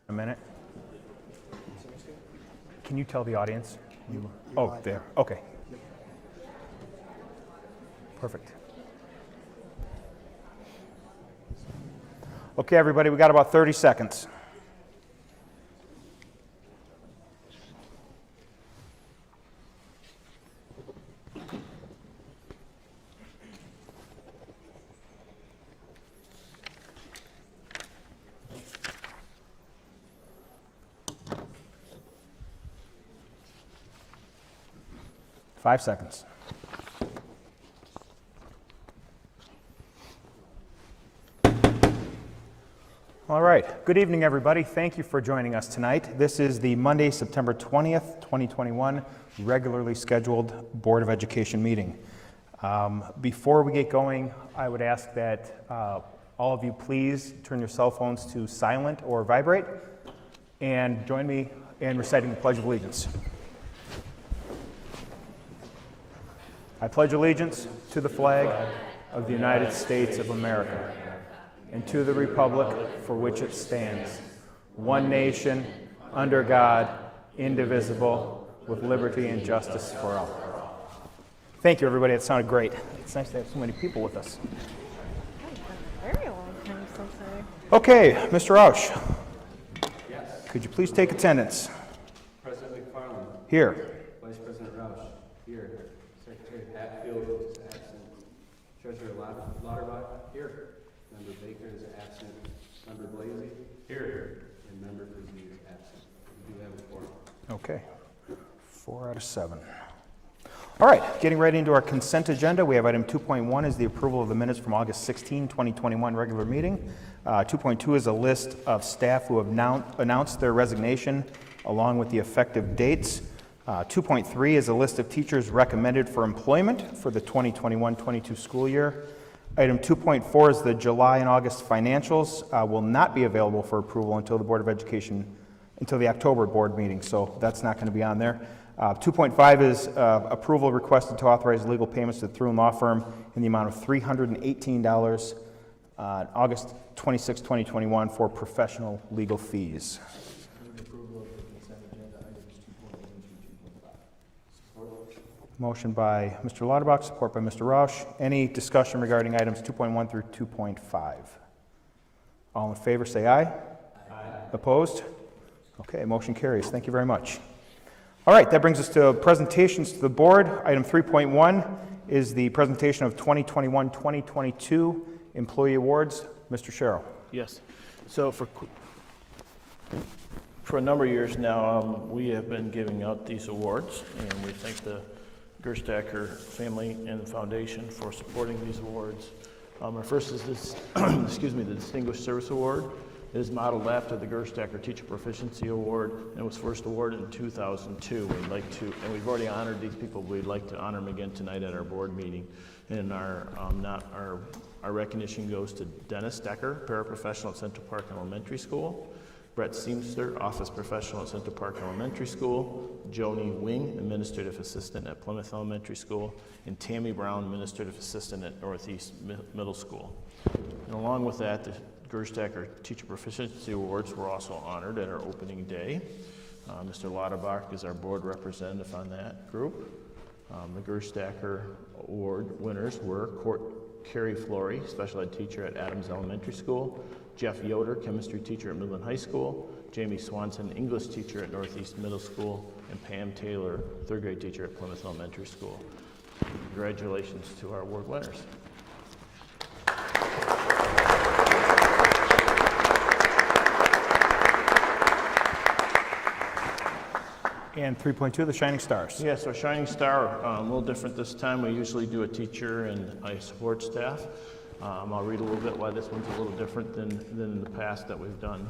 A minute. Can you tell the audience? Oh, there. Okay. Perfect. Okay, everybody, we got about 30 seconds. Five seconds. All right. Good evening, everybody. Thank you for joining us tonight. This is the Monday, September 20th, 2021, regularly scheduled Board of Education meeting. Before we get going, I would ask that all of you please turn your cell phones to silent or vibrate and join me in reciting the Pledge of Allegiance. I pledge allegiance to the flag of the United States of America and to the republic for which it stands, one nation, under God, indivisible, with liberty and justice for all. Thank you, everybody. That sounded great. It's nice to have so many people with us. It's been a very long time since Okay, Mr. Rausch. Yes. Could you please take attendance? President McFarland. Here. Vice President Rausch. Here. Secretary Hatfield is absent. Treasurer Lauterbach. Here. Member Baker is absent. Member Blasey. Here. And Member Frisbee is absent. We do have a quorum. Okay. 4 out of 7. All right, getting right into our consent agenda. We have item 2.1 is the approval of the minutes from August 16, 2021 regular meeting. 2.2 is a list of staff who have now announced their resignation along with the effective dates. 2.3 is a list of teachers recommended for employment for the 2021-22 school year. Item 2.4 is the July and August financials will not be available for approval until the Board of Education, until the October board meeting, so that's not going to be on there. 2.5 is approval requested to authorize legal payments to the Thruin Law Firm in the amount of $318 on August 26, 2021 for professional legal fees. Motion by Mr. Lauterbach, support by Mr. Rausch. Any discussion regarding items 2.1 through 2.5? All in favor say aye. Aye. Opposed? Okay, motion carries. Thank you very much. All right, that brings us to presentations to the board. Item 3.1 is the presentation of 2021-2022 employee awards. Mr. Sherrill. Yes. So for a number of years now, we have been giving out these awards, and we thank the Gerstacker family and the foundation for supporting these awards. Our first is this, the Distinguished Service Award. It is modeled after the Gerstacker Teacher Proficiency Award and was first awarded in 2002. We've already honored these people. We'd like to honor them again tonight at our board meeting. And our recognition goes to Dennis Decker, paraprofessional at Central Park Elementary School, Brett Seamster, office professional at Central Park Elementary School, Joni Wing, administrative assistant at Plymouth Elementary School, and Tammy Brown, administrative assistant at Northeast Middle School. And along with that, the Gerstacker Teacher Proficiency Awards were also honored at our opening day. Mr. Lauterbach is our board representative on that group. The Gerstacker Award winners were Carrie Flory, special ed teacher at Adams Elementary School, Jeff Yoder, chemistry teacher at Midland High School, Jamie Swanson, English teacher at Northeast Middle School, and Pam Taylor, third grade teacher at Plymouth Elementary School. Congratulations to our award winners. And 3.2, the Shining Stars. Yeah, so Shining Star, a little different this time. We usually do a teacher and a support staff. I'll read a little bit why this one's a little different than in the past that we've done.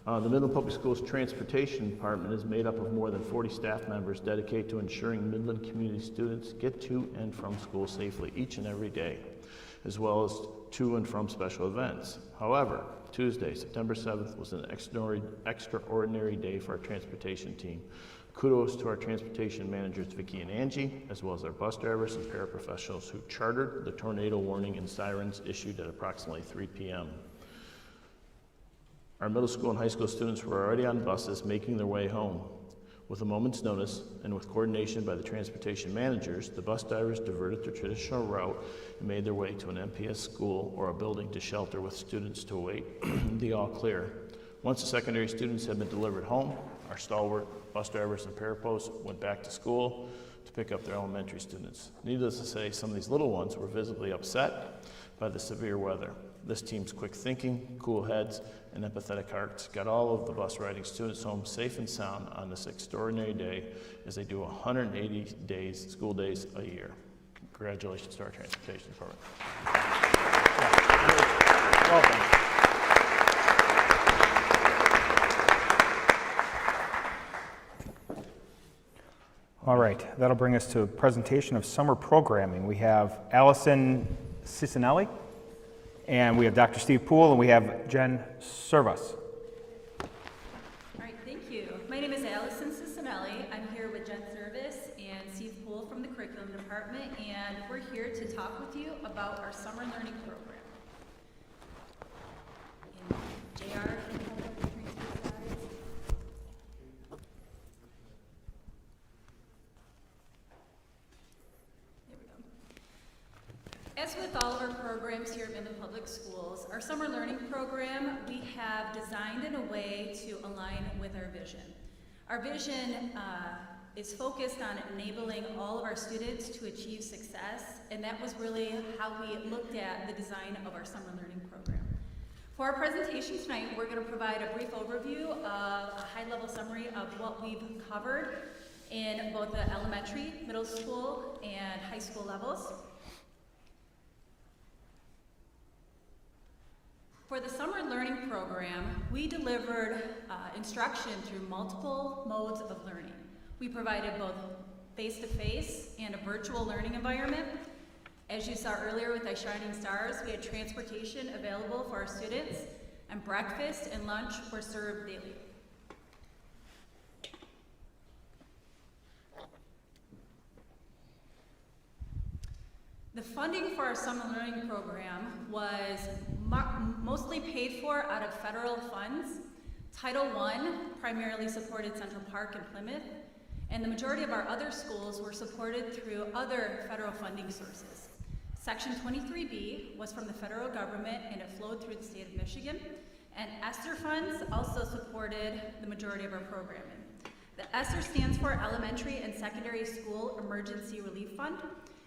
The Midland Public Schools Transportation Department is made up of more than 40 staff members dedicated to ensuring Midland community students get to and from school safely each and every day, as well as to and from special events. However, Tuesday, September 7th was an extraordinary day for our transportation team. Kudos to our transportation managers, Vicki and Angie, as well as our bus drivers and paraprofessionals who chartered the tornado warning and sirens issued at approximately 3 p.m. Our middle school and high school students were already on buses making their way home. With a moment's notice and with coordination by the transportation managers, the bus drivers diverted their traditional route and made their way to an MPS school or a building to shelter with students to await the all clear. Once the secondary students had been delivered home, our stalwart bus drivers and parapros went back to school to pick up their elementary students. Needless to say, some of these little ones were visibly upset by the severe weather. This team's quick thinking, cool heads, and empathetic hearts got all of the bus riding students home safe and sound on this extraordinary day, as they do 180 days, school days a year. Congratulations to our transportation department. Welcome. All right, that'll bring us to a presentation of summer programming. We have Allison Cicinelli, and we have Dr. Steve Poole, and we have Jen Service. All right, thank you. My name is Allison Cicinelli. I'm here with Jen Service and Steve Poole from the Curriculum Department, and we're here to talk with you about our summer learning program. And JR, can you hold up the screen to the slides? There we go. As with all of our programs here at Midland Public Schools, our summer learning program we have designed in a way to align with our vision. Our vision is focused on enabling all of our students to achieve success, and that was really how we looked at the design of our summer learning program. For our presentation tonight, we're going to provide a brief overview of a high-level summary of what we've covered in both the elementary, middle school, and high school levels. For the summer learning program, we delivered instruction through multiple modes of learning. We provided both face-to-face and a virtual learning environment. As you saw earlier with our Shining Stars, we had transportation available for our students, and breakfast and lunch were served daily. The funding for our summer learning program was mostly paid for out of federal funds. Title I primarily supported Central Park and Plymouth, and the majority of our other schools were supported through other federal funding sources. Section 23B was from the federal government, and it flowed through the state of Michigan, and ESSER funds also supported the majority of our programming. The ESSER stands for Elementary and Secondary School Emergency Relief Fund.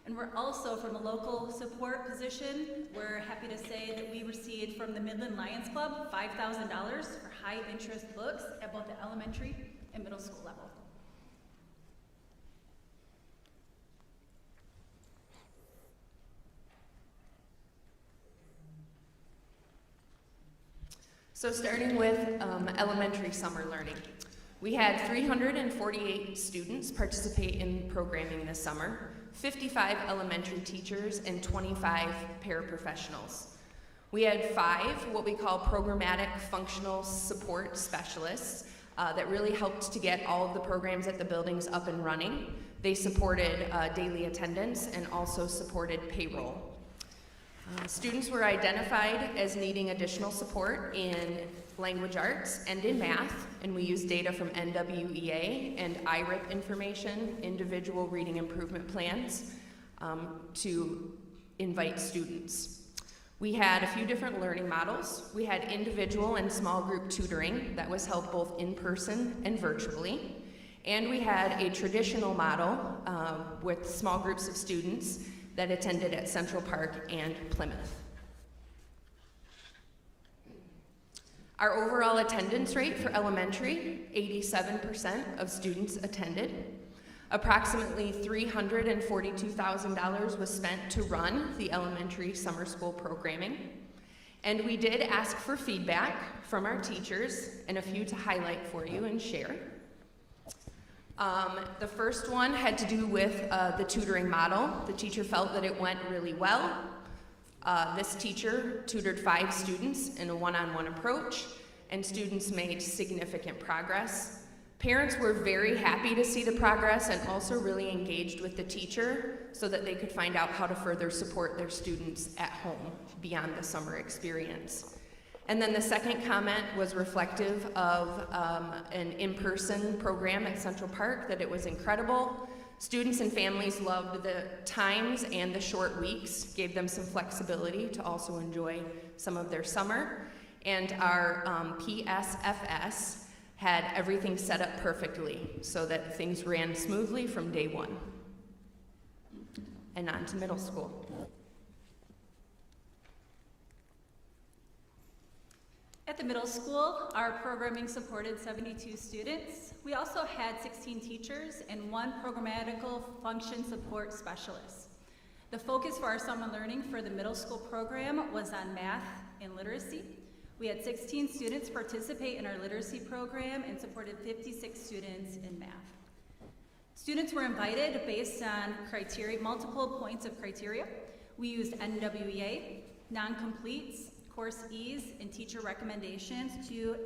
And we're also, from a local support position, we're happy to say that we received from the Midland Lions Club $5,000 for high interest books at both the elementary and middle school level. So starting with elementary summer learning. We had 348 students participate in programming this summer, 55 elementary teachers, and 25 paraprofessionals. We had 5 what we call programmatic functional support specialists that really helped to get all of the programs at the buildings up and running. They supported daily attendance and also supported payroll. Students were identified as needing additional support in language arts and in math, and we used data from NWEA and IRIP information, individual reading improvement plans, to invite students. We had a few different learning models. We had individual and small group tutoring that was held both in person and virtually. And we had a traditional model with small groups of students that attended at Central Park and Plymouth. Our overall attendance rate for elementary, 87% of students attended. Approximately $342,000 was spent to run the elementary summer school programming. And we did ask for feedback from our teachers, and a few to highlight for you and share. The first one had to do with the tutoring model. The teacher felt that it went really well. This teacher tutored 5 students in a one-on-one approach, and students made significant progress. Parents were very happy to see the progress and also really engaged with the teacher so that they could find out how to further support their students at home beyond the summer experience. And then the second comment was reflective of an in-person program at Central Park, that it was incredible. Students and families loved the times and the short weeks, gave them some flexibility to also enjoy some of their summer. And our PSFS had everything set up perfectly so that things ran smoothly from day one. And on to middle school. At the middle school, our programming supported 72 students. We also had 16 teachers and 1 programmatical function support specialist. The focus for our summer learning for the middle school program was on math and literacy. We had 16 students participate in our literacy program and supported 56 students in math. Students were invited based on criteria, multiple points of criteria. We used NWEA, non-completes, course E's, and teacher recommendations to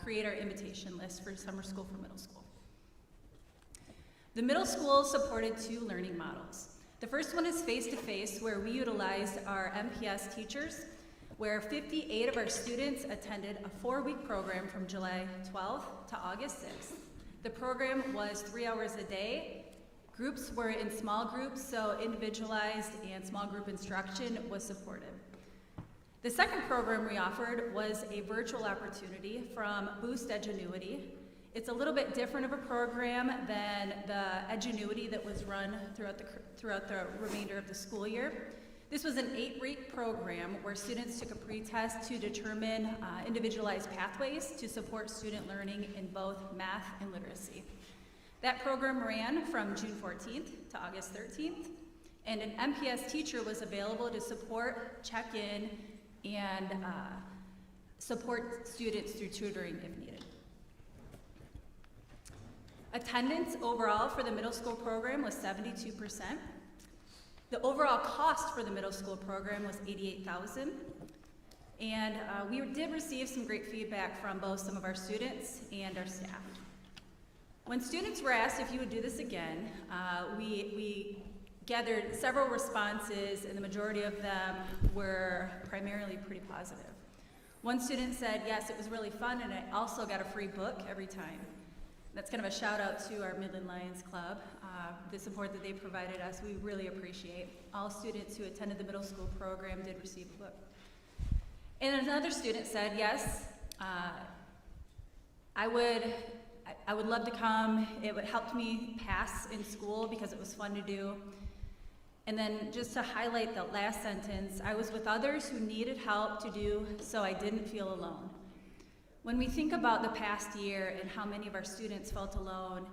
create our invitation list for summer school for middle school. The middle school supported 2 learning models. The first one is face-to-face, where we utilized our MPS teachers, where 58 of our students attended a 4-week program from July 12th to August 6th. The program was 3 hours a day. Groups were in small groups, so individualized and small group instruction was supported. The second program we offered was a virtual opportunity from Boost Edgenuity. It's a little bit different of a program than the Edgenuity that was run throughout the remainder of the school year. This was an 8-week program where students took a pretest to determine individualized pathways to support student learning in both math and literacy. That program ran from June 14th to August 13th, and an MPS teacher was available to support, check in, and support students through tutoring if needed. Attendance overall for the middle school program was 72%. The overall cost for the middle school program was $88,000. And we did receive some great feedback from both some of our students and our staff. When students were asked if you would do this again, we gathered several responses, and the majority of them were primarily pretty positive. One student said, yes, it was really fun, and I also got a free book every time. That's kind of a shout out to our Midland Lions Club. The support that they provided us, we really appreciate. All students who attended the middle school program did receive a book. And another student said, yes, I would love to come. It would help me pass in school because it was fun to do. And then just to highlight the last sentence, I was with others who needed help to do so I didn't feel alone. When we think about the past year and how many of our students felt alone,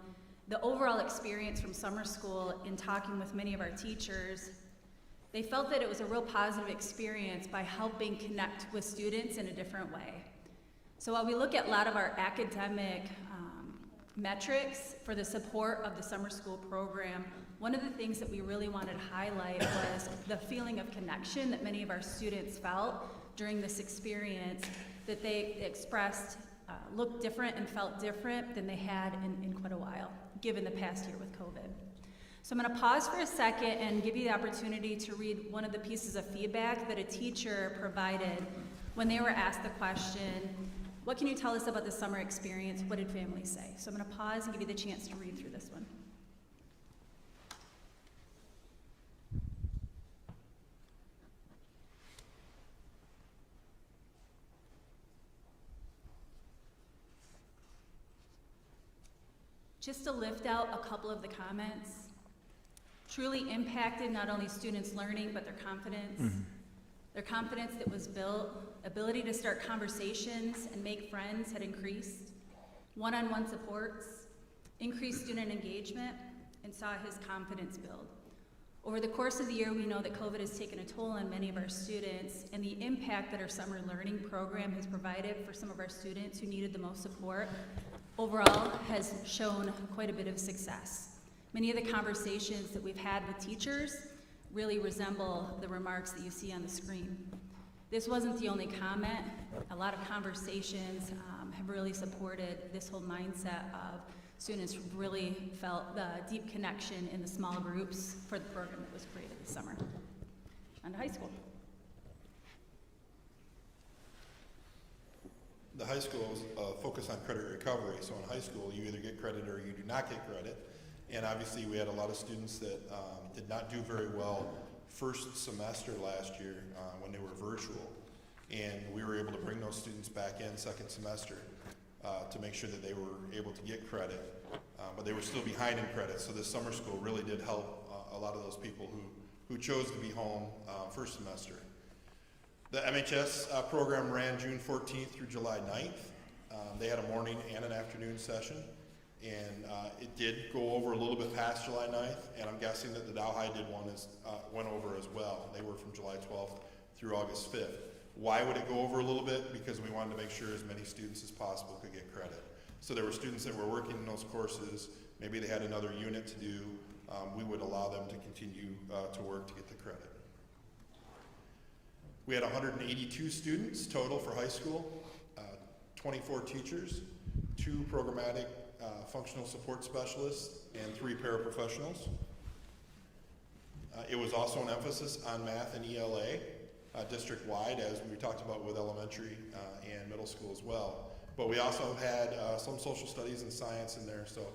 the overall experience from summer school in talking with many of our teachers, they felt that it was a real positive experience by helping connect with students in a different way. So while we look at a lot of our academic metrics for the support of the summer school program, one of the things that we really wanted to highlight was the feeling of connection that many of our students felt during this experience, that they expressed looked different and felt different than they had in quite a while, given the past year with COVID. So I'm going to pause for a second and give you the opportunity to read one of the pieces of feedback that a teacher provided when they were asked the question, what can you tell us about the summer experience? What did families say? So I'm going to pause and give you the chance to read through this one. Just to lift out a couple of the comments, truly impacted not only students' learning, but their confidence. Mm-hmm. Their confidence that was built, ability to start conversations and make friends had increased, one-on-one supports, increased student engagement, and saw his confidence build. Over the course of the year, we know that COVID has taken a toll on many of our students, and the impact that our summer learning program has provided for some of our students who needed the most support overall has shown quite a bit of success. Many of the conversations that we've had with teachers really resemble the remarks that you see on the screen. This wasn't the only comment. A lot of conversations have really supported this whole mindset of students who really felt the deep connection in the small groups for the program that was created this summer. On to high school. the high schools focus on credit recovery. So in high school, you either get credit or you do not get credit. And obviously, we had a lot of students that did not do very well first semester last year when they were virtual. And we were able to bring those students back in second semester to make sure that they were able to get credit. But they were still behind in credit. So this summer school really did help a lot of those people who chose to be home first semester. The MHS program ran June 14th through July 9th. They had a morning and an afternoon session, and it did go over a little bit past July 9th, and I'm guessing that the Dow High did went over as well. They were from July 12th through August 5th. Why would it go over a little bit? Because we wanted to make sure as many students as possible could get credit. So there were students that were working in those courses, maybe they had another unit to do, we would allow them to continue to work to get the credit. We had 182 students total for high school, 24 teachers, 2 programmatic functional support specialists, and 3 paraprofessionals. It was also an emphasis on math and ELA district-wide, as we talked about with elementary and middle school as well. But we also had some social studies and science in there, so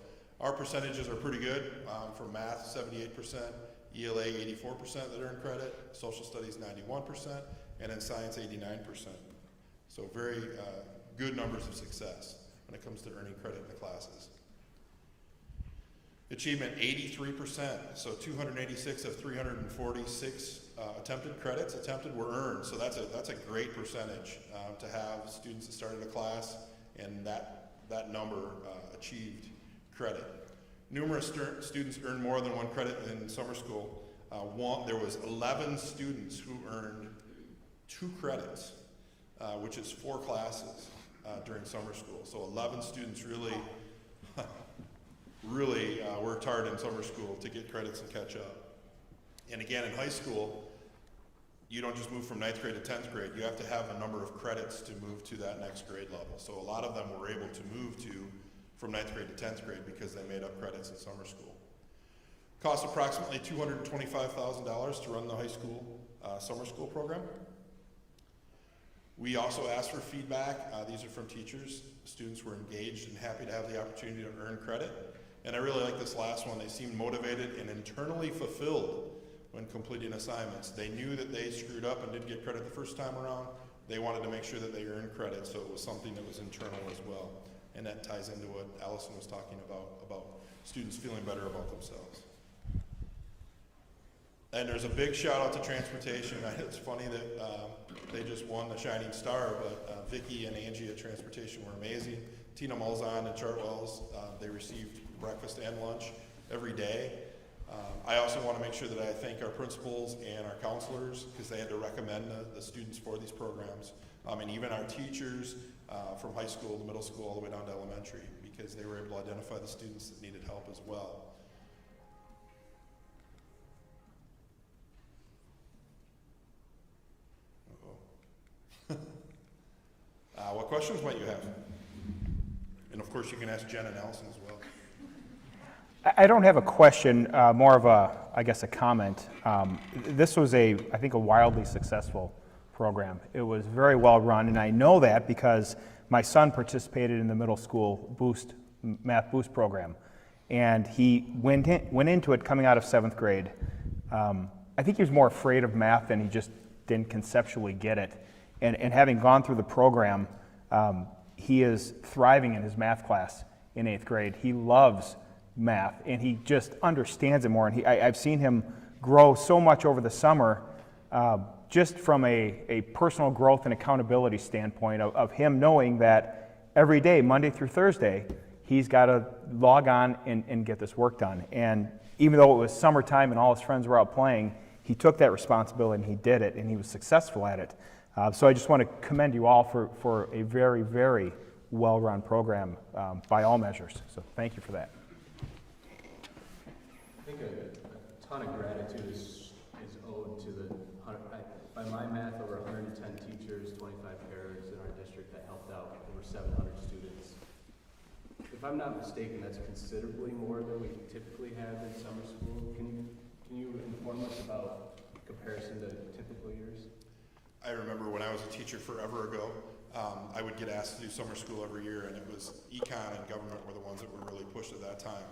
our percentages are pretty good. For math, 78%, ELA 84% that earn credit, social studies 91%, and in science 89%. So very good numbers of success when it comes to earning credit in the classes. Achievement 83%, so 286 of 346 attempted credits were earned. So that's a great percentage to have students that started a class and that number achieved credit. Numerous students earned more than 1 credit in summer school. There was 11 students who earned 2 credits, which is 4 classes during summer school. So 11 students really worked hard in summer school to get credits and catch up. And again, in high school, you don't just move from 9th grade to 10th grade. You have to have a number of credits to move to that next grade level. So a lot of them were able to move from 9th grade to 10th grade because they made up credits in summer school. Costs approximately $225,000 to run the high school summer school program. We also asked for feedback. These are from teachers. Students were engaged and happy to have the opportunity to earn credit. And I really like this last one. They seemed motivated and internally fulfilled when completing assignments. They knew that they screwed up and didn't get credit the first time around. They wanted to make sure that they earned credit, so it was something that was internal as well. And that ties into what Allison was talking about students feeling better about themselves. And there's a big shout out to transportation. It's funny that they just won the Shining Star, but Vicki and Angie at Transportation were amazing. Tina Malzahn and Chartwells, they received breakfast and lunch every day. I also want to make sure that I thank our principals and our counselors because they had to recommend the students for these programs. And even our teachers from high school to middle school all the way down to elementary because they were able to identify the students that needed help as well. What questions might you have? And of course you can ask Jen and Allison as well. I don't have a question, more of a comment. This was I think a wildly successful program. It was very well run, and I know that because my son participated in the middle school math boost program, and he went into it coming out of 7th grade. I think he was more afraid of math than he just didn't conceptually get it. And having gone through the program, he is thriving in his math class in 8th grade. He loves math, and he just understands it more. And I've seen him grow so much over the summer, just from a personal growth and accountability standpoint of him knowing that every day, Monday through Thursday, he's got to log on and get this work done. And even though it was summertime and all his friends were out playing, he took that responsibility and he did it, and he was successful at it. So I just want to commend you all for a very, very well-run program by all measures. So thank you for that. I think a ton of gratitude is owed to by my math, over 110 teachers, 25 paras in our district that helped out over 700 students. If I'm not mistaken, that's considerably more than we typically have in summer school. Can you inform us about comparison to typical years? I remember when I was a teacher forever ago, I would get asked to do summer school every year, and it was econ and government were the ones that were really pushed at that time.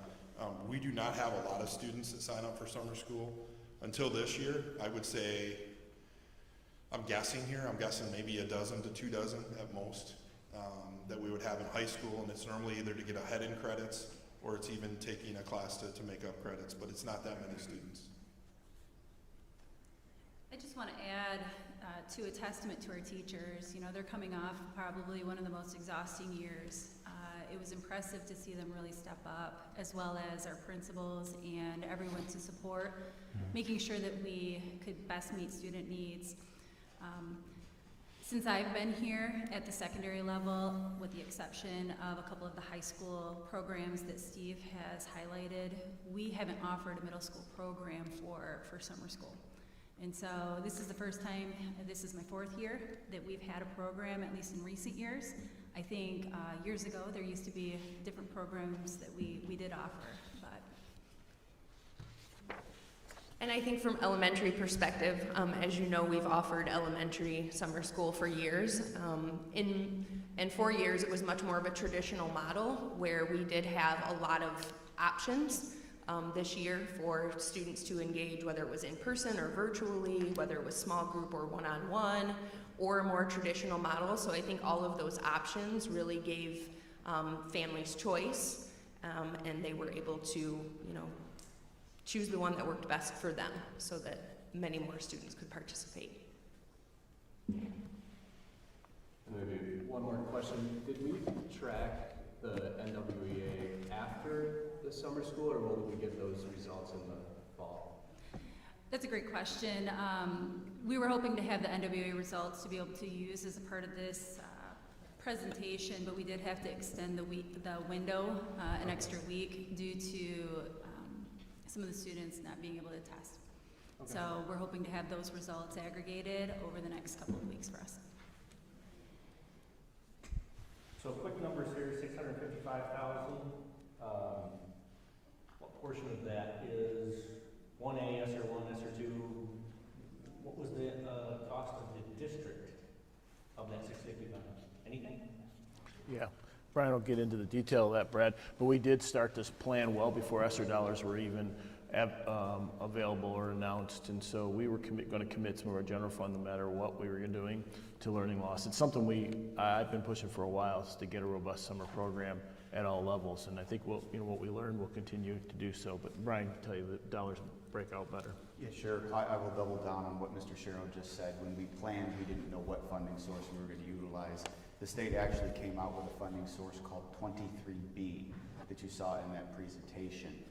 We do not have a lot of students that sign up for summer school. Until this year, I would say, I'm guessing maybe a dozen to 2 dozen at most that we would have in high school, and it's normally either to get ahead in credits or it's even taking a class to make up credits, but it's not that many students. I just want to add to a testament to our teachers. You know, they're coming off probably one of the most exhausting years. It was impressive to see them really step up, as well as our principals and everyone to support, making sure that we could best meet student needs. Since I've been here at the secondary level, with the exception of a couple of the high school programs that Steve has highlighted, we haven't offered a middle school program for summer school. And so this is the first time, this is my 4th year, that we've had a program, at least in recent years. I think years ago there used to be different programs that we did offer, but. And I think from elementary perspective, as you know, we've offered elementary summer school for years. In 4 years, it was much more of a traditional model where we did have a lot of options this year for students to engage, whether it was in person or virtually, whether it was small group or one-on-one, or a more traditional model. So I think all of those options really gave families choice, and they were able to, you know, choose the one that worked best for them so that many more students could participate. And maybe one more question. Did we track the NWEA after the summer school, or will we get those results in the fall? That's a great question. We were hoping to have the NWA results to be able to use as a part of this presentation, but we did have to extend the window an extra week due to some of the students not being able to test. Okay. So we're hoping to have those results aggregated over the next couple of weeks for us. So quick numbers here, 655,000. What portion of that is 1A, ESSER 1, ESSER 2? What was the cost of the district of that 655? Anything? Yeah, Brian will get into the detail of that, Brad, but we did start this plan well before ESSER dollars were even available or announced, and so we were going to commit some of our general fund, no matter what we were doing, to learning loss. It's something I've been pushing for a while, is to get a robust summer program at all levels, and I think what we learned, we'll continue to do so. But Brian can tell you the dollars break out better. Yeah, sure. I will double down on what Mr. Sherrill just said. When we planned, we didn't know what funding source we were going to utilize. The state actually came out with a funding source called 23B that you saw in that presentation.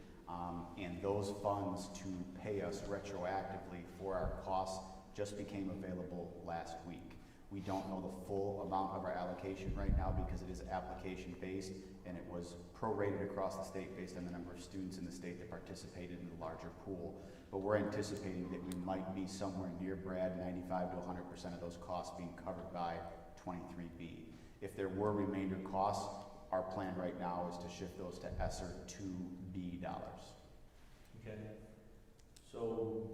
And those funds to pay us retroactively for our costs just became available last week. We don't know the full amount of our allocation right now because it is application based, and it was prorated across the state based on the number of students in the state that participated in the larger pool. But we're anticipating that we might be somewhere near, Brad, 95 to 100% of those costs being covered by 23B. If there were remainder costs, our plan right now is to shift those to ESSER 2B dollars. Okay. So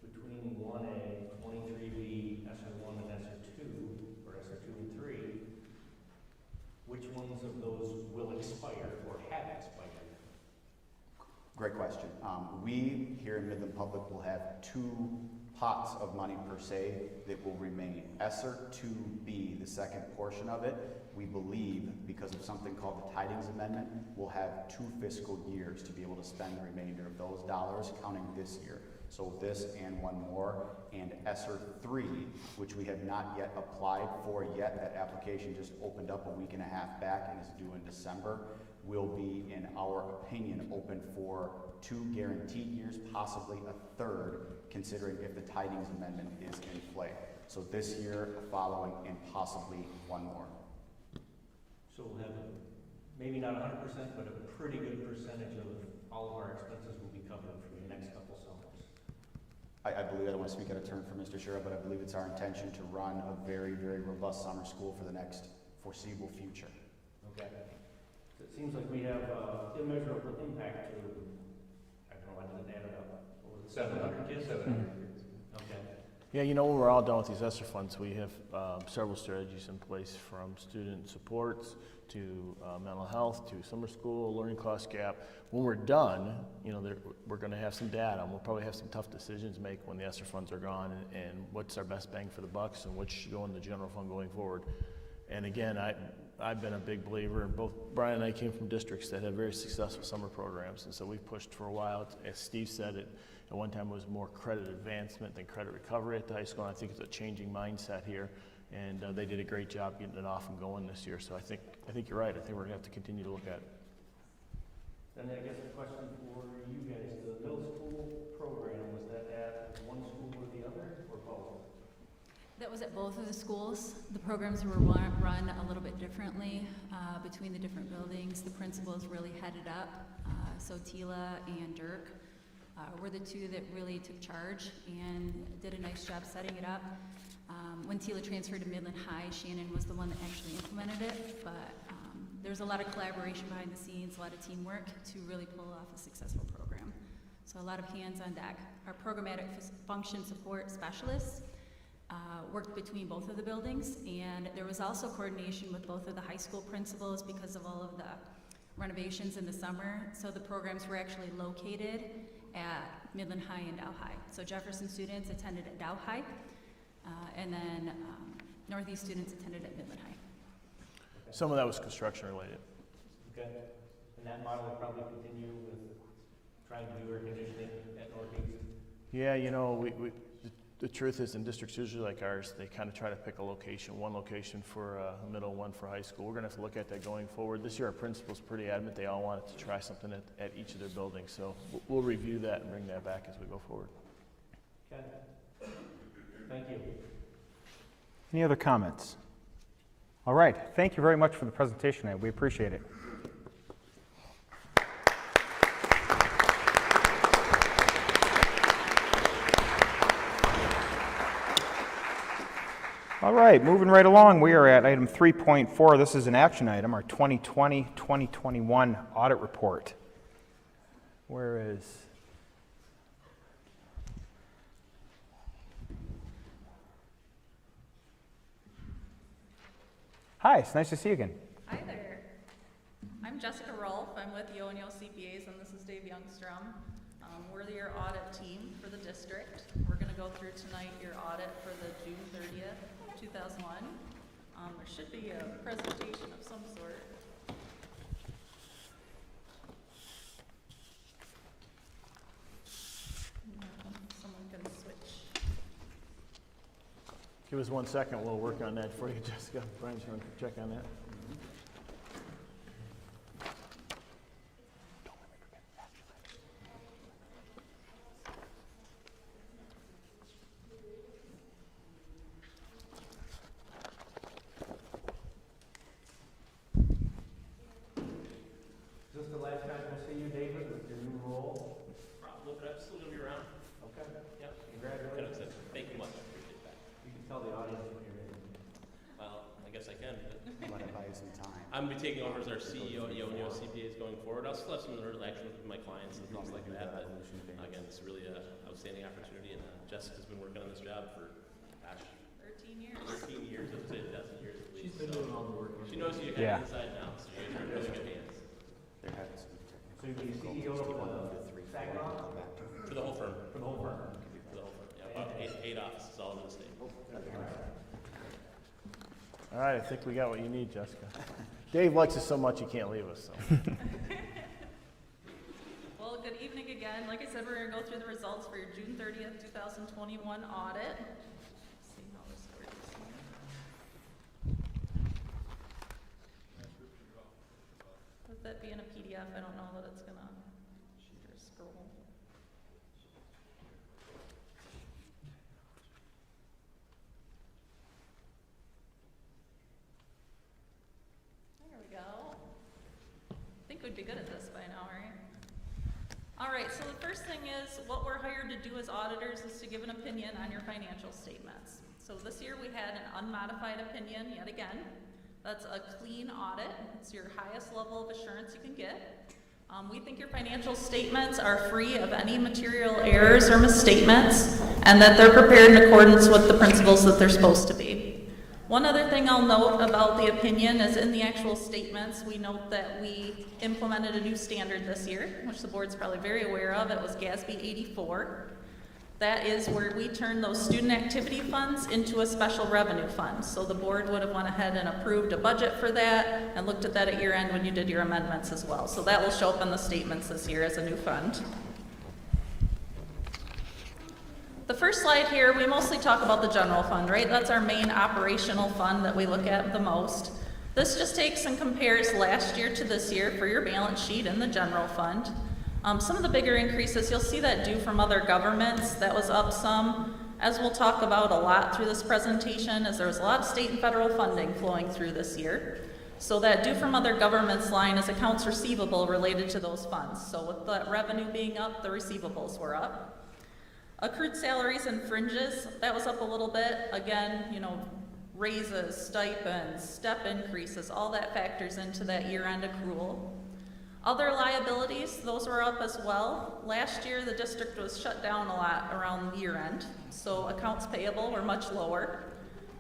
between 1A, 23B, ESSER 1, and ESSER 2, or ESSER 2 and 3, which ones of those will expire or have expired? Great question. We here in Midland Public will have 2 pots of money per se that will remain. ESSER 2B, the second portion of it, we believe, because of something called the Tidings Amendment, we'll have 2 fiscal years to be able to spend the remainder of those dollars, counting this year. So this and one more. And ESSER 3, which we have not yet applied for yet, that application just opened up a week and a half back and is due in December, will be, in our opinion, open for 2 guaranteed years, possibly a 3rd, considering if the Tidings Amendment is in play. So this year, the following, and possibly one more. So we'll have maybe not 100%, but a pretty good percentage of all of our expenses will be covered for the next couple summers. I believe, I don't want to speak out of turn for Mr. Sherrill, but I believe it's our intention to run a very, very robust summer school for the next foreseeable future. Okay. So it seems like we have immeasurable impact to, I don't know, I didn't add it up. What was it, 700 kids? 700 kids. Okay. Yeah, you know, when we're all done with these ESSER funds, we have several strategies in place, from student supports to mental health to summer school, learning cost gap. When we're done, you know, we're going to have some data, and we'll probably have some tough decisions to make when the ESSER funds are gone, and what's our best bang for the bucks and what should go in the general fund going forward. And again, I've been a big believer, and both Brian and I came from districts that had very successful summer programs, and so we've pushed for a while. As Steve said, at one time it was more credit advancement than credit recovery at the high school, and I think it's a changing mindset here, and they did a great job getting it off and going this year. So I think you're right. I think we're going to have to continue to look at it. Then I guess the question for you guys, the middle school program, was that at one school or the other, or both? That was at both of the schools. The programs were run a little bit differently between the different buildings. The principals really headed up. So Tila and Dirk were the two that really took charge and did a nice job setting it up. When Tila transferred to Midland High, Shannon was the one that actually implemented it, but there's a lot of collaboration behind the scenes, a lot of teamwork to really pull off a successful program. So a lot of hands on deck. Our programmatic function support specialists worked between both of the buildings, and there was also coordination with both of the high school principals because of all of the renovations in the summer. So the programs were actually located at Midland High and Dow High. So Jefferson students attended at Dow High, and then Northeast students attended at Midland High. Some of that was construction related. Okay. And that model will probably continue with trying to do air conditioning at Northeast? Yeah, you know, the truth is, in districts usually like ours, they kind of try to pick a location, one location for middle, one for high school. We're going to have to look at that going forward. This year, our principal's pretty adamant. They all wanted to try something at each of their buildings. So we'll review that and bring that back as we go forward. Okay. Thank you. Any other comments? All right. Thank you very much for the presentation tonight. We appreciate it. All right, moving right along, we are at item 3.4. This is an action item, our 2020-2021 audit report. Where is... Hi, it's nice to see you again. Hi there. I'm Jessica Rolfe. I'm with Ionio CPAs, and this is Dave Youngstrom. We're your audit team for the district. We're going to go through tonight your audit for the June 30th, 2001. There should be a presentation of some sort. Someone can switch. Give us 1 second. We'll work on that for you, Jessica. Brian's going to check on that. Is this the last time we'll see you, David, with your new role? Probably, but I'm still gonna be around. Okay. Yep. Congratulations. Thank you much. I appreciate that. You can tell the audience what you're in. Well, I guess I can. But Want to buy you some time. I'm gonna be taking over as our CEO at Ionio CPAs going forward. I'll still have some interactions with my clients and things like that. But again, it's really an outstanding opportunity, and Jessica's been working on this job for, gosh, 13 years. 13 years. I would say a dozen years at least. She's been doing all the work. She knows you Yeah. inside now, so you guys are in really good hands. They're having some So you'll be CEO of the Saginaw? For the whole firm. For the whole firm? For the whole firm. Yeah, about eight offices all over the state. All right, I think we got what you need, Jessica. Dave likes us so much he can't leave us. So. Well, good evening again. Like I said, we're going to go through the results for your June 30th, 2021 audit. See how this works here. With that being a PDF, I don't know that it's going to scroll. There we go. I think we'd be good at this by now, right? All right, so the first thing is what we're hired to do as auditors is to give an opinion on your financial statements. So this year we had an unmodified opinion yet again. That's a clean audit. It's your highest level of assurance you can get. We think your financial statements are free of any material errors or misstatements, and that they're prepared in accordance with the principles that they're supposed to be. One other thing I'll note about the opinion is in the actual statements, we note that we implemented a new standard this year, which the board's probably very aware of. It was GASB 84. That is where we turn those student activity funds into a special revenue fund. So the board would have went ahead and approved a budget for that and looked at that at year end when you did your amendments as well. So that will show up in the statements this year as a new fund. The first slide here, we mostly talk about the general fund, right? That's our main operational fund that we look at the most. This just takes and compares last year to this year for your balance sheet in the general fund. Some of the bigger increases, you'll see that due from other governments, that was up some. As we'll talk about a lot through this presentation, is there was a lot of state and federal funding flowing through this year. So that due from other governments line is accounts receivable related to those funds. So with the revenue being up, the receivables were up. Accrued salaries and fringes, that was up a little bit. Again, raises, stipends, step increases, all that factors into that year-end accrual. Other liabilities, those were up as well. Last year, the district was shut down a lot around year-end, so accounts payable were much lower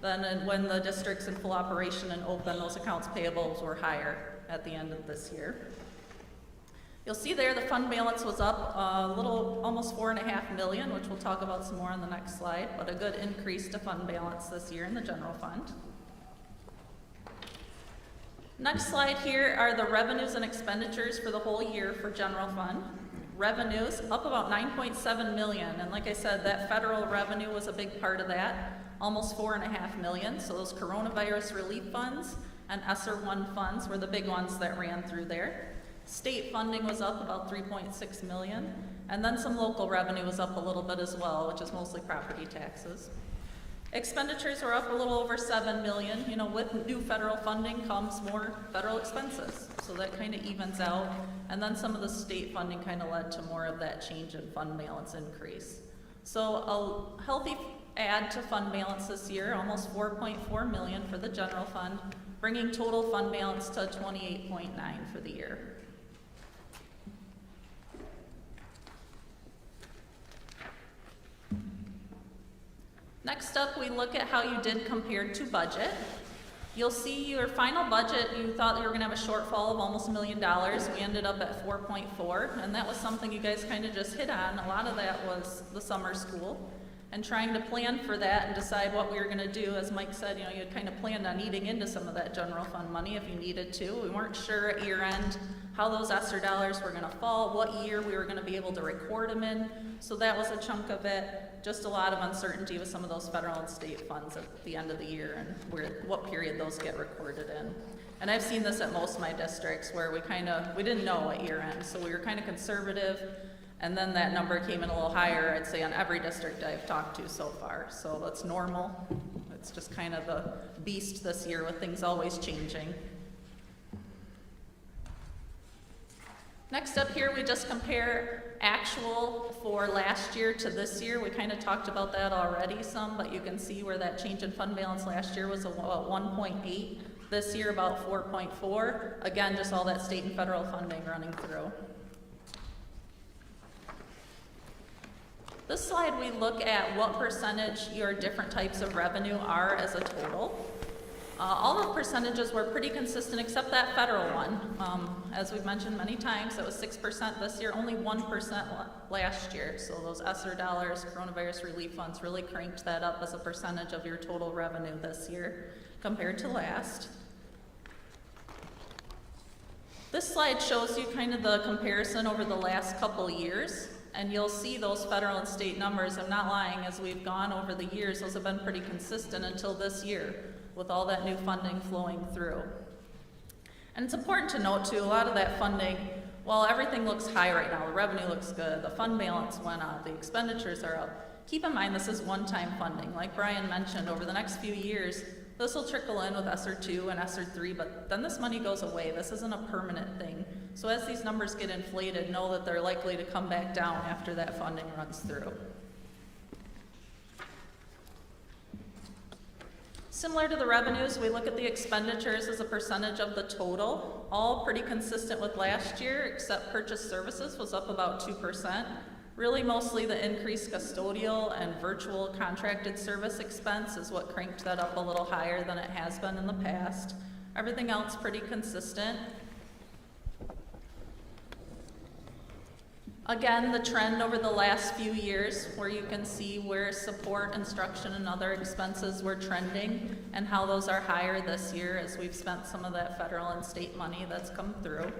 than when the district's in full operation and open. Those accounts payables were higher at the end of this year. You'll see there the fund balance was up a little, almost $4.5 million, which we'll talk about some more on the next slide, but a good increase to fund balance this year in the general fund. Next slide here are the revenues and expenditures for the whole year for general fund. Revenues up about $9.7 million, and like I said, that federal revenue was a big part of that, almost $4.5 million. So those coronavirus relief funds and ESSER 1 funds were the big ones that ran through there. State funding was up about $3.6 million, and then some local revenue was up a little bit as well, which is mostly property taxes. Expenditures were up a little over $7 million. With new federal funding comes more federal expenses. So that kind of evens out. And then some of the state funding kind of led to more of that change in fund balance increase. So a healthy add to fund balance this year, almost $4.4 million for the general fund, bringing total fund balance to $28.9 for the year. Next up, we look at how you did compared to budget. You'll see your final budget, you thought you were gonna have a shortfall of almost $1 million. We ended up at 4.4, and that was something you guys kind of just hit on. A lot of that was the summer school and trying to plan for that and decide what we were gonna do. As Mike said, you had kind of planned on eating into some of that general fund money if you needed to. We weren't sure at year end how those ESSER dollars were gonna fall, what year we were gonna be able to record them in. So that was a chunk of it. Just a lot of uncertainty with some of those federal and state funds at the end of the year and what period those get recorded in. And I've seen this at most of my districts where we didn't know at year end, so we were kind of conservative, and then that number came in a little higher, I'd say, on every district I've talked to so far. So that's normal. It's just kind of the beast this year with things always changing. Next up here, we just compare actual for last year to this year. We kind of talked about that already some, but you can see where that change in fund balance last year was about 1.8. This year about 4.4. Again, just all that state and federal funding running through. This slide, we look at what percentage your different types of revenue are as a total. All the percentages were pretty consistent except that federal one. As we've mentioned many times, it was 6% this year, only 1% last year. So those ESSER dollars, coronavirus relief funds, really cranked that up as a percentage of your total revenue this year compared to last. This slide shows you kind of the comparison over the last couple years. And you'll see those federal and state numbers. I'm not lying, as we've gone over the years, those have been pretty consistent until this year, with all that new funding flowing through. And it's important to note too, a lot of that funding, while everything looks high right now, the revenue looks good, the fund balance went up, the expenditures are up, keep in mind this is one-time funding. Like Brian mentioned, over the next few years, this will trickle in with ESSER 2 and ESSER 3, but then this money goes away. This isn't a permanent thing. So as these numbers get inflated, know that they're likely to come back down after that funding runs through. Similar to the revenues, we look at the expenditures as a percentage of the total, all pretty consistent with last year, except purchase services was up about 2%. Really mostly the increased custodial and virtual contracted service expense is what cranked that up a little higher than it has been in the past. Everything else pretty consistent. Again, the trend over the last few years where you can see where support, instruction, and other expenses were trending and how those are higher this year as we've spent some of that federal and state money that's come through.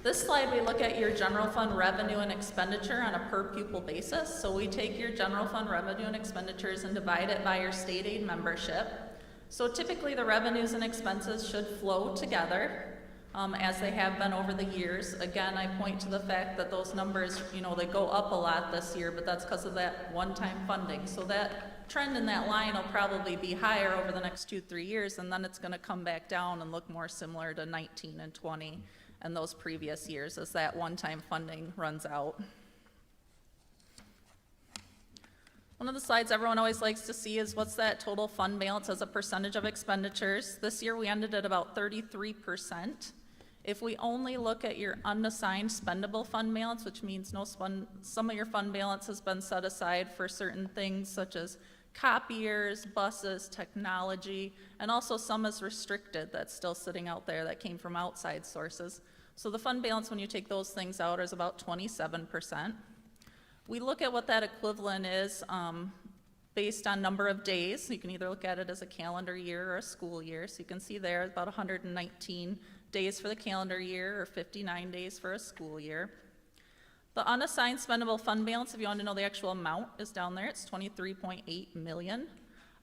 This slide, we look at your general fund revenue and expenditure on a per pupil basis. So we take your general fund revenue and expenditures and divide it by your state aid membership. So typically the revenues and expenses should flow together as they have been over the years. Again, I point to the fact that those numbers, they go up a lot this year, but that's because of that one-time funding. So that trend in that line will probably be higher over the next 2-3 years, and then it's going to come back down and look more similar to 19 and 20 and those previous years as that one-time funding runs out. One of the slides everyone always likes to see is what's that total fund balance as a percentage of expenditures. This year we ended at about 33%. If we only look at your unassigned spendable fund balance, which means some of your fund balance has been set aside for certain things such as copiers, buses, technology, and also some is restricted that's still sitting out there that came from outside sources. So the fund balance when you take those things out is about 27%. We look at what that equivalent is based on number of days. You can either look at it as a calendar year or a school year. So you can see there about 119 days for the calendar year or 59 days for a school year. The unassigned spendable fund balance, if you want to know the actual amount, is down there. It's 23.8 million.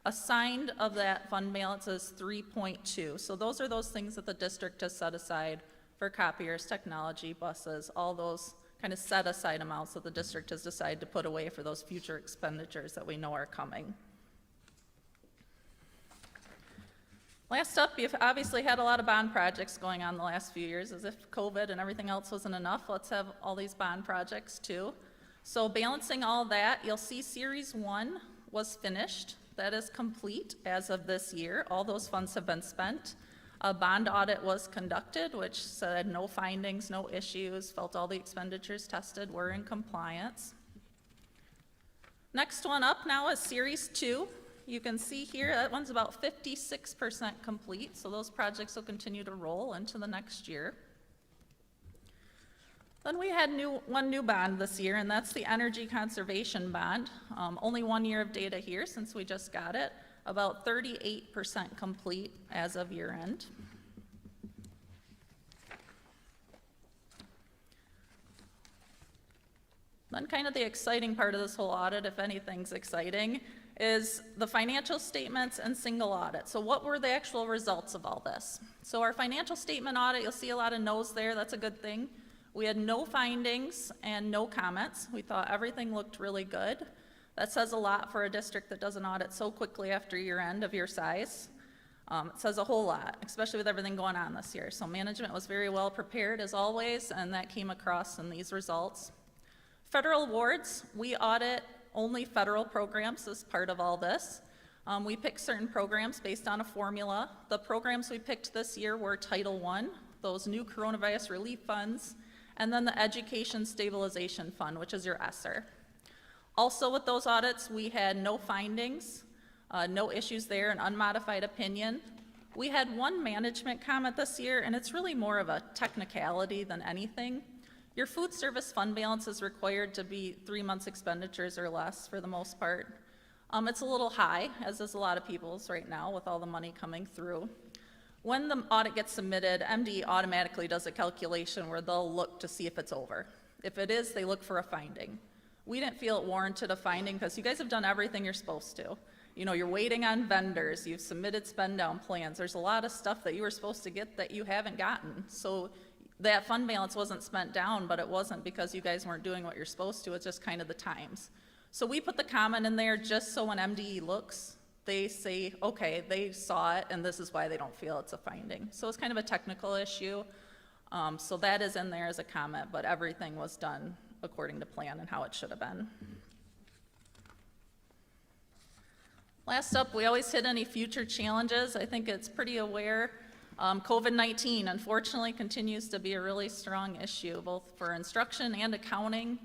Assigned of that fund balance is 3.2. So those are those things that the district has set aside for copiers, technology, buses, all those kind of set aside amounts that the district has decided to put away for those future expenditures that we know are coming. Last up, you've obviously had a lot of bond projects going on the last few years. As if COVID and everything else wasn't enough, let's have all these bond projects too. So balancing all that, you'll see Series 1 was finished. That is complete as of this year. All those funds have been spent. A bond audit was conducted, which said no findings, no issues, felt all the expenditures tested were in compliance. Next one up now is Series 2. You can see here that one's about 56% complete, so those projects will continue to roll into the next year. Then we had one new bond this year, and that's the Energy Conservation Bond. Only 1 year of data here since we just got it. About 38% complete as of year end. Then kind of the exciting part of this whole audit, if anything's exciting, is the financial statements and single audit. So what were the actual results of all this? So our financial statement audit, you'll see a lot of no's there, that's a good thing. We had no findings and no comments. We thought everything looked really good. That says a lot for a district that does an audit so quickly after year end of your size. It says a whole lot, especially with everything going on this year. So management was very well prepared as always, and that came across in these results. Federal awards, we audit only federal programs as part of all this. We pick certain programs based on a formula. The programs we picked this year were Title I, those new coronavirus relief funds, and then the Education Stabilization Fund, which is your ESSER. Also with those audits, we had no findings, no issues there, an unmodified opinion. We had one management comment this year, and it's really more of a technicality than anything. Your food service fund balance is required to be 3 months expenditures or less for the most part. It's a little high, as is a lot of people's right now with all the money coming through. When the audit gets submitted, MD automatically does a calculation where they'll look to see if it's over. If it is, they look for a finding. We didn't feel it warranted a finding because you guys have done everything you're supposed to. You know, you're waiting on vendors, you've submitted spend down plans. There's a lot of stuff that you were supposed to get that you haven't gotten. So that fund balance wasn't spent down, but it wasn't because you guys weren't doing what you're supposed to. It's just kind of the times. So we put the comment in there just so when MDE looks, they say, okay, they saw it and this is why they don't feel it's a finding. So it's kind of a technical issue. So that is in there as a comment, but everything was done according to plan and how it should have been. Last up, we always hit any future challenges. I think it's pretty aware. COVID-19, unfortunately, continues to be a really strong issue, both for instruction and accounting.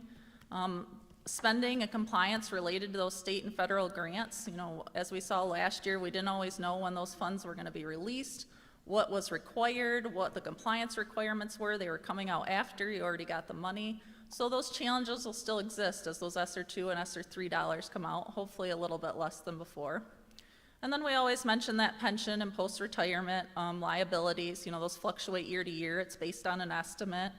Spending and compliance related to those state and federal grants. You know, as we saw last year, we didn't always know when those funds were going to be released, what was required, what the compliance requirements were. They were coming out after you already got the money. So those challenges will still exist as those ESSER 2 and ESSER 3 dollars come out, hopefully a little bit less than before. And then we always mention that pension and post-retirement liabilities, you know, those fluctuate year to year. It's based on an estimate.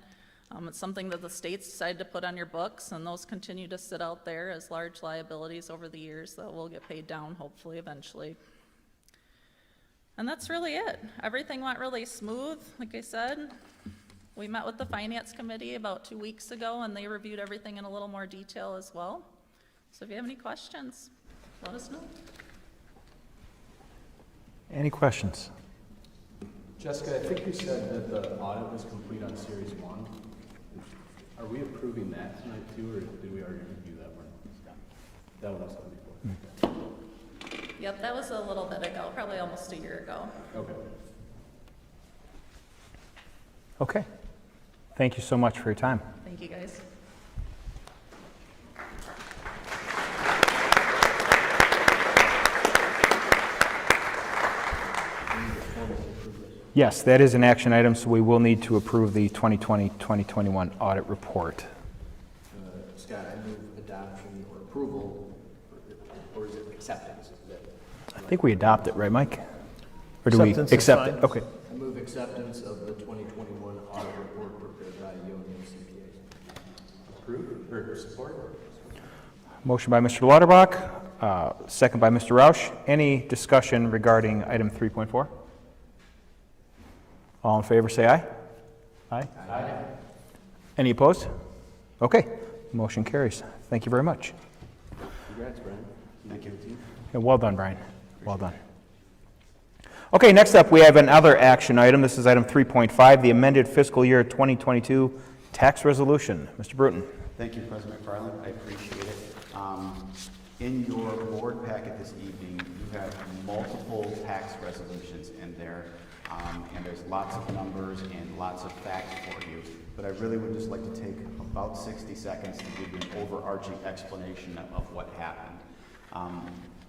It's something that the states decided to put on your books, and those continue to sit out there as large liabilities over the years that will get paid down, hopefully, eventually. And that's really it. Everything went really smooth, like I said. We met with the Finance Committee about 2 weeks ago, and they reviewed everything in a little more detail as well. So if you have any questions, let us know. Any questions? Jessica, I think you said that the audit was complete on Series 1. Are we approving that tonight too, or did we already review that one? That one was done before. Yep, that was a little bit ago, probably almost a year ago. Okay. Okay. Thank you so much for your time. Thank you, guys. Yes, that is an action item, so we will need to approve the 2020-2021 audit report. Scott, I move adoption or approval, or is it acceptance? I think we adopt it, right, Mike? Or do Acceptance we is accept fine. it? Okay. I move acceptance of the 2021 audit report prepared by Ionia CPAs. Approve or support? Motion by Mr. Lauterbach, second by Mr. Roush. Any discussion regarding item 3.4? All in favor, say aye. Aye. Aye. Any opposed? Okay, motion carries. Thank you very much. Congrats, Brian. Thank you. And well done, Brian. Well done. Okay, next up, we have another action item. This is item 3.5, the amended fiscal year 2022 tax resolution. Mr. Bruton. Thank you, President Farland. I appreciate it. In your board packet this evening, you have multiple tax resolutions in there, and there's lots of numbers and lots of facts for you. But I really would just like to take about 60 seconds to give you an overarching explanation of what happened.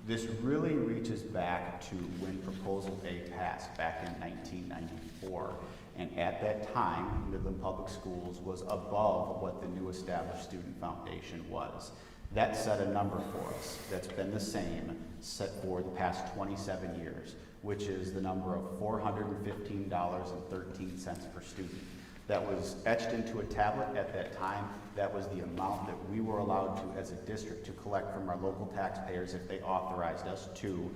This really reaches back to when Proposal A passed back in 1994. And at that time, Midland Public Schools was above what the new established student foundation was. That set a number for us that's been the same set for the past 27 years, which is the number of $415.13 per student. That was etched into a tablet at that time. That was the amount that we were allowed to, as a district, to collect from our local taxpayers if they authorized us to,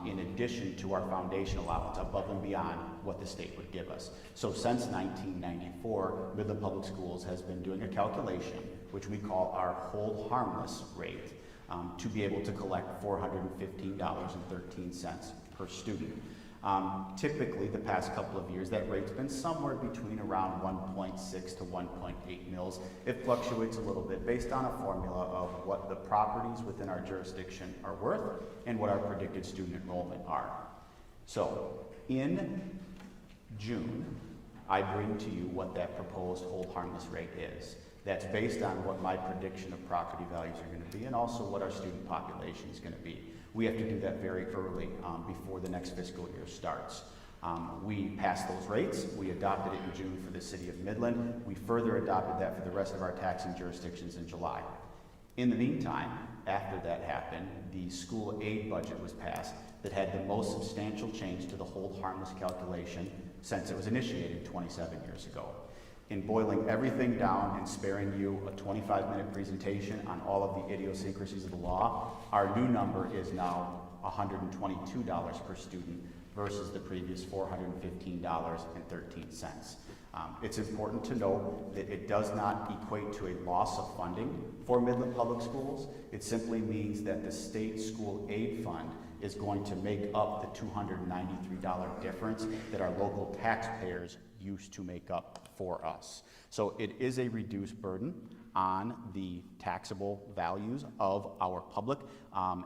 in addition to our foundation allowance, above and beyond what the state would give us. So since 1994, Midland Public Schools has been doing a calculation, which we call our hold harmless rate, to be able to collect $415.13 per student. Typically, the past couple of years, that rate's been somewhere between around 1.6 to 1.8 mils. It fluctuates a little bit based on a formula of what the properties within our jurisdiction are worth and what our predicted student enrollment are. So, in June, I bring to you what that proposed hold harmless rate is. That's based on what my prediction of property values are going to be and also what our student population is going to be. We have to do that very early before the next fiscal year starts. We passed those rates. We adopted it in June for the city of Midland. We further adopted that for the rest of our taxing jurisdictions in July. In the meantime, after that happened, the school aid budget was passed that had the most substantial change to the hold harmless calculation since it was initiated 27 years ago. In boiling everything down and sparing you a 25-minute presentation on all of the idiosyncrasies of the law, our new number is now $122 per student versus the previous $415.13. It's important to note that it does not equate to a loss of funding for Midland Public Schools. It simply means that the state school aid fund is going to make up the $293 difference that our local taxpayers used to make up for us. So it is a reduced burden. on the taxable values of our public.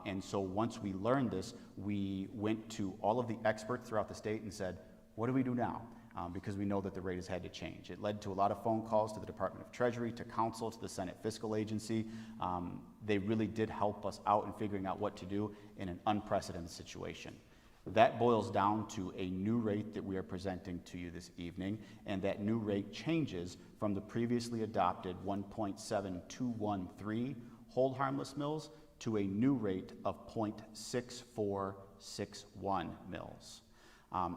And so once we learned this, we went to all of the experts throughout the state and said, what do we do now? Because we know that the rate has had to change. It led to a lot of phone calls to the Department of Treasury, to Council, to the Senate Fiscal Agency. They really did help us out in figuring out what to do in an unprecedented situation. That boils down to a new rate that we are presenting to you this evening, and that new rate changes from the previously adopted 1.7213 hold harmless mills to a new rate of 0.6461 mills.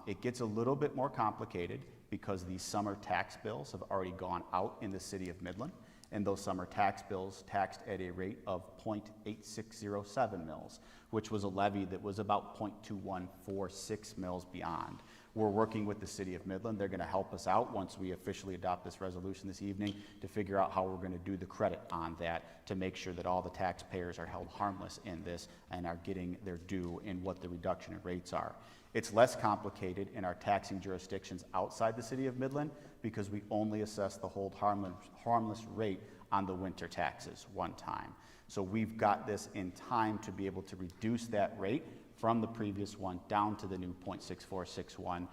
It gets a little bit more complicated because these summer tax bills have already gone out in the city of Midland, and those summer tax bills taxed at a rate of 0.8607 mills, which was a levy that was about 0.2146 mills beyond. We're working with the city of Midland. They're going to help us out once we officially adopt this resolution this evening to figure out how we're going to do the credit on that to make sure that all the taxpayers are held harmless in this and are getting their due in what the reduction in rates are. It's less complicated in our taxing jurisdictions outside the city of Midland because we only assess the hold harmless rate on the winter taxes one time. So we've got this in time to be able to reduce that rate from the previous one down to the new 0.6461,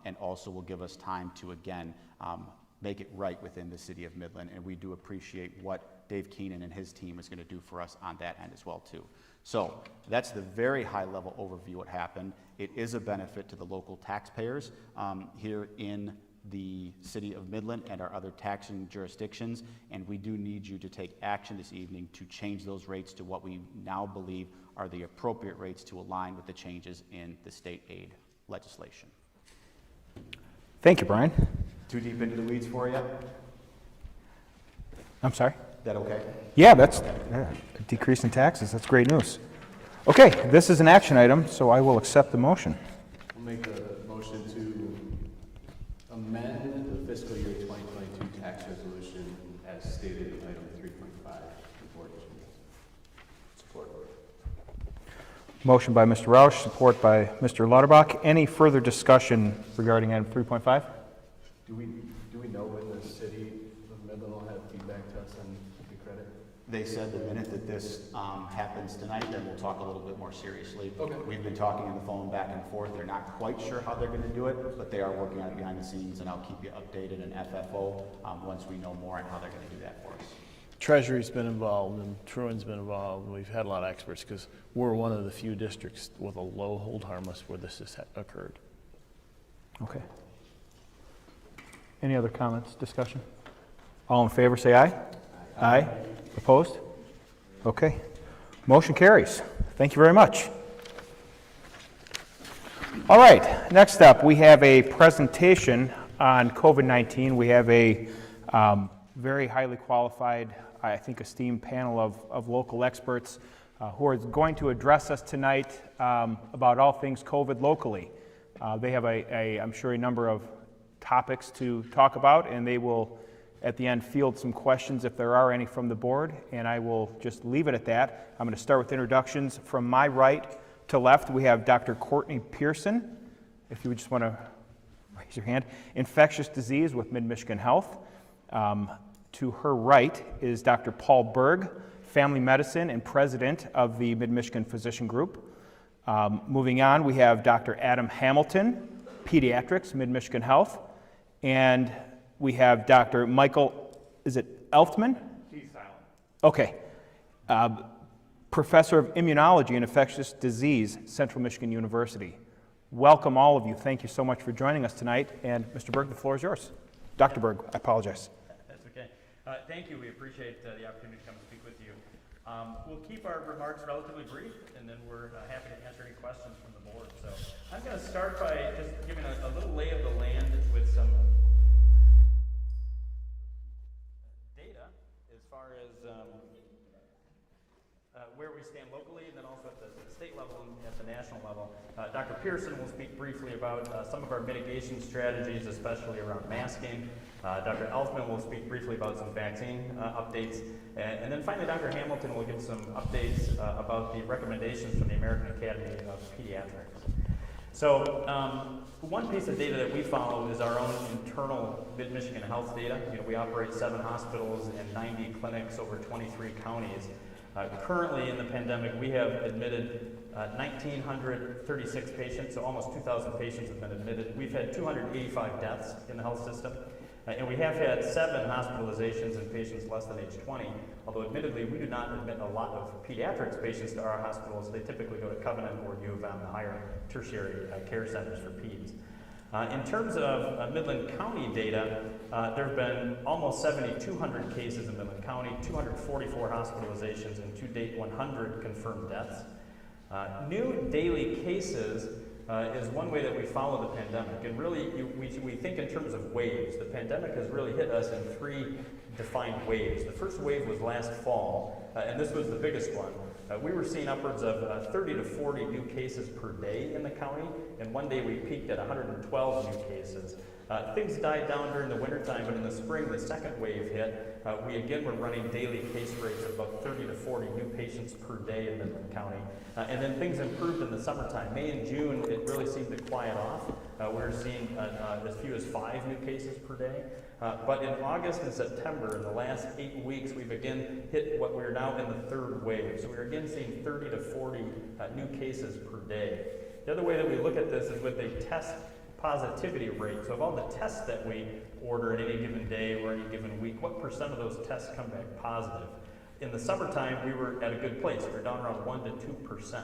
and also will give us time to, again, make it right within the city of Midland. And we do appreciate what Dave Keenan and his team is going to do for us on that end as well, too. So that's the very high-level overview of what happened. It is a benefit to the local taxpayers here in the city of Midland and our other taxing jurisdictions, and we do need you to take action this evening to change those rates to what we now believe are the appropriate rates to align with the changes in the state aid legislation. Thank you, Brian. Too deep into the weeds for you? I'm sorry? Is that okay? Yeah, that's a decrease in taxes. That's great news. Okay, this is an action item, so I will accept the motion. We'll make a motion to amend the fiscal year 2022 tax resolution as stated in item 3.5. Support. Motion by Mr. Roush, support by Mr. Lauterbach. Any further discussion regarding item 3.5? Do we know when the city of Midland will have feedback to us on the credit? They said the minute that this happens tonight, then we'll talk a little bit more seriously. Okay. We've been talking on the phone back and forth. They're not quite sure how they're going to do it, but they are working on it behind the scenes, and I'll keep you updated in FFO once we know more on how they're going to do that for us. Treasury's been involved and Truan's been involved. We've had a lot of experts because we're one of the few districts with a low hold harmless where this has occurred. Okay. Any other comments, discussion? All in favor, say aye. Aye. Opposed? Okay. Motion carries. Thank you very much. All right, next up, we have a presentation on COVID-19. We have a very highly qualified, I think, esteemed panel of local experts who are going to address us tonight about all things COVID locally. They have I'm sure, a number of topics to talk about, and they will, at the end, field some questions if there are any from the board, and I will just leave it at that. I'm going to start with introductions. From my right to left, we have Dr. Courtney Pearson, if you would just want to raise your hand, infectious disease with Mid-Michigan Health. To her right is Dr. Paul Berg, family medicine and president of the Mid-Michigan Physician Group. Moving on, we have Dr. Adam Hamilton, pediatrics, Mid-Michigan Health. And we have Dr. Michael, is it Elftman? He's silent. Okay. Professor of Immunology and Infectious Disease, Central Michigan University. Welcome, all of you. Thank you so much for joining us tonight. And Mr. Berg, the floor is yours. Dr. Berg, I apologize. That's okay. Thank you. We appreciate the opportunity to come and speak with you. We'll keep our remarks relatively brief, and then we're happy to answer any questions from the board. So I'm going to start by just giving a little lay of the land with some data as far as where we stand locally, and then also at the state level and at the national level. Dr. Pearson will speak briefly about some of our mitigation strategies, especially around masking. Dr. Elfman will speak briefly about some vaccine updates. And then finally, Dr. Hamilton will give some updates about the recommendations from the American Academy of Pediatrics. So one piece of data that we follow is our own internal Mid-Michigan health data. We operate 7 hospitals and 90 clinics over 23 counties. Currently in the pandemic, we have admitted 1,936 patients, so almost 2,000 patients have been admitted. We've had 285 deaths in the health system, and we have had 7 hospitalizations in patients less than age 20, although admittedly we do not admit a lot of pediatrics patients to our hospitals. They typically go to Covenant or U of M, the higher tertiary care centers for peds. In terms of Midland County data, there have been almost 7,200 cases in Midland County, 244 hospitalizations, and to date 100 confirmed deaths. New daily cases is one way that we follow the pandemic. And really, we think in terms of waves. The pandemic has really hit us in 3 defined waves. The first wave was last fall, and this was the biggest one. We were seeing upwards of 30 to 40 new cases per day in the county, and one day we peaked at 112 new cases. Things died down during the wintertime, but in the spring, the second wave hit. We again were running daily case rates of about 30 to 40 new patients per day in Midland County. And then things improved in the summertime. May and June, it really seemed to quiet off. We were seeing as few as 5 new cases per day. But in August and September, in the last 8 weeks, we've again hit what we're now in the 3rd wave. So we're again seeing 30 to 40 new cases per day. The other way that we look at this is with a test positivity rate. So of all the tests that we order at any given day or any given week, what % of those tests come back positive? In the summertime, we were at a good place. We were down around 1 to 2%.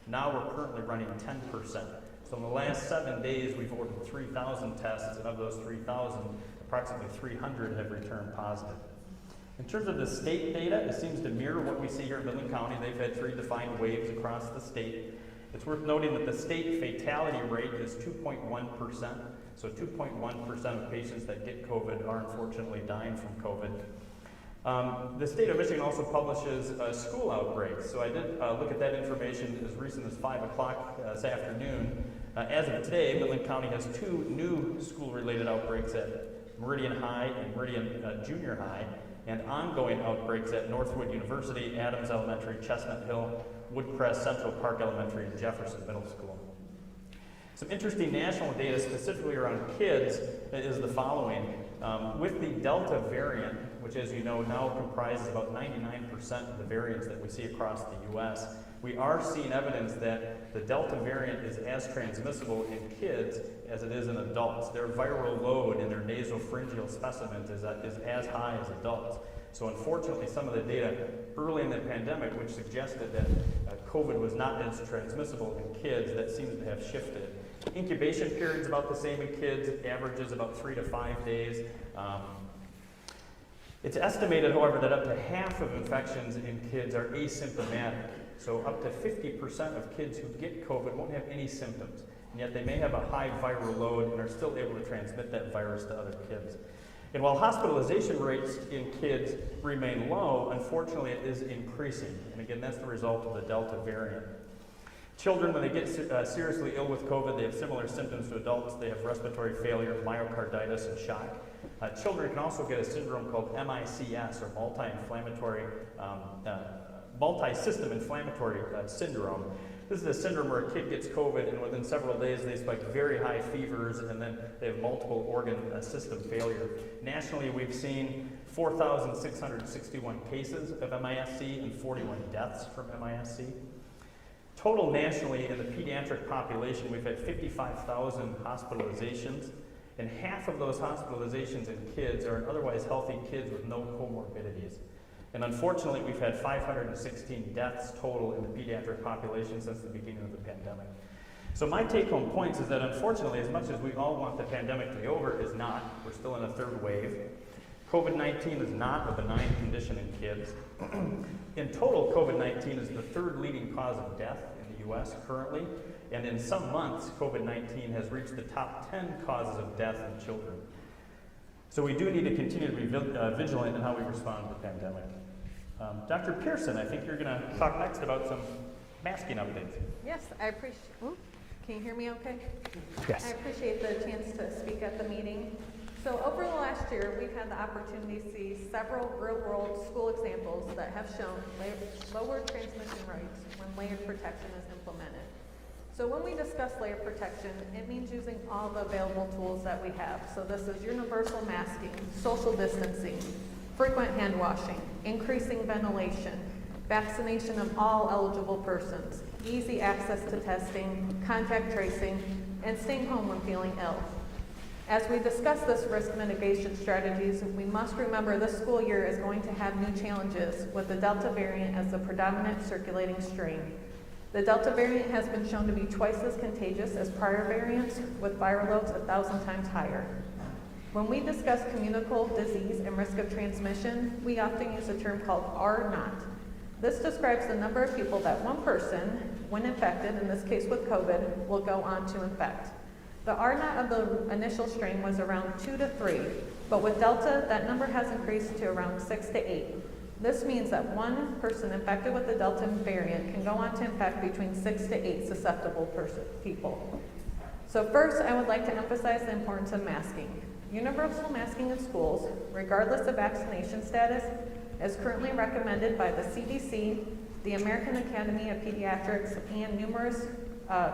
Now we're currently running 10%. So in the last 7 days, we've ordered 3,000 tests, and of those 3,000, approximately 300 have returned positive. In terms of the state data, it seems to mirror what we see here in Midland County. They've had 3 defined waves across the state. It's worth noting that the state fatality rate is 2.1%. So 2.1% of patients that get COVID are unfortunately dying from COVID. The state of Michigan also publishes school outbreaks. So I did look at that information as recent as 5 o'clock this afternoon. As of today, Midland County has 2 new school-related outbreaks at Meridian High and Meridian Junior High, and ongoing outbreaks at Northwood University, Adams Elementary, Chestnut Hill, Woodcrest, Central Park Elementary, and Jefferson Middle School. Some interesting national data specifically around kids is the following. With the Delta variant, which as you know now comprises about 99% of the variants that we see across the U.S., we are seeing evidence that the Delta variant is as transmissible in kids as it is in adults. Their viral load in their nasopharyngeal specimens is as high as adults. So unfortunately, some of the data early in the pandemic, which suggested that COVID was not as transmissible in kids, that seems to have shifted. Incubation period is about the same in kids. It averages about 3 to 5 days. It's estimated, however, that up to half of infections in kids are asymptomatic. So up to 50% of kids who get COVID won't have any symptoms, and yet they may have a high viral load and are still able to transmit that virus to other kids. And while hospitalization rates in kids remain low, unfortunately it is increasing. And again, that's the result of the Delta variant. Children, when they get seriously ill with COVID, they have similar symptoms to adults. They have respiratory failure, myocarditis, and shock. Children can also get a syndrome called MICS, or multi-system inflammatory syndrome. This is a syndrome where a kid gets COVID, and within several days they spike very high fevers, and then they have multiple organ system failure. Nationally, we've seen 4,661 cases of MISC and 41 deaths from MISC. Total nationally in the pediatric population, we've had 55,000 hospitalizations, and half of those hospitalizations in kids are in otherwise healthy kids with no comorbidities. And unfortunately, we've had 516 deaths total in the pediatric population since the beginning of the pandemic. So my take-home points is that unfortunately, as much as we all want the pandemic to be over, is not. We're still in a 3rd wave. COVID-19 is not a benign condition in kids. In total, COVID-19 is the 3rd leading cause of death in the U.S. currently, and in some months, COVID-19 has reached the top 10 causes of death in children. So we do need to continue to be vigilant in how we respond to the pandemic. Dr. Pearson, I think you're going to talk next about some masking updates. Yes, I appreciate. Can you hear me okay? Yes. I appreciate the chance to speak at the meeting. So over the last year, we've had the opportunity to see several real-world school examples that have shown lower transmission rates when layered protection is implemented. So when we discuss layer protection, it means using all the available tools that we have. So this is universal masking, social distancing, frequent hand washing, increasing ventilation, vaccination of all eligible persons, easy access to testing, contact tracing, and staying home when feeling ill. As we discuss this risk mitigation strategies, we must remember this school year is going to have new challenges with the Delta variant as the predominant circulating strain. The Delta variant has been shown to be twice as contagious as prior variants, with viral loads 1,000 times higher. When we discuss communicable disease and risk of transmission, we often use a term called R0. This describes the number of people that one person, when infected, in this case with COVID, will go on to infect. The R0 of the initial strain was around 2 to 3, but with Delta, that number has increased to around 6 to 8. This means that one person infected with the Delta variant can go on to infect between 6 to 8 susceptible people. So first, I would like to emphasize the importance of masking. Universal masking in schools, regardless of vaccination status, is currently recommended by the CDC, the American Academy of Pediatrics, and numerous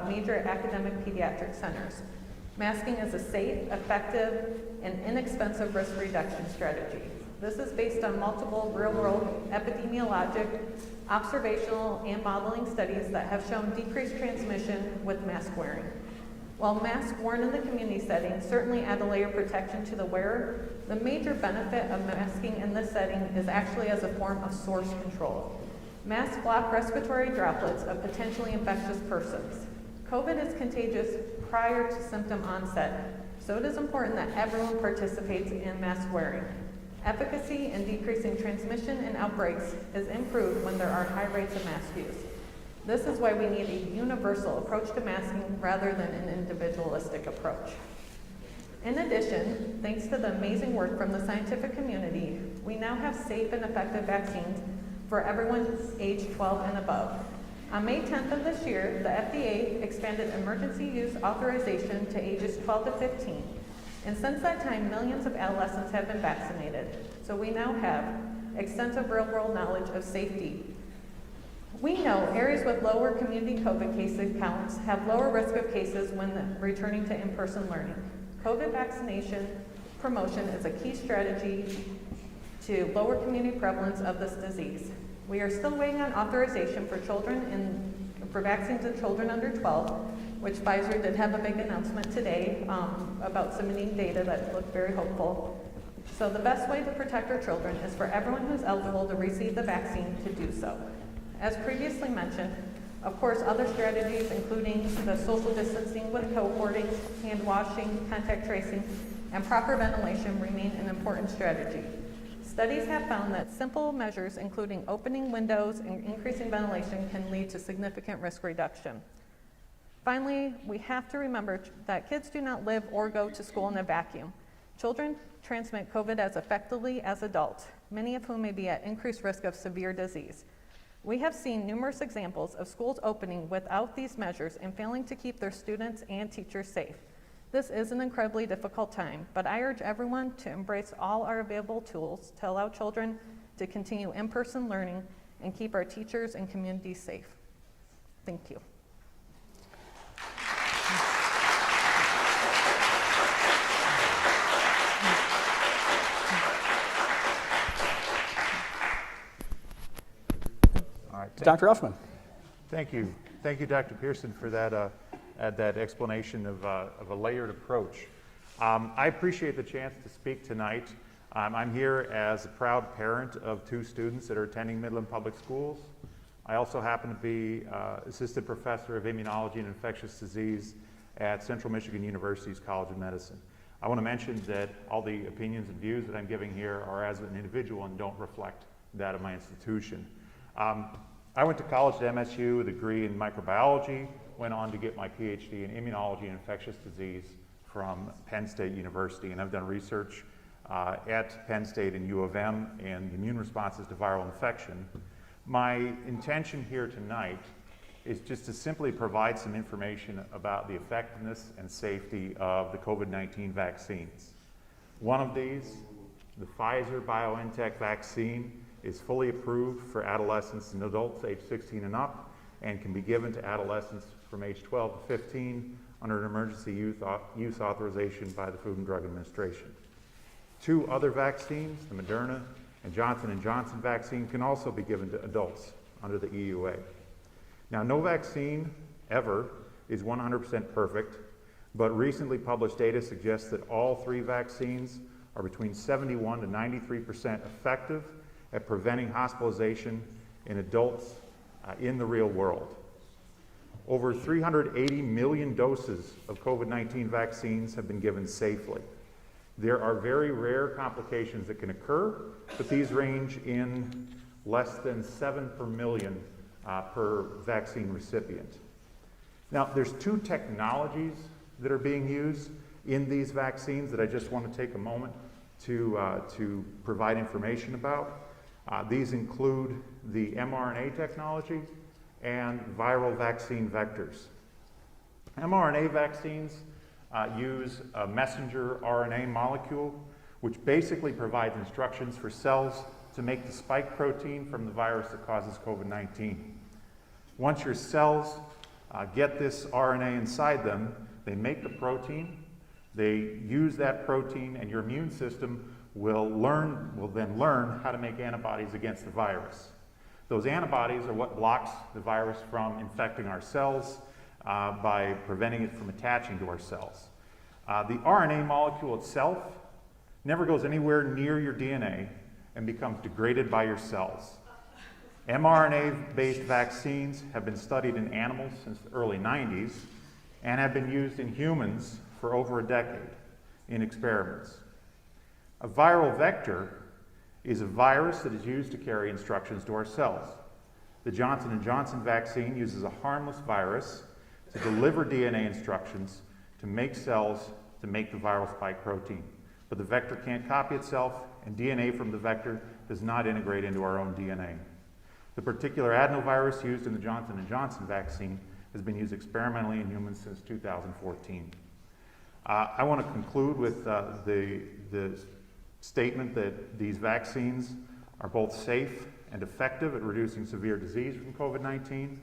major academic pediatric centers. Masking is a safe, effective, and inexpensive risk reduction strategy. This is based on multiple real-world epidemiologic, observational, and modeling studies that have shown decreased transmission with mask wearing. While masks worn in the community setting certainly add a layer of protection to the wearer, the major benefit of masking in this setting is actually as a form of source control. Masks block respiratory droplets of potentially infectious persons. COVID is contagious prior to symptom onset, so it is important that everyone participates in mask wearing. Efficacy in decreasing transmission and outbreaks is improved when there are high rates of mask use. This is why we need a universal approach to masking rather than an individualistic approach. In addition, thanks to the amazing work from the scientific community, we now have safe and effective vaccines for everyone age 12 and above. On May 10th of this year, the FDA expanded emergency use authorization to ages 12 to 15. And since that time, millions of adolescents have been vaccinated. So we now have extensive real-world knowledge of safety. We know areas with lower community COVID case counts have lower risk of cases when returning to in-person learning. COVID vaccination promotion is a key strategy to lower community prevalence of this disease. We are still waiting on authorization for for vaccines in children under 12, which Pfizer did have a big announcement today about submitting data that looked very hopeful. So the best way to protect our children is for everyone who's eligible to receive the vaccine to do so. As previously mentioned, of course, other strategies, including the social distancing with cohorting, hand washing, contact tracing, and proper ventilation remain an important strategy. Studies have found that simple measures, including opening windows and increasing ventilation, can lead to significant risk reduction. Finally, we have to remember that kids do not live or go to school in a vacuum. Children transmit COVID as effectively as adults, many of whom may be at increased risk of severe disease. We have seen numerous examples of schools opening without these measures and failing to keep their students and teachers safe. This is an incredibly difficult time, but I urge everyone to embrace all our available tools to allow children to continue in-person learning and keep our teachers and communities safe. Thank you. All right, Dr. Elfman. Thank you. Thank you, Dr. Pearson, for that explanation of a layered approach. I appreciate the chance to speak tonight. I'm here as a proud parent of 2 students that are attending Midland Public Schools. I also happen to be assistant professor of immunology and infectious disease at Central Michigan University's College of Medicine. I want to mention that all the opinions and views that I'm giving here are as an individual and don't reflect that of my institution. I went to college at MSU with a degree in microbiology, went on to get my PhD in immunology and infectious disease from Penn State University, and I've done research at Penn State and U of M and immune responses to viral infection. My intention here tonight is just to simply provide some information about the effectiveness and safety of the COVID-19 vaccines. One of these, the Pfizer-BioNTech vaccine, is fully approved for adolescents and adults age 16 and up and can be given to adolescents from age 12 to 15 under an emergency use authorization by the Food and Drug Administration. 2 other vaccines, the Moderna and Johnson & Johnson vaccine, can also be given to adults under the EUA. Now, no vaccine ever is 100% perfect, but recently published data suggests that all 3 vaccines are between 71 to 93% effective at preventing hospitalization in adults in the real world. Over 380 million doses of COVID-19 vaccines have been given safely. There are very rare complications that can occur, but these range in less than 7 per million per vaccine recipient. Now, there's 2 technologies that are being used in these vaccines that I just want to take a moment to provide information about. These include the mRNA technology and viral vaccine vectors. mRNA vaccines use a messenger RNA molecule, which basically provides instructions for cells to make the spike protein from the virus that causes COVID-19. Once your cells get this RNA inside them, they make the protein, they use that protein, and your immune system will then learn how to make antibodies against the virus. Those antibodies are what blocks the virus from infecting our cells by preventing it from attaching to our cells. The RNA molecule itself never goes anywhere near your DNA and becomes degraded by your cells. mRNA-based vaccines have been studied in animals since the early 90s and have been used in humans for over a decade in experiments. A viral vector is a virus that is used to carry instructions to our cells. The Johnson & Johnson vaccine uses a harmless virus to deliver DNA instructions to make cells to make the viral spike protein. But the vector can't copy itself, and DNA from the vector does not integrate into our own DNA. The particular adenovirus used in the Johnson & Johnson vaccine has been used experimentally in humans since 2014. I want to conclude with the statement that these vaccines are both safe and effective at reducing severe disease from COVID-19.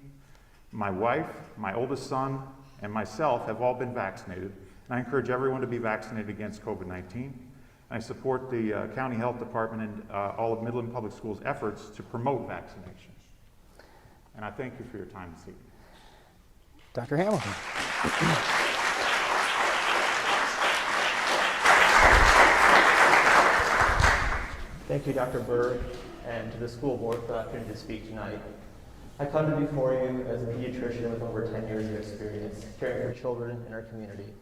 My wife, my oldest son, and myself have all been vaccinated, and I encourage everyone to be vaccinated against COVID-19. I support the County Health Department and all of Midland Public Schools' efforts to promote vaccination. And I thank you for your time this evening. Dr. Hamilton. Thank you, Dr. Berg, and to the school board for the opportunity to speak tonight. I come to before you as a pediatrician with over 10 years of experience caring for children in our community,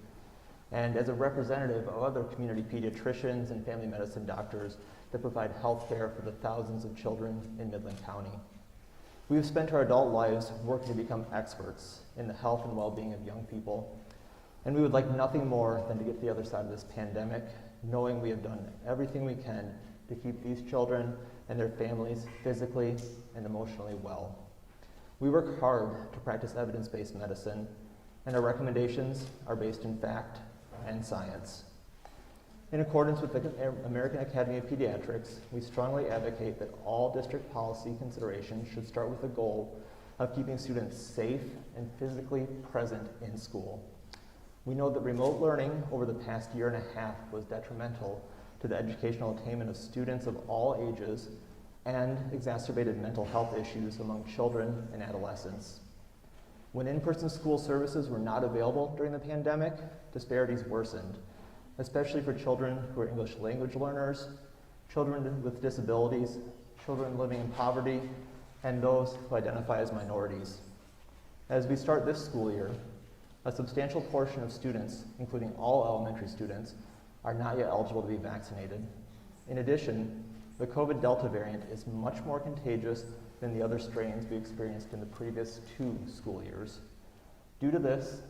and as a representative of other community pediatricians and family medicine doctors that provide health care for the thousands of children in Midland County. We have spent our adult lives working to become experts in the health and well-being of young people, and we would like nothing more than to get to the other side of this pandemic, knowing we have done everything we can to keep these children and their families physically and emotionally well. We work hard to practice evidence-based medicine, and our recommendations are based in fact and science. In accordance with the American Academy of Pediatrics, we strongly advocate that all district policy considerations should start with the goal of keeping students safe and physically present in school. We know that remote learning over the past year and a half was detrimental to the educational attainment of students of all ages and exacerbated mental health issues among children and adolescents. When in-person school services were not available during the pandemic, disparities worsened, especially for children who are English language learners, children with disabilities, children living in poverty, and those who identify as minorities. As we start this school year, a substantial portion of students, including all elementary students, are not yet eligible to be vaccinated. In addition, the COVID Delta variant is much more contagious than the other strains we experienced in the previous 2 school years. Due to this,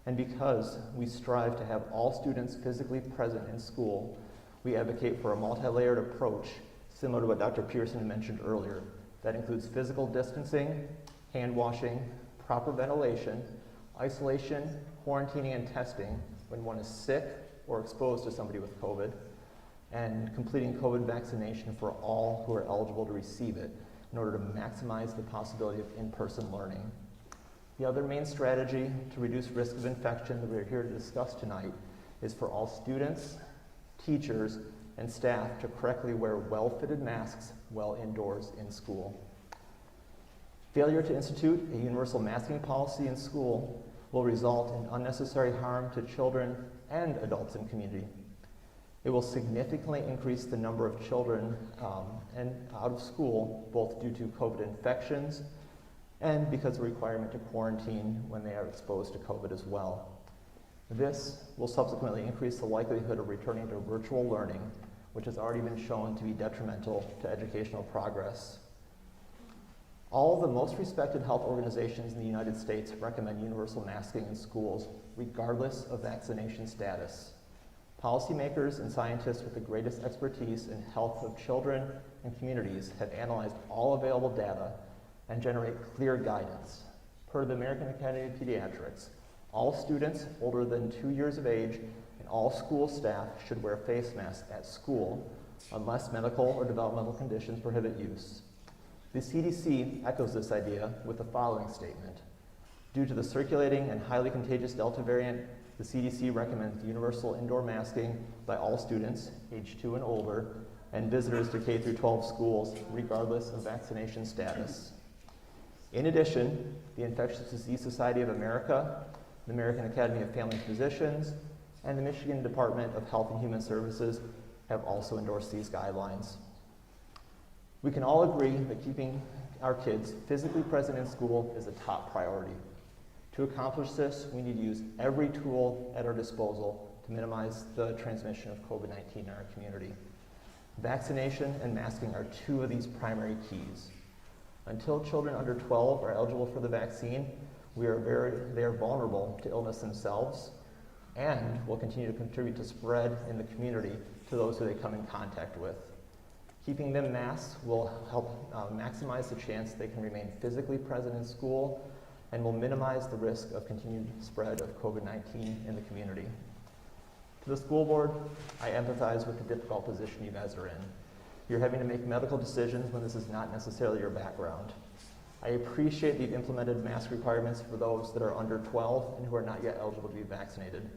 and because we strive to have all students physically present in school, we advocate for a multi-layered approach similar to what Dr. Pearson mentioned earlier. That includes physical distancing, hand washing, proper ventilation, isolation, quarantining, and testing when one is sick or exposed to somebody with COVID, and completing COVID vaccination for all who are eligible to receive it in order to maximize the possibility of in-person learning. The other main strategy to reduce risk of infection that we're here to discuss tonight is for all students, teachers, and staff to correctly wear well-fitted masks while indoors in school. Failure to institute a universal masking policy in school will result in unnecessary harm to children and adults in community. It will significantly increase the number of children and out of school, both due to COVID infections and because of the requirement to quarantine when they are exposed to COVID as well. This will subsequently increase the likelihood of returning to virtual learning, which has already been shown to be detrimental to educational progress. All the most respected health organizations in the United States recommend universal masking in schools, regardless of vaccination status. Policymakers and scientists with the greatest expertise in health of children and communities have analyzed all available data and generate clear guidance. Per the American Academy of Pediatrics, all students older than 2 years of age and all school staff should wear face masks at school unless medical or developmental conditions prohibit use. The CDC echoes this idea with the following statement. Due to the circulating and highly contagious Delta variant, the CDC recommends universal indoor masking by all students, age 2 and older, and visitors to K through 12 schools, regardless of vaccination status. In addition, the Infectious Disease Society of America, the American Academy of Family Physicians, and the Michigan Department of Health and Human Services have also endorsed these guidelines. We can all agree that keeping our kids physically present in school is a top priority. To accomplish this, we need to use every tool at our disposal to minimize the transmission of COVID-19 in our community. Vaccination and masking are two of these primary keys. Until children under 12 are eligible for the vaccine, they are vulnerable to illness themselves and will continue to contribute to spread in the community to those who they come in contact with. Keeping them masked will help maximize the chance they can remain physically present in school and will minimize the risk of continued spread of COVID-19 in the community. To the school board, I empathize with the difficult position you guys are in. You're having to make medical decisions when this is not necessarily your background. I appreciate that you've implemented mask requirements for those that are under 12 and who are not yet eligible to be vaccinated.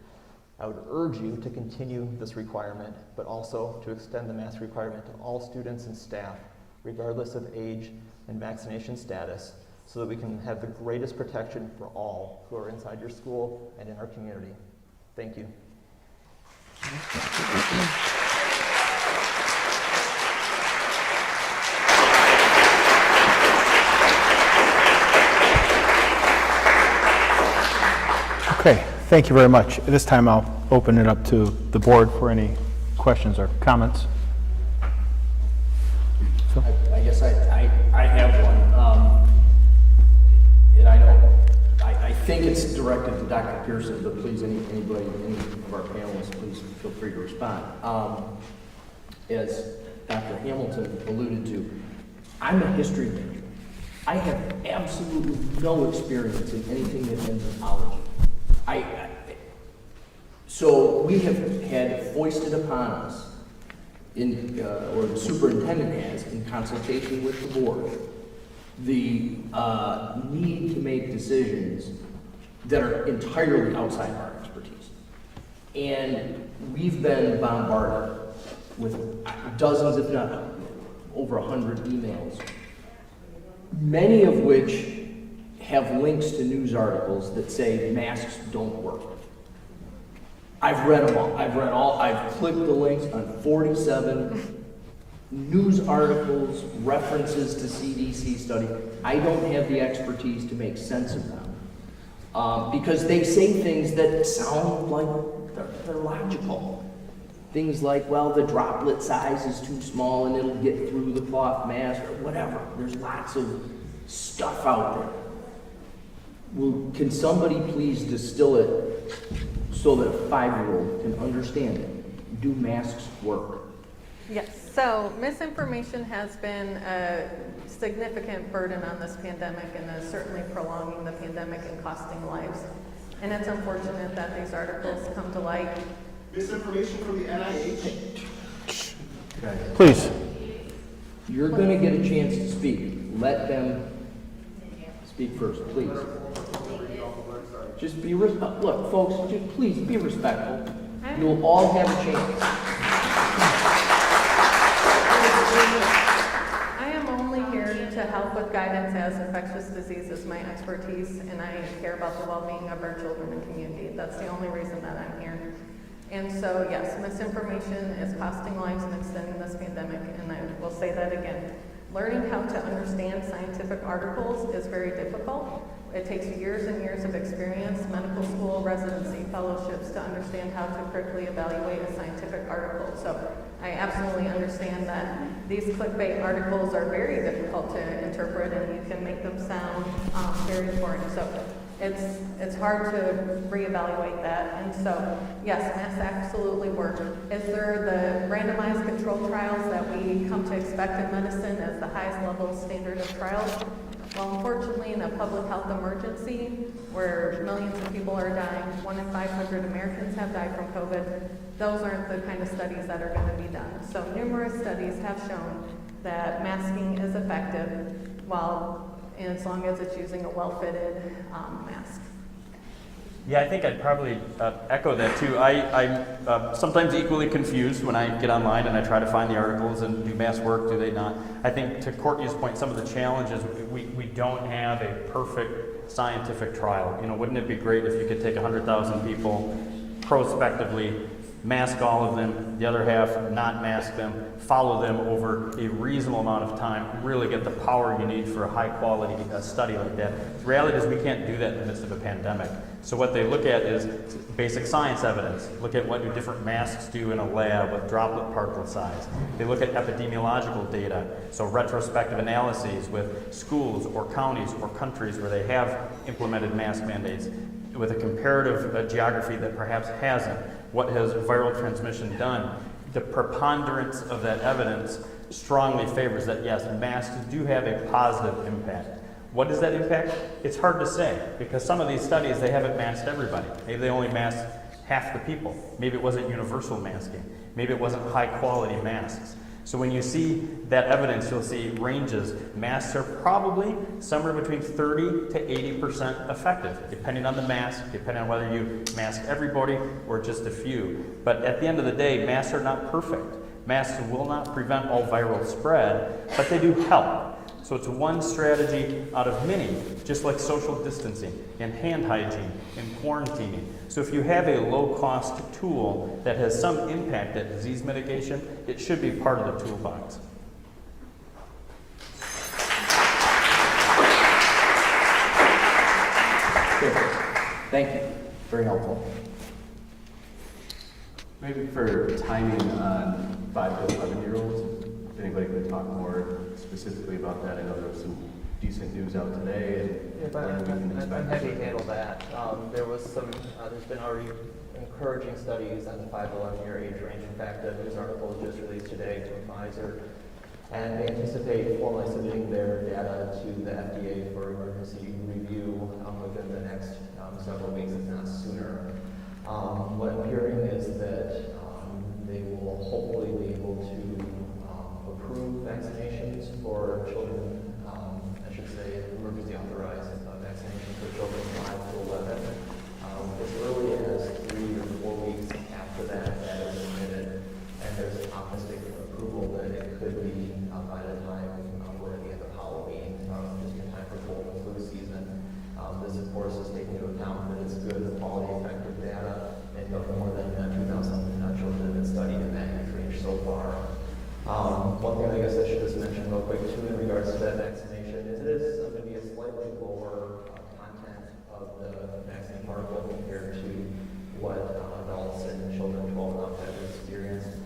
I would urge you to continue this requirement, but also to extend the mask requirement to all students and staff, regardless of age and vaccination status, so that we can have the greatest protection for all who are inside your school and in our community. Thank you. Okay, thank you very much. At this time, I'll open it up to the board for any questions or comments. So, I guess I have one. And I think it's directed to Dr. Pearson, but please, anybody, any of our panelists, please feel free to respond. As Dr. Hamilton alluded to, I'm a history major. I have absolutely no experience in anything that ends in ology. So we have had foisted upon us, or the superintendent has, in consultation with the board, the need to make decisions that are entirely outside our expertise. And we've been bombarded with dozens, if not over 100 emails, many of which have links to news articles that say masks don't work. I've read them all. I've clicked the links on 47 news articles, references to CDC study. I don't have the expertise to make sense of them because they say things that sound like they're logical. Things like, well, the droplet size is too small and it'll get through the cloth mask or whatever. There's lots of stuff out there. Well, can somebody please distill it so that a 5-year-old can understand it? Do masks work? Yes, so misinformation has been a significant burden on this pandemic and is certainly prolonging the pandemic and costing lives. And it's unfortunate that these articles come to light. Misinformation from the NIH. please. You're going to get a chance to speak. Let them speak first, please. Just be, look, folks, just please be respectful. You'll all have a chance. I am only here to help with guidance as infectious disease is my expertise, and I care about the well-being of our children and community. That's the only reason that I'm here. And so, yes, misinformation is costing lives and extending this pandemic, and I will say that again. Learning how to understand scientific articles is very difficult. It takes years and years of experience, medical school, residency, fellowships to understand how to critically evaluate a scientific article. So I absolutely understand that these clickbait articles are very difficult to interpret, and you can make them sound very important. So it's hard to reevaluate that. And so, yes, masks absolutely work. Is there the randomized controlled trials that we come to expect in medicine as the highest level standard of trials? Well, unfortunately, in a public health emergency where millions of people are dying, 1 in 500 Americans have died from COVID, those aren't the kind of studies that are going to be done. So numerous studies have shown that masking is effective as long as it's using a well-fitted mask. Yeah, I think I'd probably echo that too. I'm sometimes equally confused when I get online and I try to find the articles and do mass work, do they not? I think to Courtney's point, some of the challenges, we don't have a perfect scientific trial. You know, wouldn't it be great if you could take 100,000 people prospectively, mask all of them, the other half not mask them, follow them over a reasonable amount of time, really get the power you need for a high quality study like that. The reality is we can't do that in the midst of a pandemic. So what they look at is basic science evidence. Look at what do different masks do in a lab with droplet particle size. They look at epidemiological data, so retrospective analyses with schools or counties or countries where they have implemented mask mandates with a comparative geography that perhaps hasn't. What has viral transmission done? The preponderance of that evidence strongly favors that, yes, masks do have a positive impact. What is that impact? It's hard to say, because some of these studies, they haven't masked everybody. Maybe they only masked half the people. Maybe it wasn't universal masking. Maybe it wasn't high quality masks. So when you see that evidence, you'll see ranges. Masks are probably somewhere between 30 to 80% effective, depending on the mask, depending on whether you mask everybody or just a few. But at the end of the day, masks are not perfect. Masks will not prevent all viral spread, but they do help. So it's one strategy out of many, just like social distancing and hand hygiene and quarantining. So if you have a low-cost tool that has some impact at disease mitigation, it should be part of the toolbox. Good. Thank you. Very helpful. Maybe for timing on 5 to 11-year-olds, if anybody could talk more specifically about that. I know there was some decent news out today, and when we can expect. I'm happy to handle that. There's been already encouraging studies on the 5 to 11-year age range. In fact, a news article was just released today from Pfizer, and they anticipate formally submitting their data to the FDA for emergency review within the next several weeks, if not sooner. What I'm hearing is that they will hopefully be able to approve vaccinations for children, I should say emergency authorized vaccinations for children 5 to 11. As early as 3 or 4 weeks after that is submitted, and there's an optimistic approval that it could be by the time we're at the end of Halloween, just in time for cold and flu season. This, of course, is taking into account that it's good quality, effective data, and no more than 2,000 children have been studied in that age range so far. One thing I guess I should just mention real quick too in regards to that vaccination is it is going to be a slightly lower content of the vaccine particle compared to what adults and children 12 and up have experienced.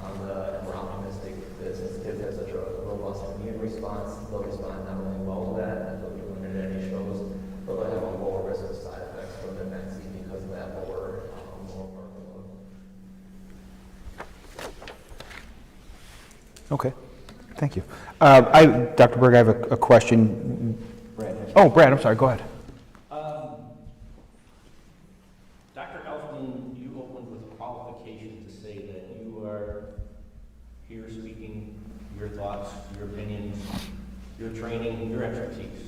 We're optimistic that since kids have such a robust immune response, they'll respond not only well to that, as they'll be limited at any shows, but they'll have a lower risk of side effects from the vaccine because of that lower particle load. Okay, thank you. Dr. Berg, I have a question. Brad. Oh, Brad, I'm sorry, go ahead. Dr. Elfman, you opened with qualification to say that you are here speaking your thoughts, your opinions, your training, your expertise.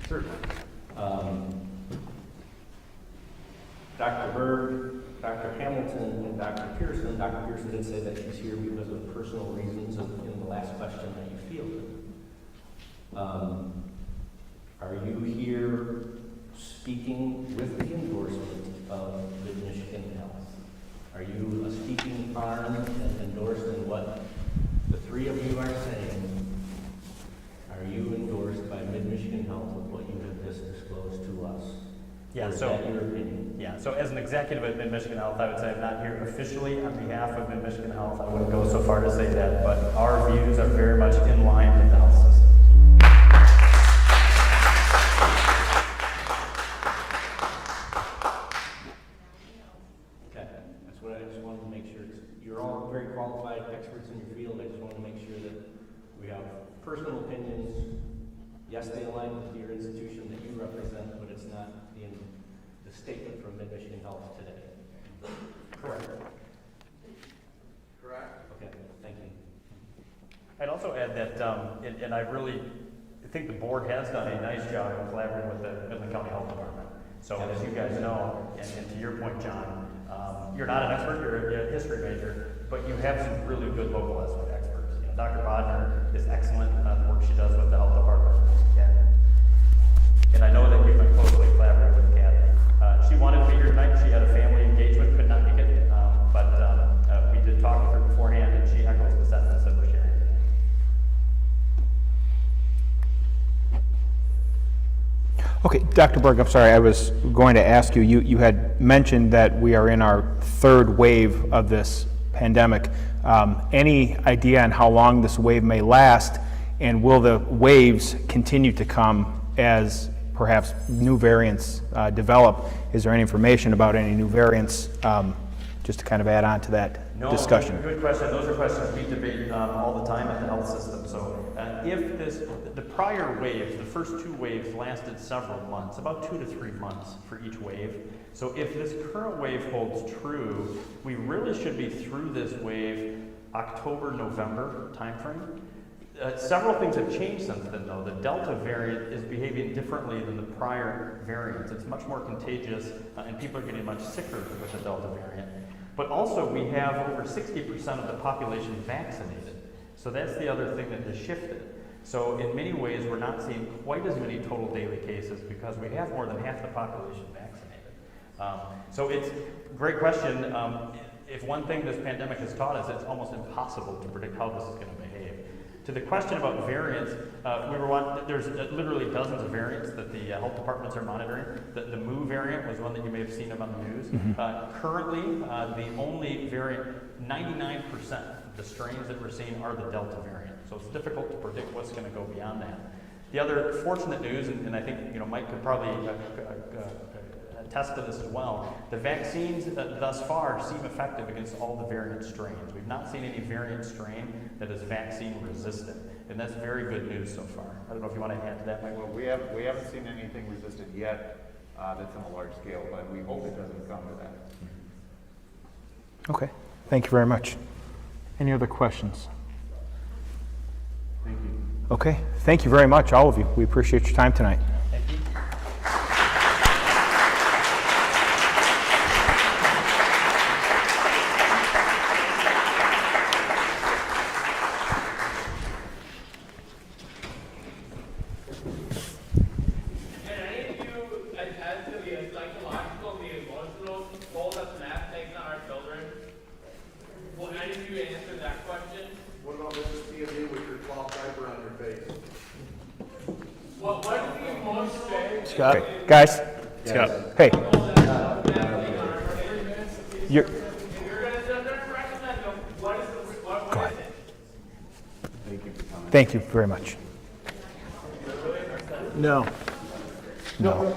Certainly. Dr. Berg, Dr. Hamilton, and Dr. Pearson. Dr. Pearson did say that she's here because of personal reasons in the last question that you fielded. Are you here speaking with the endorsement of Mid-Michigan Health? Are you a speaking arm and endorsing what the three of you are saying? Are you endorsed by Mid-Michigan Health with what you have just disclosed to us? Yeah, Or is so, that your opinion? yeah, so as an executive at Mid-Michigan Health, I would say I'm not here officially on behalf of Mid-Michigan Health. I wouldn't go so far to say that, but our views are very much in line with the health system. Okay, that's what I just wanted to make sure. You're all very qualified experts in your field. I just wanted to make sure that we have personal opinions. Yes, they align with your institution that you represent, but it's not the statement from Mid-Michigan Health today. Correct. Correct. Okay, thank you. I'd also add that, and I really think the board has done a nice job of collaborating with the Midland County Health Department. So as you guys know, and to your point, John, you're not an expert, you're a history major, but you have some really good local experts. You know, Dr. Bodner is excellent at the work she does with the health department. And I know that you've been closely collaborating with Kathy. She wanted to be here tonight. She had a family engagement, could not make it, but we did talk with her beforehand, and she echoes the sentiments that we're sharing today. Okay, Dr. Berg, I'm sorry, I was going to ask you, you had mentioned that we are in our third wave of this pandemic. Any idea on how long this wave may last, and will the waves continue to come as perhaps new variants develop? Is there any information about any new variants, just to kind of add on to that discussion? No, good question. Those are questions we debate all the time in the health system. So if the prior waves, the first two waves lasted several months, about 2 to 3 months for each wave. So if this current wave holds true, we really should be through this wave October, November timeframe. Several things have changed since then, though. The Delta variant is behaving differently than the prior variants. It's much more contagious, and people are getting much sicker with the Delta variant. But also, we have over 60% of the population vaccinated. So that's the other thing that has shifted. So in many ways, we're not seeing quite as many total daily cases because we have more than half the population vaccinated. So it's a great question. If one thing this pandemic has taught us, it's almost impossible to predict how this is going to behave. To the question about variants, there's literally dozens of variants that the health departments are monitoring. The Mu variant was one that you may have seen on the news. Currently, the only variant, 99% of the strains that we're seeing are the Delta variant. So it's difficult to predict what's going to go beyond that. The other fortunate news, and I think Mike could probably attest to this as well, the vaccines thus far seem effective against all the variant strains. We've not seen any variant strain that is vaccine resistant, and that's very good news so far. I don't know if you want to add to that, Mike. Well, we haven't seen anything resistant yet that's on a large scale, but we hope it doesn't come to that. Okay, thank you very much. Any other questions? Thank you. Okay, thank you very much, all of you. We appreciate your time tonight. Thank you. Okay, guys. Scott. Hey. You're. Go ahead. Thank you very much. No. No.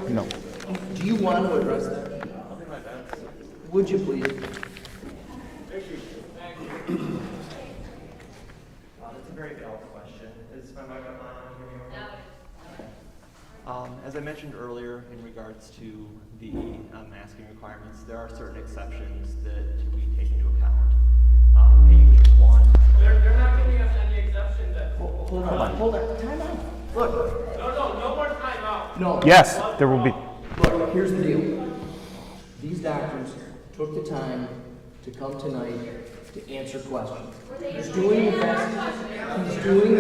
Do you want to address that? Would you please? That's a very valid question. Is my mic on? As I mentioned earlier, in regards to the masking requirements, there are certain exceptions that we take into account. They're not giving us any exceptions. Hold on. Time out. Look. No more time out. No. Yes, there will be. Look, here's the deal. These doctors took the time to come tonight to answer questions. He's doing the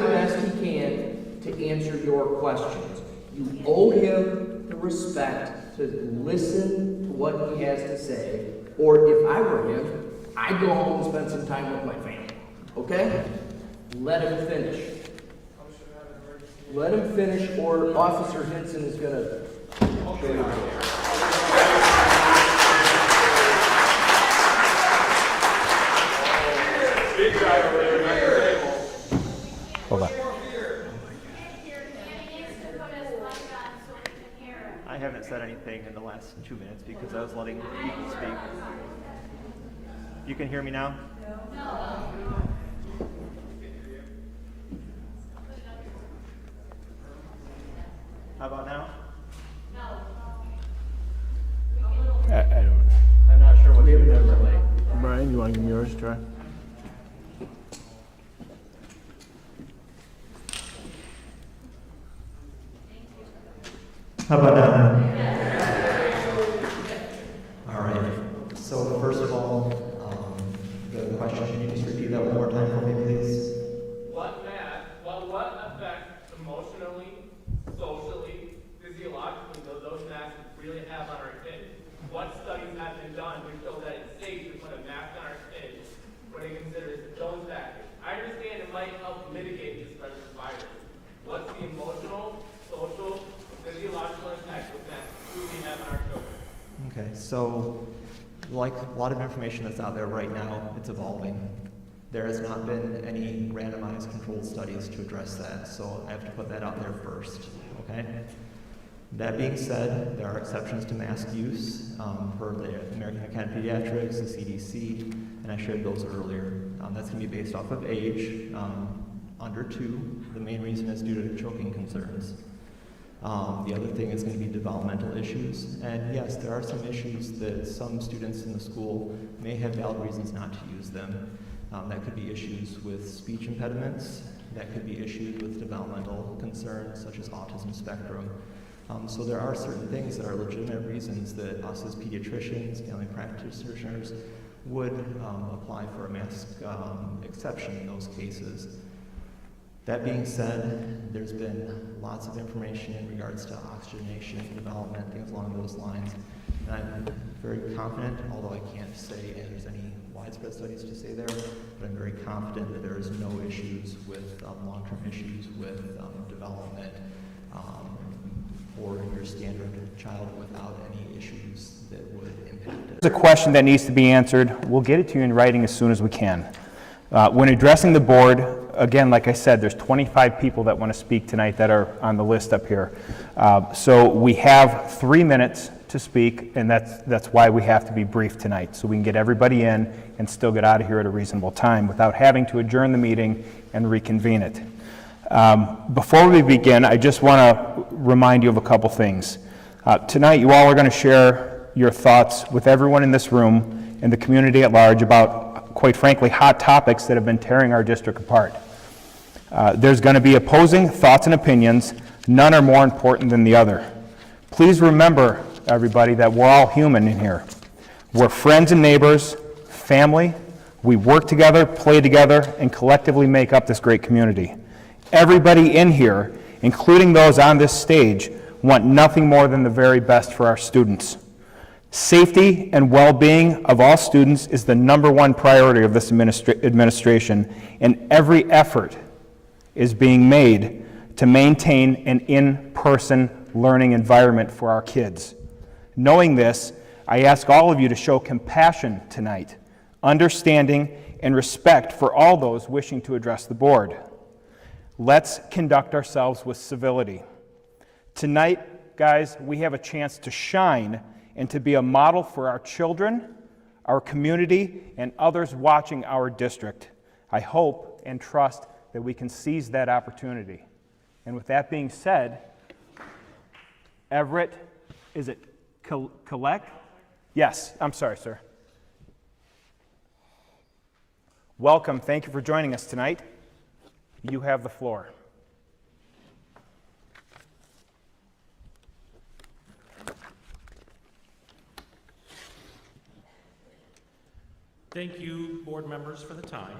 best he can to answer your questions. You owe him the respect to listen to what he has to say, or if I were him, I'd go home and spend some time with my family. Okay? Let him finish. Let him finish, or Officer Hinson is going to show you. Big guy over there. Hold on. I haven't said anything in the last 2 minutes because I was letting people speak. You can hear me now? How about now? I don't. I'm not sure what to do differently. Brian, you want to give me yours, try? How about now? All right. So first of all, the question, can you just repeat that one more time for me, please? What effect emotionally, socially, physiologically do those masks really have on our kids? What studies have been done to show that it's safe to put a mask on our kids when it considers those factors? I understand it might help mitigate the spread of the virus. What's the emotional, social, physiological impact those masks truly have on our children? Okay, so like a lot of information that's out there right now, it's evolving. There has not been any randomized controlled studies to address that, so I have to put that out there first, okay? That being said, there are exceptions to mask use per the American Academy of Pediatrics, the CDC, and I shared those earlier. That's going to be based off of age, under 2. The main reason is due to choking concerns. The other thing is going to be developmental issues, and yes, there are some issues that some students in the school may have valid reasons not to use them. That could be issues with speech impediments, that could be issues with developmental concerns such as autism spectrum. So there are certain things that are legitimate reasons that us as pediatricians, family practitioners, would apply for a mask exception in those cases. That being said, there's been lots of information in regards to oxygenation, development, things along those lines. And I'm very confident, although I can't say there's any widespread studies to say there, but I'm very confident that there is no issues with long-term issues with development or your standard child without any issues that would impact it. There's a question that needs to be answered. We'll get it to you in writing as soon as we can. When addressing the board, again, like I said, there's 25 people that want to speak tonight that are on the list up here. So we have 3 minutes to speak, and that's why we have to be brief tonight, so we can get everybody in and still get out of here at a reasonable time without having to adjourn the meeting and reconvene it. Before we begin, I just want to remind you of a couple things. Tonight, you all are going to share your thoughts with everyone in this room and the community at large about, quite frankly, hot topics that have been tearing our district apart. There's going to be opposing thoughts and opinions. None are more important than the other. Please remember, everybody, that we're all human in here. We're friends and neighbors, family. We work together, play together, and collectively make up this great community. Everybody in here, including those on this stage, want nothing more than the very best for our students. Safety and well-being of all students is the #1 priority of this administration, and every effort is being made to maintain an in-person learning environment for our kids. Knowing this, I ask all of you to show compassion tonight, understanding, and respect for all those wishing to address the board. Let's conduct ourselves with civility. Tonight, guys, we have a chance to shine and to be a model for our children, our community, and others watching our district. I hope and trust that we can seize that opportunity. And with that being said, Everett, is it Collect? Yes, I'm sorry, sir. Welcome, thank you for joining us tonight. You have the floor. Thank you, board members, for the time.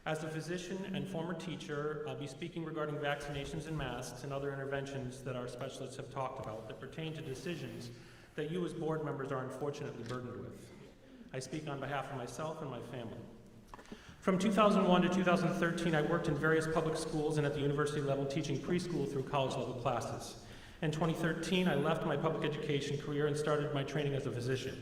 As a physician and former teacher, I'll be speaking regarding vaccinations and masks and other interventions that our specialists have talked about that pertain to decisions that you as board members are unfortunately burdened with. I speak on behalf of myself and my family. From 2001 to 2013, I worked in various public schools and at the university level teaching preschool through college level classes. In 2013, I left my public education career and started my training as a physician.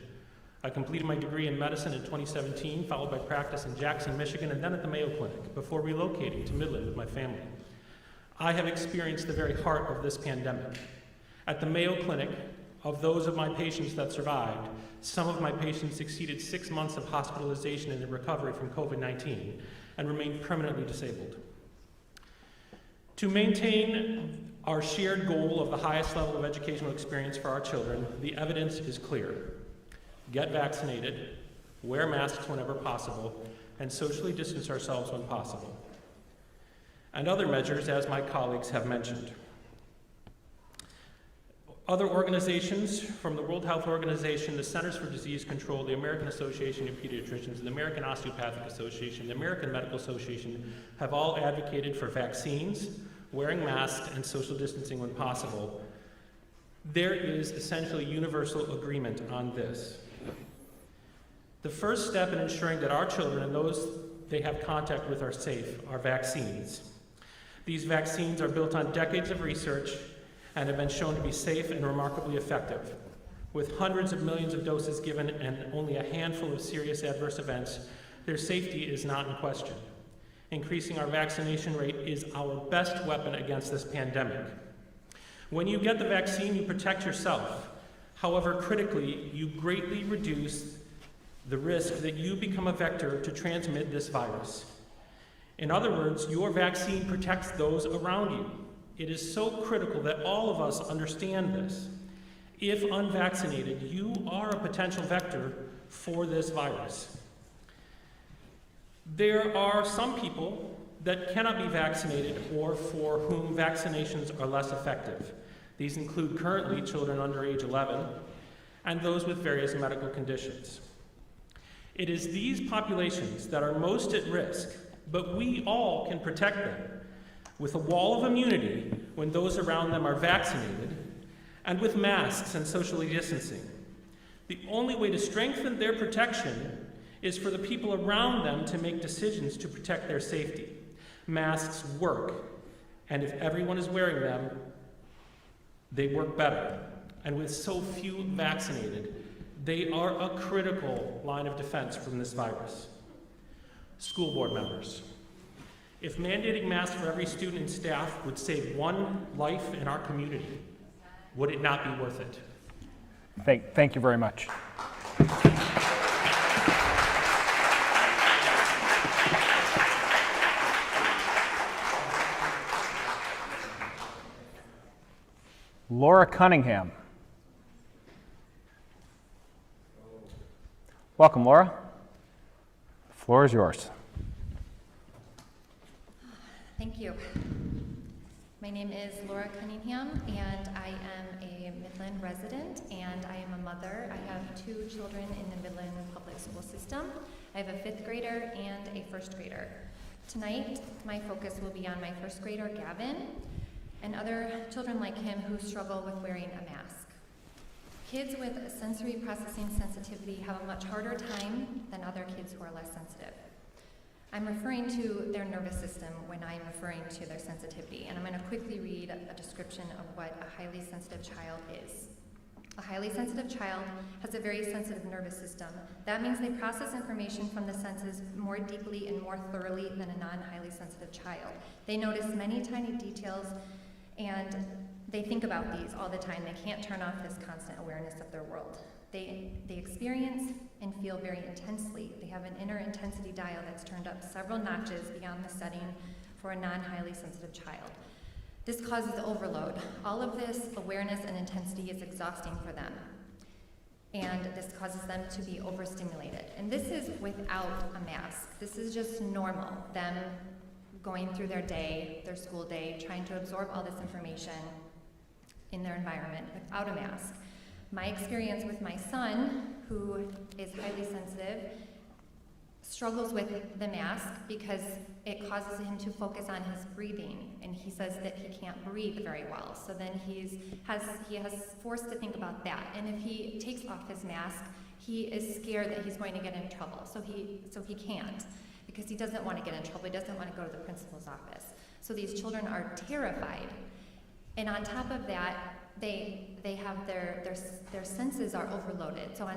I completed my degree in medicine in 2017, followed by practice in Jackson, Michigan, and then at the Mayo Clinic, before relocating to Midland with my family. I have experienced the very heart of this pandemic. At the Mayo Clinic, of those of my patients that survived, some of my patients exceeded 6 months of hospitalization and recovery from COVID-19 and remained permanently disabled. To maintain our shared goal of the highest level of educational experience for our children, the evidence is clear. Get vaccinated, wear masks whenever possible, and socially distance ourselves when possible. And other measures, as my colleagues have mentioned. Other organizations, from the World Health Organization, the Centers for Disease Control, the American Association of Pediatricians, the American Osteopathic Association, the American Medical Association, have all advocated for vaccines, wearing masks, and social distancing when possible. There is essentially universal agreement on this. The first step in ensuring that our children and those they have contact with are safe are vaccines. These vaccines are built on decades of research and have been shown to be safe and remarkably effective. With hundreds of millions of doses given and only a handful of serious adverse events, their safety is not in question. Increasing our vaccination rate is our best weapon against this pandemic. When you get the vaccine, you protect yourself. However, critically, you greatly reduce the risk that you become a vector to transmit this virus. In other words, your vaccine protects those around you. It is so critical that all of us understand this. If unvaccinated, you are a potential vector for this virus. There are some people that cannot be vaccinated or for whom vaccinations are less effective. These include currently children under age 11 and those with various medical conditions. It is these populations that are most at risk, but we all can protect them with a wall of immunity when those around them are vaccinated, and with masks and socially distancing. The only way to strengthen their protection is for the people around them to make decisions to protect their safety. Masks work, and if everyone is wearing them, they work better. And with so few vaccinated, they are a critical line of defense from this virus. School board members, if mandating masks for every student and staff would save one life in our community, would it not be worth it? Thank you very much. Laura Cunningham. Welcome, Laura. The floor is yours. Thank you. My name is Laura Cunningham, and I am a Midland resident, and I am a mother. I have 2 children in the Midland public school system. I have a 5th grader and a 1st grader. Tonight, my focus will be on my 1st grader, Gavin, and other children like him who struggle with wearing a mask. Kids with sensory processing sensitivity have a much harder time than other kids who are less sensitive. I'm referring to their nervous system when I'm referring to their sensitivity, and I'm going to quickly read a description of what a highly sensitive child is. A highly sensitive child has a very sensitive nervous system. That means they process information from the senses more deeply and more thoroughly than a non-highly sensitive child. They notice many tiny details, and they think about these all the time. They can't turn off this constant awareness of their world. They experience and feel very intensely. They have an inner intensity dial that's turned up several notches beyond the setting for a non-highly sensitive child. This causes overload. All of this awareness and intensity is exhausting for them. And this causes them to be overstimulated. And this is without a mask. This is just normal, them going through their day, their school day, trying to absorb all this information in their environment without a mask. My experience with my son, who is highly sensitive, struggles with the mask because it causes him to focus on his breathing, and he says that he can't breathe very well. So then he has forced to think about that. And if he takes off his mask, he is scared that he's going to get in trouble. So he can't, because he doesn't want to get in trouble. He doesn't want to go to the principal's office. So these children are terrified. And on top of that, they have their senses are overloaded. So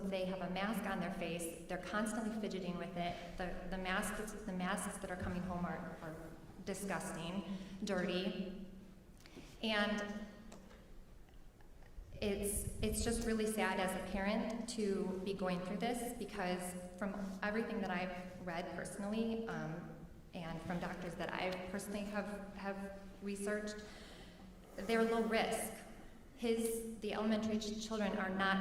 they have a mask on their face. They're constantly fidgeting with it. The masks that are coming home are disgusting, dirty, and it's just really sad as a parent to be going through this, because from everything that I've read personally, and from doctors that I personally have researched, they're low risk. The elementary children are not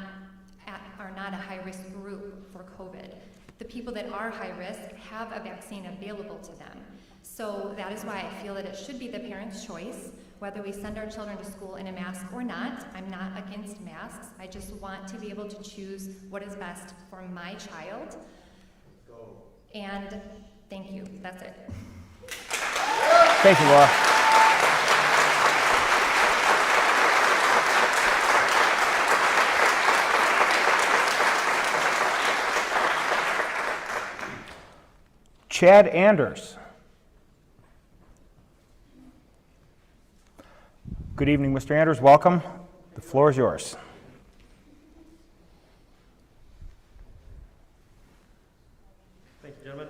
a high-risk group for COVID. The people that are high risk have a vaccine available to them. So that is why I feel that it should be the parent's choice, whether we send our children to school in a mask or not. I'm not against masks. I just want to be able to choose what is best for my child. And thank you. That's it. Thank you, Laura. Chad Anders. Good evening, Mr. Anders. Welcome. The floor is yours. Thank you, gentlemen.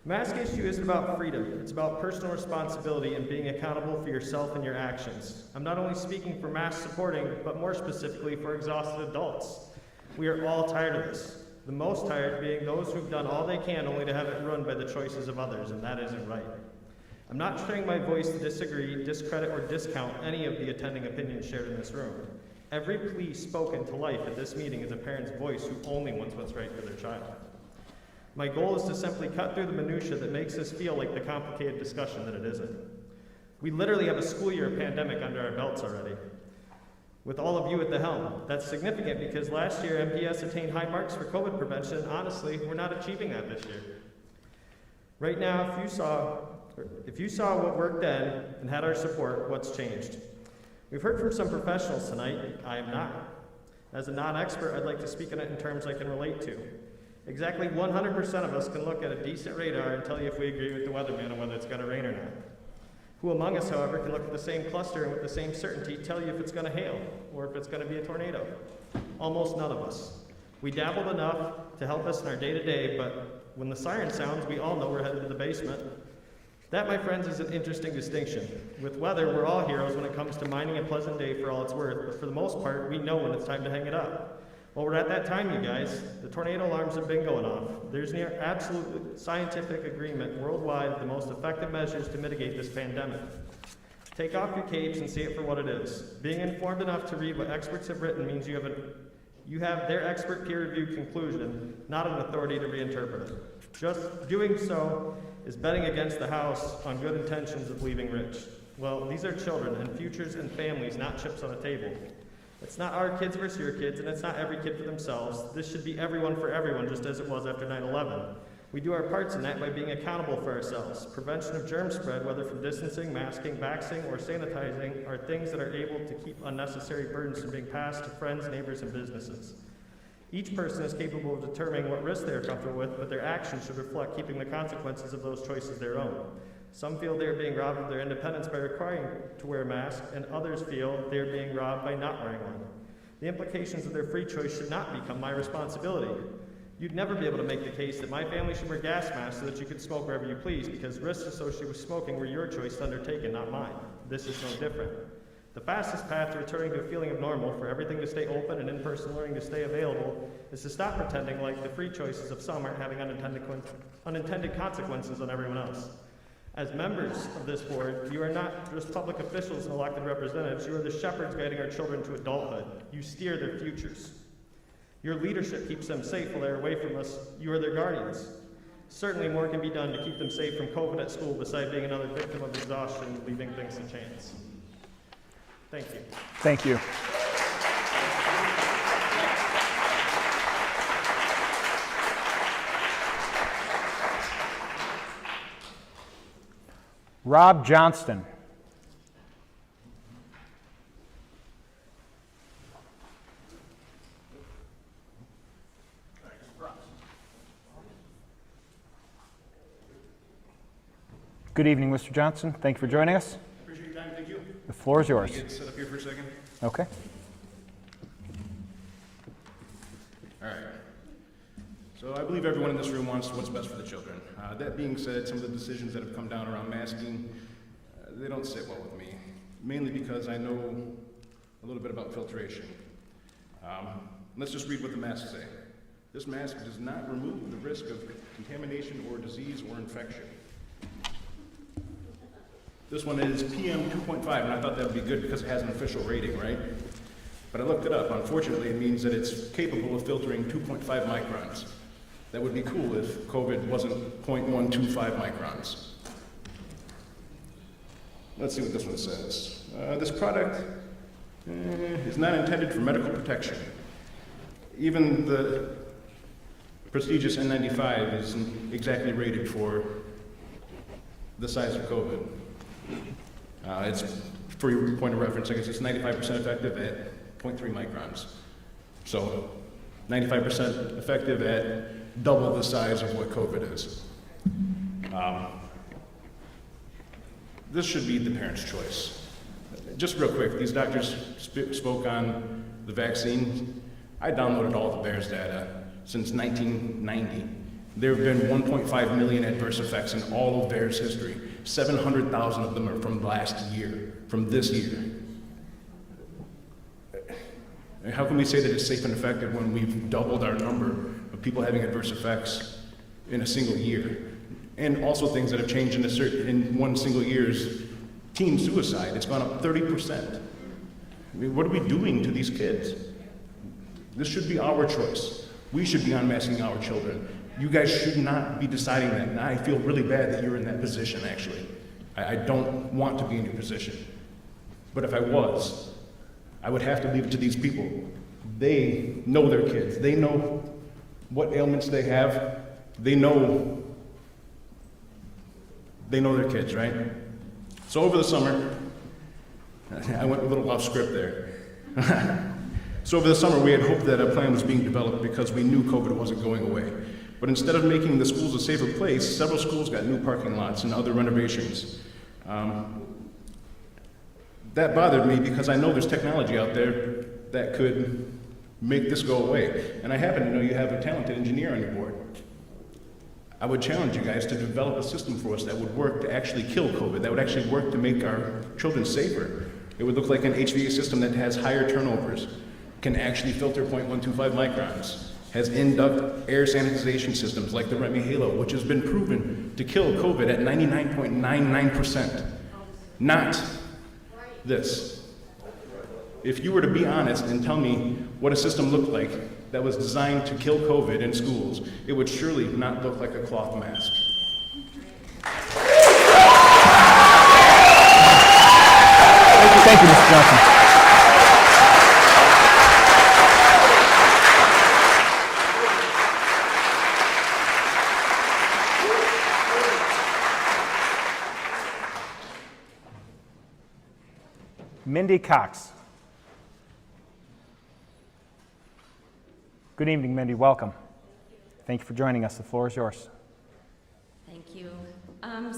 The mask issue isn't about freedom. It's about personal responsibility and being accountable for yourself and your actions. I'm not only speaking for mask supporting, but more specifically for exhausted adults. We are all tired of this. The most tired being those who've done all they can only to have it ruined by the choices of others, and that isn't right. I'm not sharing my voice to disagree, discredit, or discount any of the attending opinions shared in this room. Every plea spoken to life at this meeting is a parent's voice who only wants what's right for their child. My goal is to simply cut through the minutia that makes this feel like the complicated discussion that it isn't. We literally have a school year pandemic under our belts already, with all of you at the helm. That's significant because last year MPS attained high marks for COVID prevention, and honestly, we're not achieving that this year. Right now, if you saw what worked then and had our support, what's changed? We've heard from some professionals tonight. I am not. As a non-expert, I'd like to speak on it in terms I can relate to. Exactly 100% of us can look at a decent radar and tell you if we agree with the weatherman on whether it's going to rain or not. Who among us, however, can look at the same cluster and with the same certainty tell you if it's going to hail or if it's going to be a tornado? Almost none of us. We dabbled enough to help us in our day-to-day, but when the siren sounds, we all know we're headed to the basement. That, my friends, is an interesting distinction. With weather, we're all heroes when it comes to mining a pleasant day for all it's worth, but for the most part, we know when it's time to hang it up. Well, we're at that time, you guys. The tornado alarms have been going off. There's near absolute scientific agreement worldwide the most effective measures to mitigate this pandemic. Take off your capes and see it for what it is. Being informed enough to read what experts have written means you have their expert peer-reviewed conclusion, not an authority to reinterpret it. Just doing so is betting against the house on good intentions of leaving rich. Well, these are children and futures and families, not chips on a table. It's not our kids versus your kids, and it's not every kid for themselves. This should be everyone for everyone, just as it was after 9/11. We do our parts in that by being accountable for ourselves. Prevention of germ spread, whether from distancing, masking, vaxxing, or sanitizing, are things that are able to keep unnecessary burdens from being passed to friends, neighbors, and businesses. Each person is capable of determining what risks they are comfortable with, but their actions should reflect keeping the consequences of those choices their own. Some feel they are being robbed of their independence by requiring to wear a mask, and others feel they are being robbed by not wearing one. The implications of their free choice should not become my responsibility. You'd never be able to make the case that my family should wear gas masks so that you could smoke wherever you please, because risks associated with smoking were your choice to undertake and not mine. This is no different. The fastest path to returning to a feeling of normal, for everything to stay open and in-person learning to stay available, is to stop pretending like the free choices of some aren't having unintended consequences on everyone else. As members of this board, you are not just public officials and elected representatives, you are the shepherds guiding our children to adulthood. You steer their futures. Your leadership keeps them safe while they're away from us. You are their guardians. Certainly more can be done to keep them safe from COVID at school, besides being another victim of exhaustion, leaving things to chance. Thank you. Thank you. Rob Johnston. Good evening, Mr. Johnson. Thank you for joining us. Appreciate your time. Thank you. The floor is yours. Can you get set up here for a second? Okay. All right. So I believe everyone in this room wants what's best for the children. That being said, some of the decisions that have come down around masking, they don't sit well with me, mainly because I know a little bit about filtration. Let's just read what the masks say. This mask does not remove the risk of contamination or disease or infection. This one is PM 2.5, and I thought that would be good because it has an official rating, right? But I looked it up. Unfortunately, it means that it's capable of filtering 2.5 microns. That would be cool if COVID wasn't 0.125 microns. Let's see what this one says. This product is not intended for medical protection. Even the prestigious N95 isn't exactly rated for the size of COVID. It's, for your point of reference, I guess it's 95% effective at 0.3 microns. So 95% effective at double the size of what COVID is. This should be the parent's choice. Just real quick, these doctors spoke on the vaccine. I downloaded all the VAERS data since 1990. There have been 1.5 million adverse effects in all of VAERS history. 700,000 of them are from last year, from this year. How can we say that it's safe and effective when we've doubled our number of people having adverse effects in a single year? And also things that have changed in one single year's teen suicide. It's gone up 30%. I mean, what are we doing to these kids? This should be our choice. We should be unmasking our children. You guys should not be deciding that, and I feel really bad that you're in that position, actually. I don't want to be in your position. But if I was, I would have to leave it to these people. They know their kids. They know what ailments they have. They know their kids, right? So over the summer, I went a little off script there. So over the summer, we had hoped that a plan was being developed because we knew COVID wasn't going away. But instead of making the schools a safer place, several schools got new parking lots and other renovations. That bothered me because I know there's technology out there that could make this go away. And I happen to know you have a talented engineer on your board. I would challenge you guys to develop a system for us that would work to actually kill COVID, that would actually work to make our children safer. It would look like an HVAC system that has higher turnovers, can actually filter 0.125 microns, has in-duct air sanitization systems like the Remy Halo, which has been proven to kill COVID at 99.99%. Not this. If you were to be honest and tell me what a system looked like that was designed to kill COVID in schools, it would surely not look like a cloth mask. Thank you, Mr. Johnson. Mindy Cox. Good evening, Mindy. Welcome. Thank you for joining us. The floor is yours. Thank you.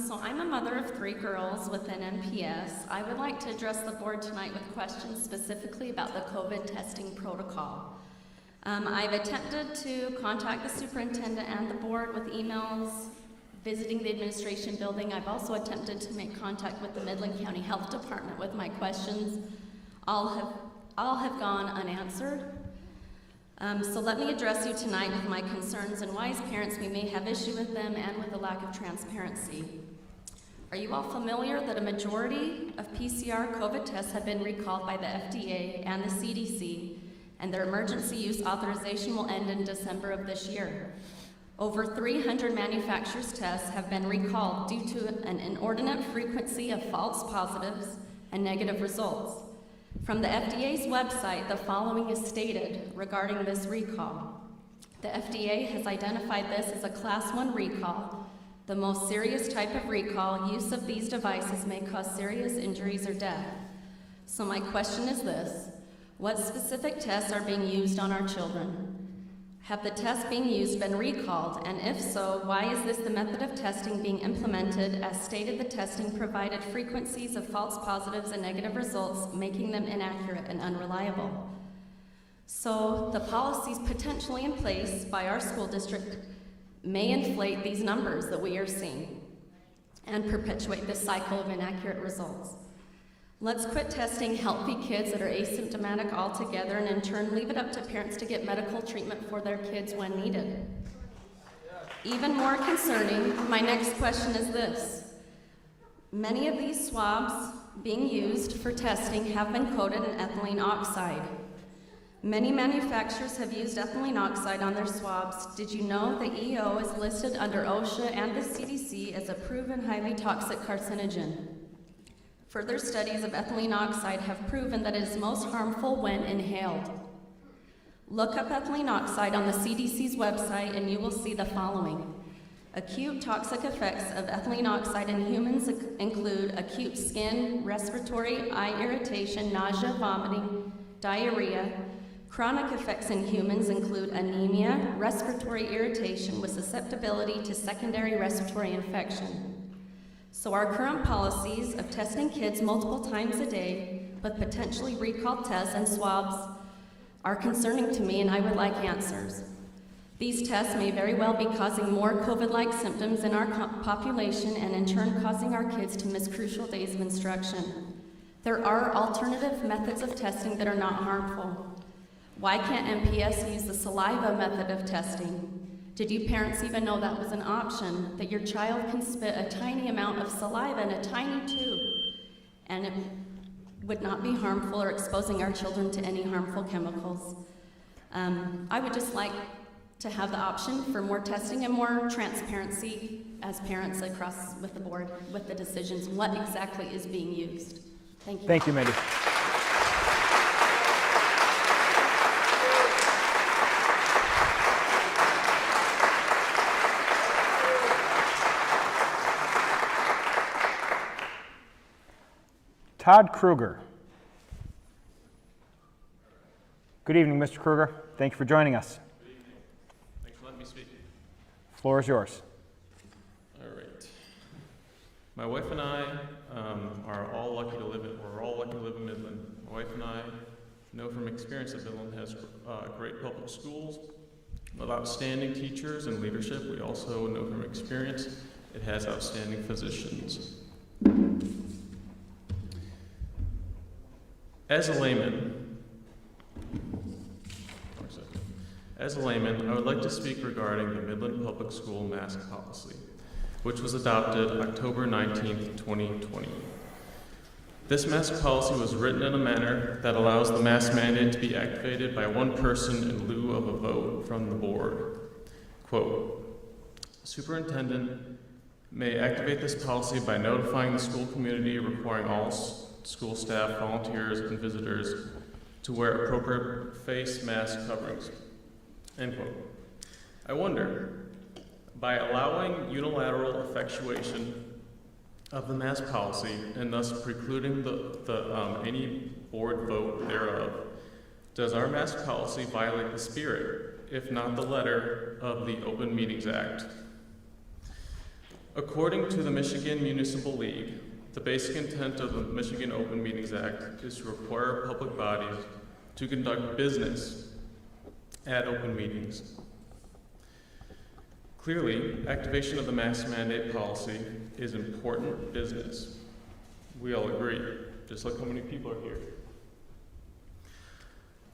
So I'm a mother of 3 girls within MPS. I would like to address the board tonight with questions specifically about the COVID testing protocol. I've attempted to contact the superintendent and the board with emails, visiting the administration building. I've also attempted to make contact with the Midland County Health Department with my questions. All have gone unanswered. So let me address you tonight with my concerns and why as parents we may have issue with them and with the lack of transparency. Are you all familiar that a majority of PCR COVID tests have been recalled by the FDA and the CDC, and their emergency use authorization will end in December of this year? Over 300 manufacturers' tests have been recalled due to an inordinate frequency of false positives and negative results. From the FDA's website, the following is stated regarding this recall. The FDA has identified this as a Class 1 recall The most serious type of recall, use of these devices may cause serious injuries or death. So my question is this: what specific tests are being used on our children? Have the tests being used been recalled, and if so, why is this the method of testing being implemented? As stated, the testing provided frequencies of false positives and negative results, making them inaccurate and unreliable. So the policies potentially in place by our school district may inflate these numbers that we are seeing and perpetuate this cycle of inaccurate results. Let's quit testing healthy kids that are asymptomatic altogether and in turn leave it up to parents to get medical treatment for their kids when needed. Even more concerning, my next question is this. Many of these swabs being used for testing have been coated in ethylene oxide. Many manufacturers have used ethylene oxide on their swabs. Did you know the EO is listed under OSHA and the CDC as a proven highly toxic carcinogen? Further studies of ethylene oxide have proven that it is most harmful when inhaled. Look up ethylene oxide on the CDC's website and you will see the following. Acute toxic effects of ethylene oxide in humans include acute skin, respiratory, eye irritation, nausea, vomiting, diarrhea. Chronic effects in humans include anemia, respiratory irritation with susceptibility to secondary respiratory infection. So our current policies of testing kids multiple times a day with potentially recalled tests and swabs are concerning to me, and I would like answers. These tests may very well be causing more COVID-like symptoms in our population and in turn causing our kids to miss crucial days of instruction. There are alternative methods of testing that are not harmful. Why can't MPS use the saliva method of testing? Did you parents even know that was an option, that your child can spit a tiny amount of saliva in a tiny tube and it would not be harmful or exposing our children to any harmful chemicals? I would just like to have the option for more testing and more transparency as parents across with the board with the decisions, what exactly is being used. Thank you. Thank you, Mindy. Todd Kruger. Good evening, Mr. Kruger. Thank you for joining us. Good evening. Thanks for letting me speak. Floor is yours. All right. My wife and I are all lucky to live in, we're all lucky to live in Midland. My wife and I know from experience that Midland has great public schools with outstanding teachers and leadership. We also know from experience it has outstanding physicians. As a layman, I would like to speak regarding the Midland Public School mask policy, which was adopted October 19th, 2020. This mask policy was written in a manner that allows the mask mandate to be activated by one person in lieu of a vote from the board. Quote, superintendent may activate this policy by notifying the school community, requiring all school staff, volunteers, and visitors to wear appropriate face mask coverings. End quote. I wonder, by allowing unilateral effectuation of the mask policy and thus precluding any board vote thereof, does our mask policy violate the spirit, if not the letter, of the Open Meetings Act? According to the Michigan Municipal League, the basic intent of the Michigan Open Meetings Act is to require public bodies to conduct business at open meetings. Clearly, activation of the mask mandate policy is important business. We all agree, just like how many people are here.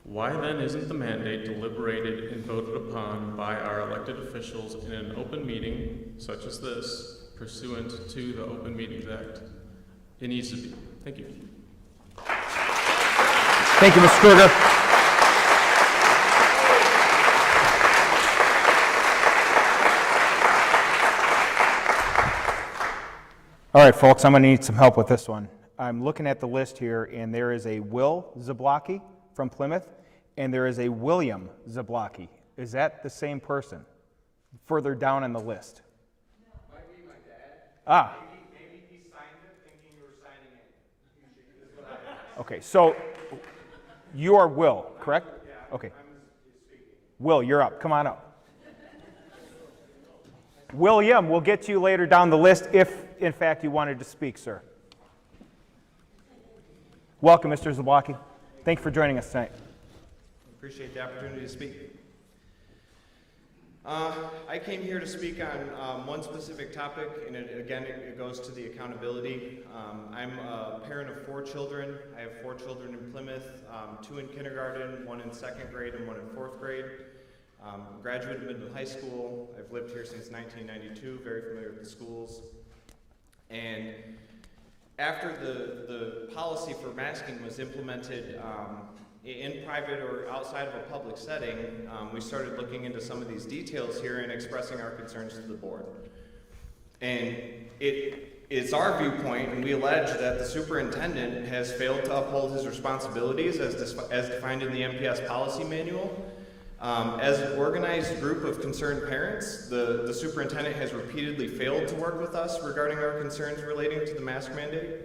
Why then isn't the mandate deliberated and voted upon by our elected officials in an open meeting such as this, pursuant to the Open Meetings Act? It needs to be. Thank you. Thank you, Mr. Kruger. All right, folks, I'm going to need some help with this one. I'm looking at the list here, and there is a Will Zablocki from Plymouth, and there is a William Zablocki. Is that the same person? Further down on the list. Ah. Maybe he signed it thinking you were signing it. Is what I Okay, so you are Will, correct? Yeah, Okay. I'm speaking. Will, you're up. Come on up. William, we'll get to you later down the list if, in fact, you wanted to speak, sir. Welcome, Mr. Zablocki. Thank you for joining us tonight. Appreciate the opportunity to speak. I came here to speak on one specific topic, and it goes to the accountability. I'm a parent of 4 children. I have 4 children in Plymouth, 2 in kindergarten, 1 in 2nd grade, and 1 in 4th grade. Graduate of Midland High School. I've lived here since 1992, very familiar with the schools. And after the policy for masking was implemented in private or outside of a public setting, we started looking into some of these details here and expressing our concerns to the board. And it is our viewpoint, and we allege that the superintendent has failed to uphold his responsibilities as defined in the MPS policy manual. As an organized group of concerned parents, the superintendent has repeatedly failed to work with us regarding our concerns relating to the mask mandate.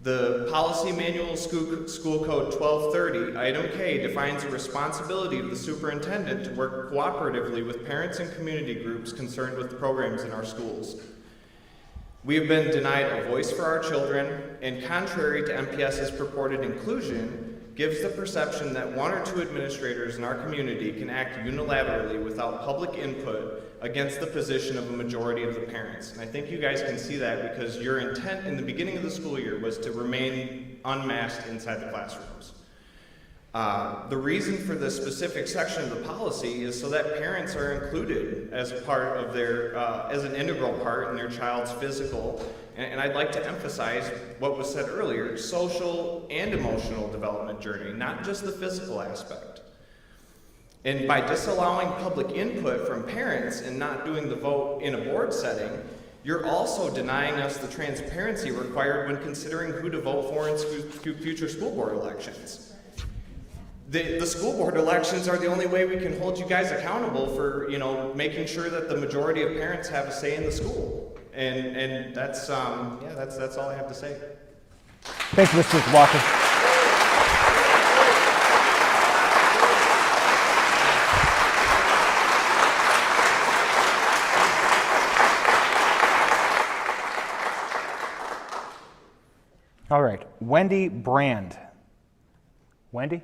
The policy manual, School Code 1230, Item K, defines the responsibility of the superintendent to work cooperatively with parents and community groups concerned with the programs in our schools. We have been denied a voice for our children, and contrary to MPS's purported inclusion, gives the perception that 1 or 2 administrators in our community can act unilaterally without public input against the position of a majority of the parents. And I think you guys can see that because your intent in the beginning of the school year was to remain unmasked inside the classrooms. The reason for this specific section of the policy is so that parents are included as a part of their, as an integral part in their child's physical, and I'd like to emphasize what was said earlier, social and emotional development journey, not just the physical aspect. And by disallowing public input from parents and not doing the vote in a board setting, you're also denying us the transparency required when considering who to vote for in future school board elections. The school board elections are the only way we can hold you guys accountable for, making sure that the majority of parents have a say in the school. And that's all I have to say. Thank you, Mr. Walker. All right, Wendy Brand. Wendy?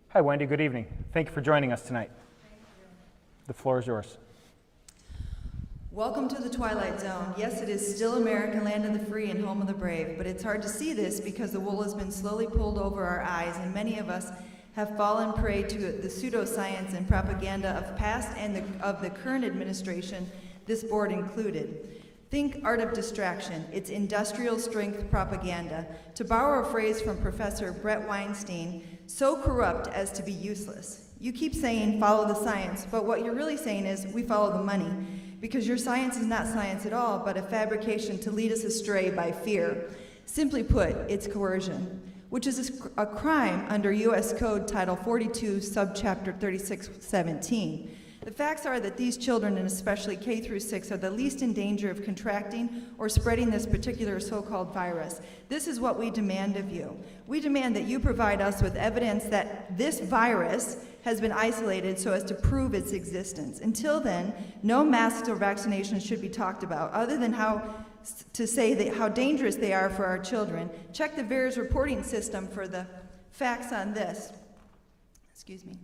Hi, Wendy, good evening. Thank you for joining us tonight. The floor is yours. Welcome to the Twilight Zone. Yes, it is still American land of the free and home of the brave, but it's hard to see this because the wool has been slowly pulled over our eyes, and many of us have fallen prey to the pseudoscience and propaganda of past and of the current administration, this board included. Think art of distraction. It's industrial strength propaganda. To borrow a phrase from Professor Brett Weinstein, so corrupt as to be useless. You keep saying follow the science, but what you're really saying is we follow the money, because your science is not science at all, but a fabrication to lead us astray by fear. Simply put, it's coercion, which is a crime under U.S. Code Title 42, Subchapter 3617. The facts are that these children, and especially K through 6, are the least in danger of contracting or spreading this particular so-called virus. This is what we demand of you. We demand that you provide us with evidence that this virus has been isolated so as to prove its existence. Until then, no masks or vaccinations should be talked about, other than how dangerous they are for our children. Check the VAERS reporting system for the facts on this. Excuse me.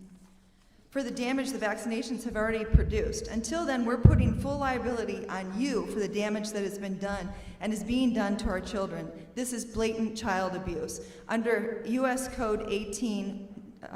For the damage the vaccinations have already produced. Until then, we're putting full liability on you for the damage that has been done and is being done to our children. This is blatant child abuse. Under U.S. Code 18,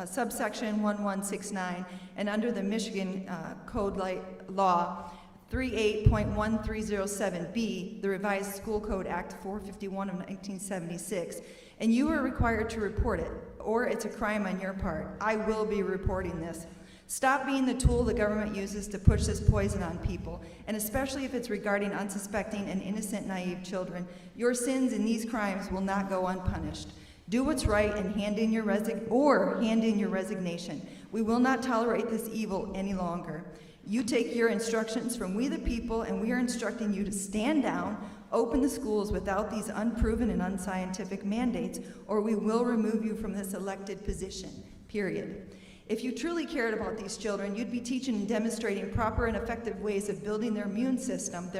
subsection 1169, and under the Michigan Code Law 38.1307B, the Revised School Code Act 451 of 1976, and you are required to report it, or it's a crime on your part. I will be reporting this. Stop being the tool the government uses to push this poison on people, and especially if it's regarding unsuspecting and innocent, naive children. Your sins in these crimes will not go unpunished. Do what's right and hand in your resignation. We will not tolerate this evil any longer. You take your instructions from We the People, and we are instructing you to stand down, open the schools without these unproven and unscientific mandates, or we will remove you from this elected position, period. If you truly cared about these children, you'd be teaching and demonstrating proper and effective ways of building their immune system,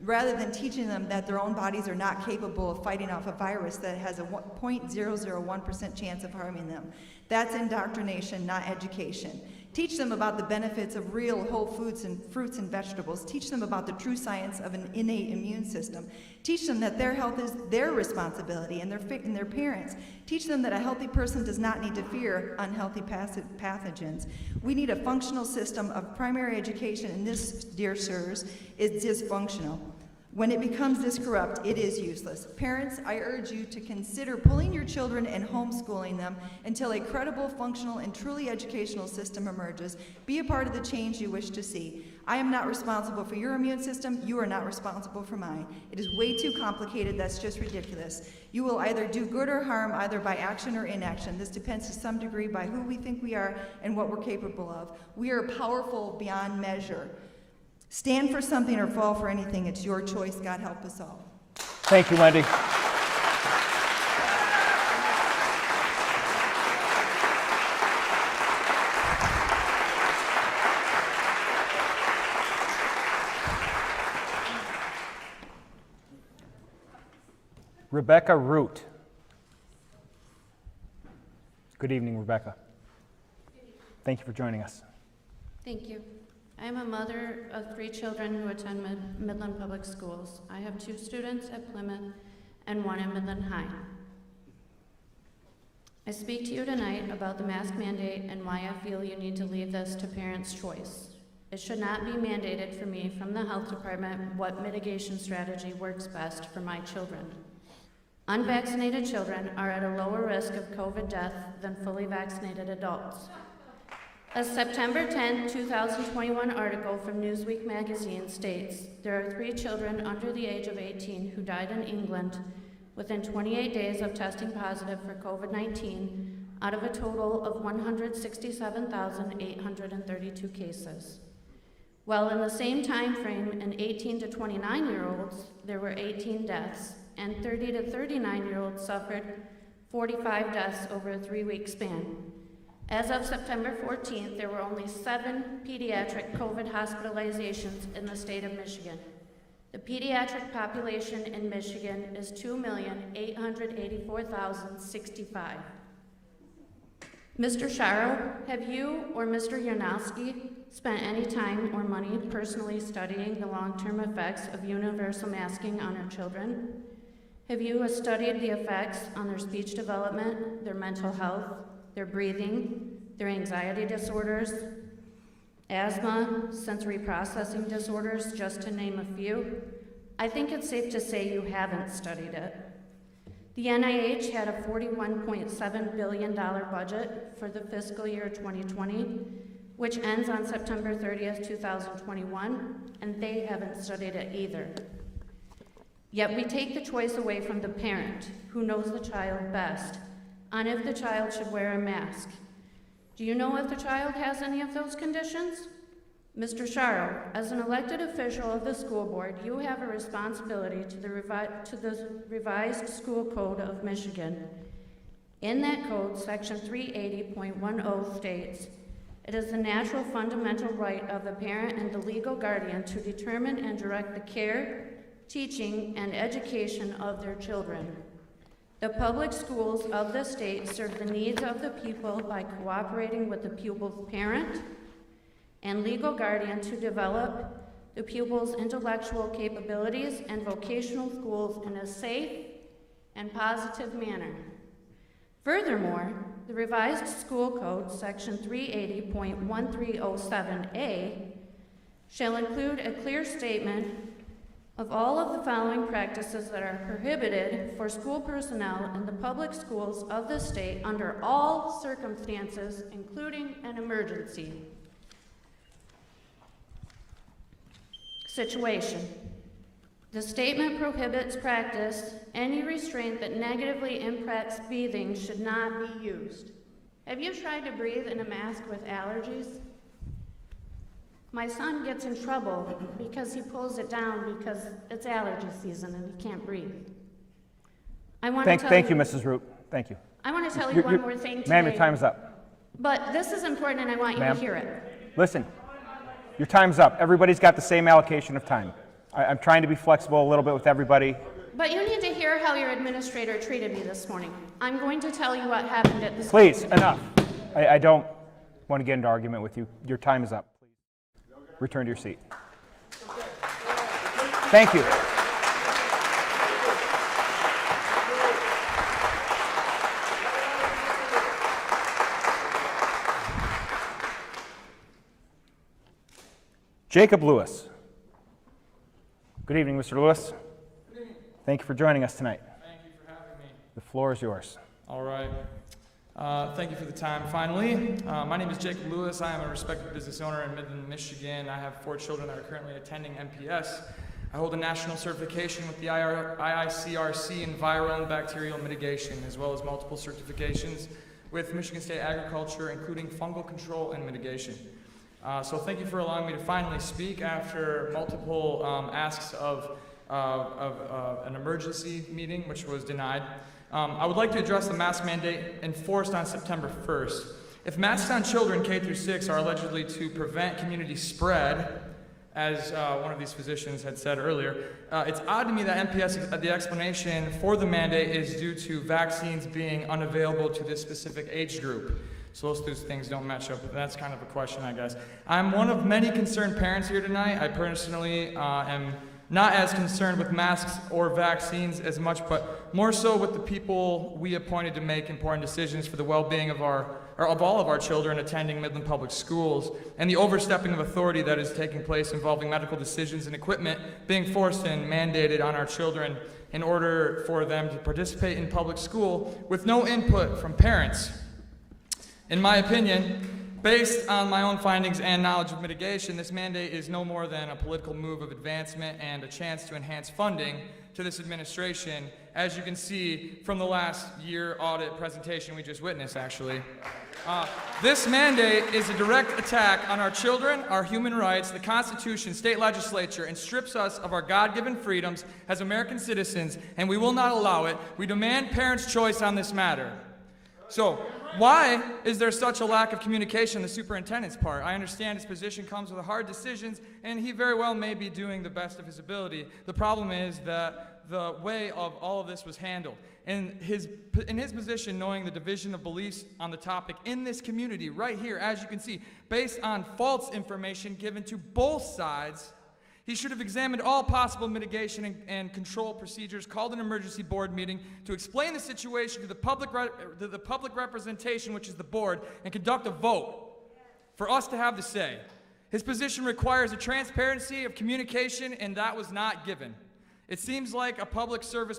rather than teaching them that their own bodies are not capable of fighting off a virus that has a 0.001% chance of harming them. That's indoctrination, not education. Teach them about the benefits of real whole foods and fruits and vegetables. Teach them about the true science of an innate immune system. Teach them that their health is their responsibility and their parents. Teach them that a healthy person does not need to fear unhealthy pathogens. We need a functional system of primary education, and this, dear sirs, is dysfunctional. When it becomes this corrupt, it is useless. Parents, I urge you to consider pulling your children and homeschooling them until a credible, functional, and truly educational system emerges. Be a part of the change you wish to see. I am not responsible for your immune system. You are not responsible for mine. It is way too complicated. That's just ridiculous. You will either do good or harm, either by action or inaction. This depends to some degree by who we think we are and what we're capable of. We are powerful beyond measure. Stand for something or fall for anything. It's your choice. God help us all. Thank you, Wendy. Rebecca Root. Good evening, Rebecca. Thank you for joining us. Thank you. I am a mother of 3 children who attend Midland Public Schools. I have 2 students at Plymouth and 1 at Midland High. I speak to you tonight about the mask mandate and why I feel you need to leave this to parents' choice. It should not be mandated for me from the health department what mitigation strategy works best for my children. Unvaccinated children are at a lower risk of COVID death than fully vaccinated adults. A September 10, 2021 article from Newsweek magazine states there are 3 children under the age of 18 who died in England within 28 days of testing positive for COVID-19 out of a total of 167,832 cases. While in the same time frame in 18 to 29-year-olds, there were 18 deaths, and 30 to 39-year-olds suffered 45 deaths over a 3-week span. As of September 14th, there were only 7 pediatric COVID hospitalizations in the state of Michigan. The pediatric population in Michigan is 2,884,065. Mr. Sharo, have you or Mr. Yanowski spent any time or money personally studying the long-term effects of universal masking on our children? Have you studied the effects on their speech development, their mental health, their breathing, their anxiety disorders, asthma, sensory processing disorders, just to name a few? I think it's safe to say you haven't studied it. The NIH had a $41.7 billion budget for the fiscal year 2020, which ends on September 30th, 2021, and they haven't studied it either. Yet we take the choice away from the parent, who knows the child best, on if the child should wear a mask. Do you know if the child has any of those conditions? Mr. Sharo, as an elected official of the school board, you have a responsibility to the revised school code of Michigan. In that code, section 380.10 states, it is the natural fundamental right of the parent and the legal guardian to determine and direct the care, teaching, and education of their children. The public schools of the state serve the needs of the people by cooperating with the pupil's parent and legal guardian to develop the pupil's intellectual capabilities and vocational schools in a safe and positive manner. Furthermore, the revised school code, section 380.1307A, shall include a clear statement of all of the following practices that are prohibited for school personnel in the public schools of the state under all circumstances, including an emergency situation. The statement prohibits practice. Any restraint that negatively impacts breathing should not be used. Have you tried to breathe in a mask with allergies? My son gets in trouble because he pulls it down because it's allergy season and he can't breathe. I want to tell Thank you, Mrs. Root. Thank you. I want to tell you one more thing today. Ma'am, your time is up. But this is important and I want you to Ma'am. hear it. Listen, your time's up. Everybody's got the same allocation of time. I'm trying to be flexible a little bit with everybody. But you need to hear how your administrator treated me this morning. I'm going to tell you what happened at the school. Please, enough. I don't want to get into argument with you. Your time is up. Return to your seat. Thank you. Jacob Lewis. Good evening, Mr. Lewis. Good evening. Thank you for joining us tonight. Thank you for having me. The floor is yours. All right. Thank you for the time, finally. My name is Jacob Lewis. I am a respected business owner in Midland, Michigan. I have 4 children that are currently attending MPS. I hold a national certification with the IICRC in viral and bacterial mitigation, as well as multiple certifications with Michigan State Agriculture, including fungal control and mitigation. So thank you for allowing me to finally speak after multiple asks of an emergency meeting, which was denied. I would like to address the mask mandate enforced on September 1st. If masks on children K through 6 are allegedly to prevent community spread, as one of these physicians had said earlier, it's odd to me that MPS, the explanation for the mandate is due to vaccines being unavailable to this specific age group. So those things don't match up, but that's kind of a question, I guess. I'm one of many concerned parents here tonight. I personally am not as concerned with masks or vaccines as much, but more so with the people we appointed to make important decisions for the well-being of all of our children attending Midland Public Schools, and the overstepping of authority that is taking place involving medical decisions and equipment being forced and mandated on our children in order for them to participate in public school with no input from parents. In my opinion, based on my own findings and knowledge of mitigation, this mandate is no more than a political move of advancement and a chance to enhance funding to this administration, as you can see from the last year audit presentation we just witnessed, actually. This mandate is a direct attack on our children, our human rights, the Constitution, state legislature, and strips us of our God-given freedoms as American citizens, and we will not allow it. We demand parents' choice on this matter. So, why is there such a lack of communication on the superintendent's part? I understand his position comes with hard decisions, and he very well may be doing the best of his ability. The problem is that the way of all of this was handled. In his position, knowing the division of beliefs on the topic in this community, right here, as you can see, based on false information given to both sides, he should have examined all possible mitigation and control procedures, called an emergency board meeting to explain the situation to the public representation, which is the board, and conduct a vote for us to have the say. His position requires a transparency of communication, and that was not given. It seems like a public service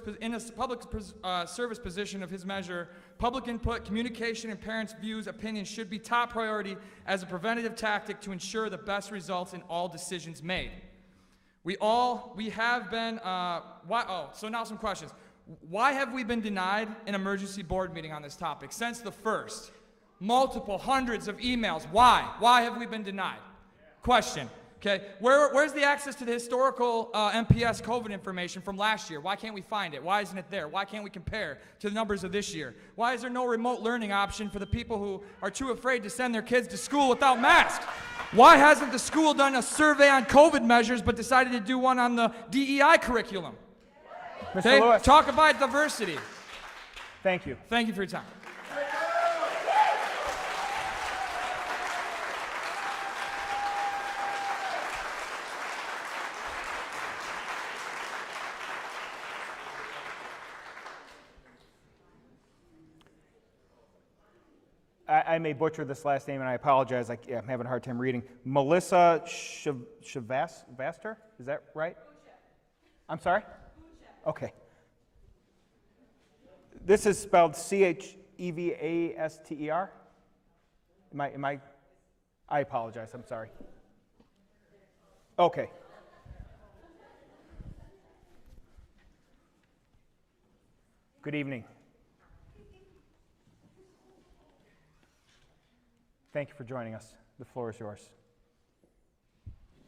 position of his measure, public input, communication, and parents' views, opinions should be top priority as a preventative tactic to ensure the best results in all decisions made. We have been, so now some questions. Why have we been denied an emergency board meeting on this topic since the first? Multiple hundreds of emails. Why? Why have we been denied? Question. Okay, where's the access to the historical MPS COVID information from last year? Why can't we find it? Why isn't it there? Why can't we compare to the numbers of this year? Why is there no remote learning option for the people who are too afraid to send their kids to school without masks? Why hasn't the school done a survey on COVID measures but decided to do one on the DEI curriculum? Mr. Lewis. Talk about diversity. Thank you. Thank you for your time. I may butcher this last name, and I apologize. I'm having a hard time reading. Melissa Shavaster? Is that right? I'm sorry? Okay. This is spelled Chevaster? I apologize. I'm sorry. Okay. Good evening. Thank you for joining us. The floor is yours.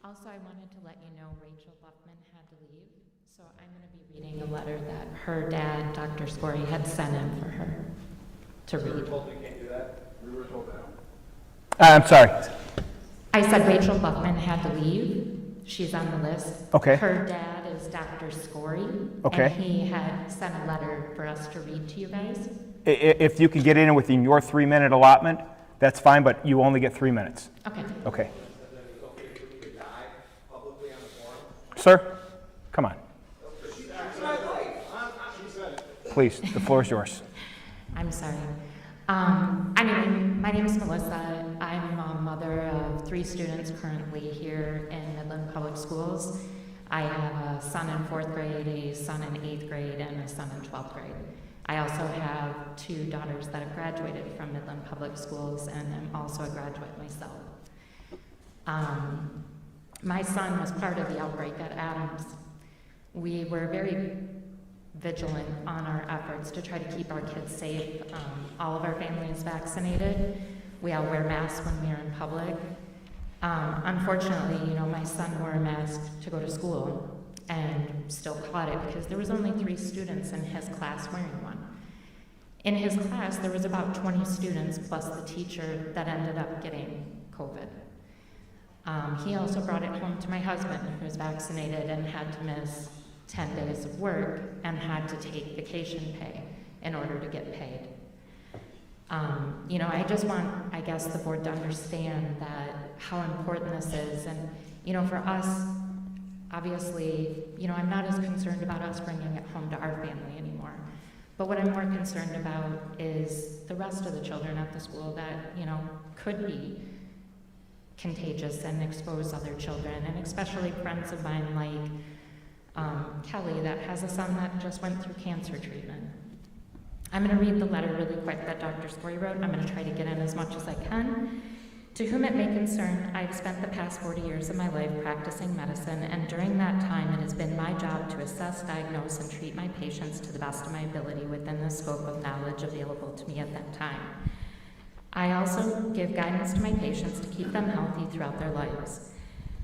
Also, I wanted to let you know Rachel Buffman had to leave, so I'm going to be reading a letter that her dad, Dr. Scory, had sent in for her to read. We were told we can't do that. We were told that. I'm sorry. I said Rachel Buffman had to leave. She's on the list. Okay. Her dad is Dr. Scory. Okay. And he had sent a letter for us to read to you guys. If you can get in within your 3-minute allotment, that's fine, but you only get 3 minutes. Okay. Okay. Sir, come on. Please, the floor is yours. I'm sorry. Anyway, my name is Melissa. I'm a mother of 3 students currently here in Midland Public Schools. I have a son in 4th grade, a son in 8th grade, and a son in 12th grade. I also have 2 daughters that have graduated from Midland Public Schools, and I'm also a graduate myself. My son was part of the outbreak at Adams. We were very vigilant on our efforts to try to keep our kids safe. All of our family is vaccinated. We all wear masks when we are in public. Unfortunately, my son wore a mask to go to school and still caught it because there was only 3 students in his class wearing one. In his class, there was about 20 students plus the teacher that ended up getting COVID. He also brought it home to my husband, who was vaccinated and had to miss 10 days of work and had to take vacation pay in order to get paid. I just want, I guess, the board to understand that how important this is. And, for us, obviously, I'm not as concerned about us bringing it home to our family anymore. But what I'm more concerned about is the rest of the children at the school that, could be contagious and expose other children, and especially friends of mine like Kelly that has a son that just went through cancer treatment. I'm going to read the letter really quick that Dr. Scory wrote. I'm going to try to get in as much as I can. To whom it may concern, I've spent the past 40 years of my life practicing medicine, and during that time it has been my job to assess, diagnose, and treat my patients to the best of my ability within the scope of knowledge available to me at that time. I also give guidance to my patients to keep them healthy throughout their lives.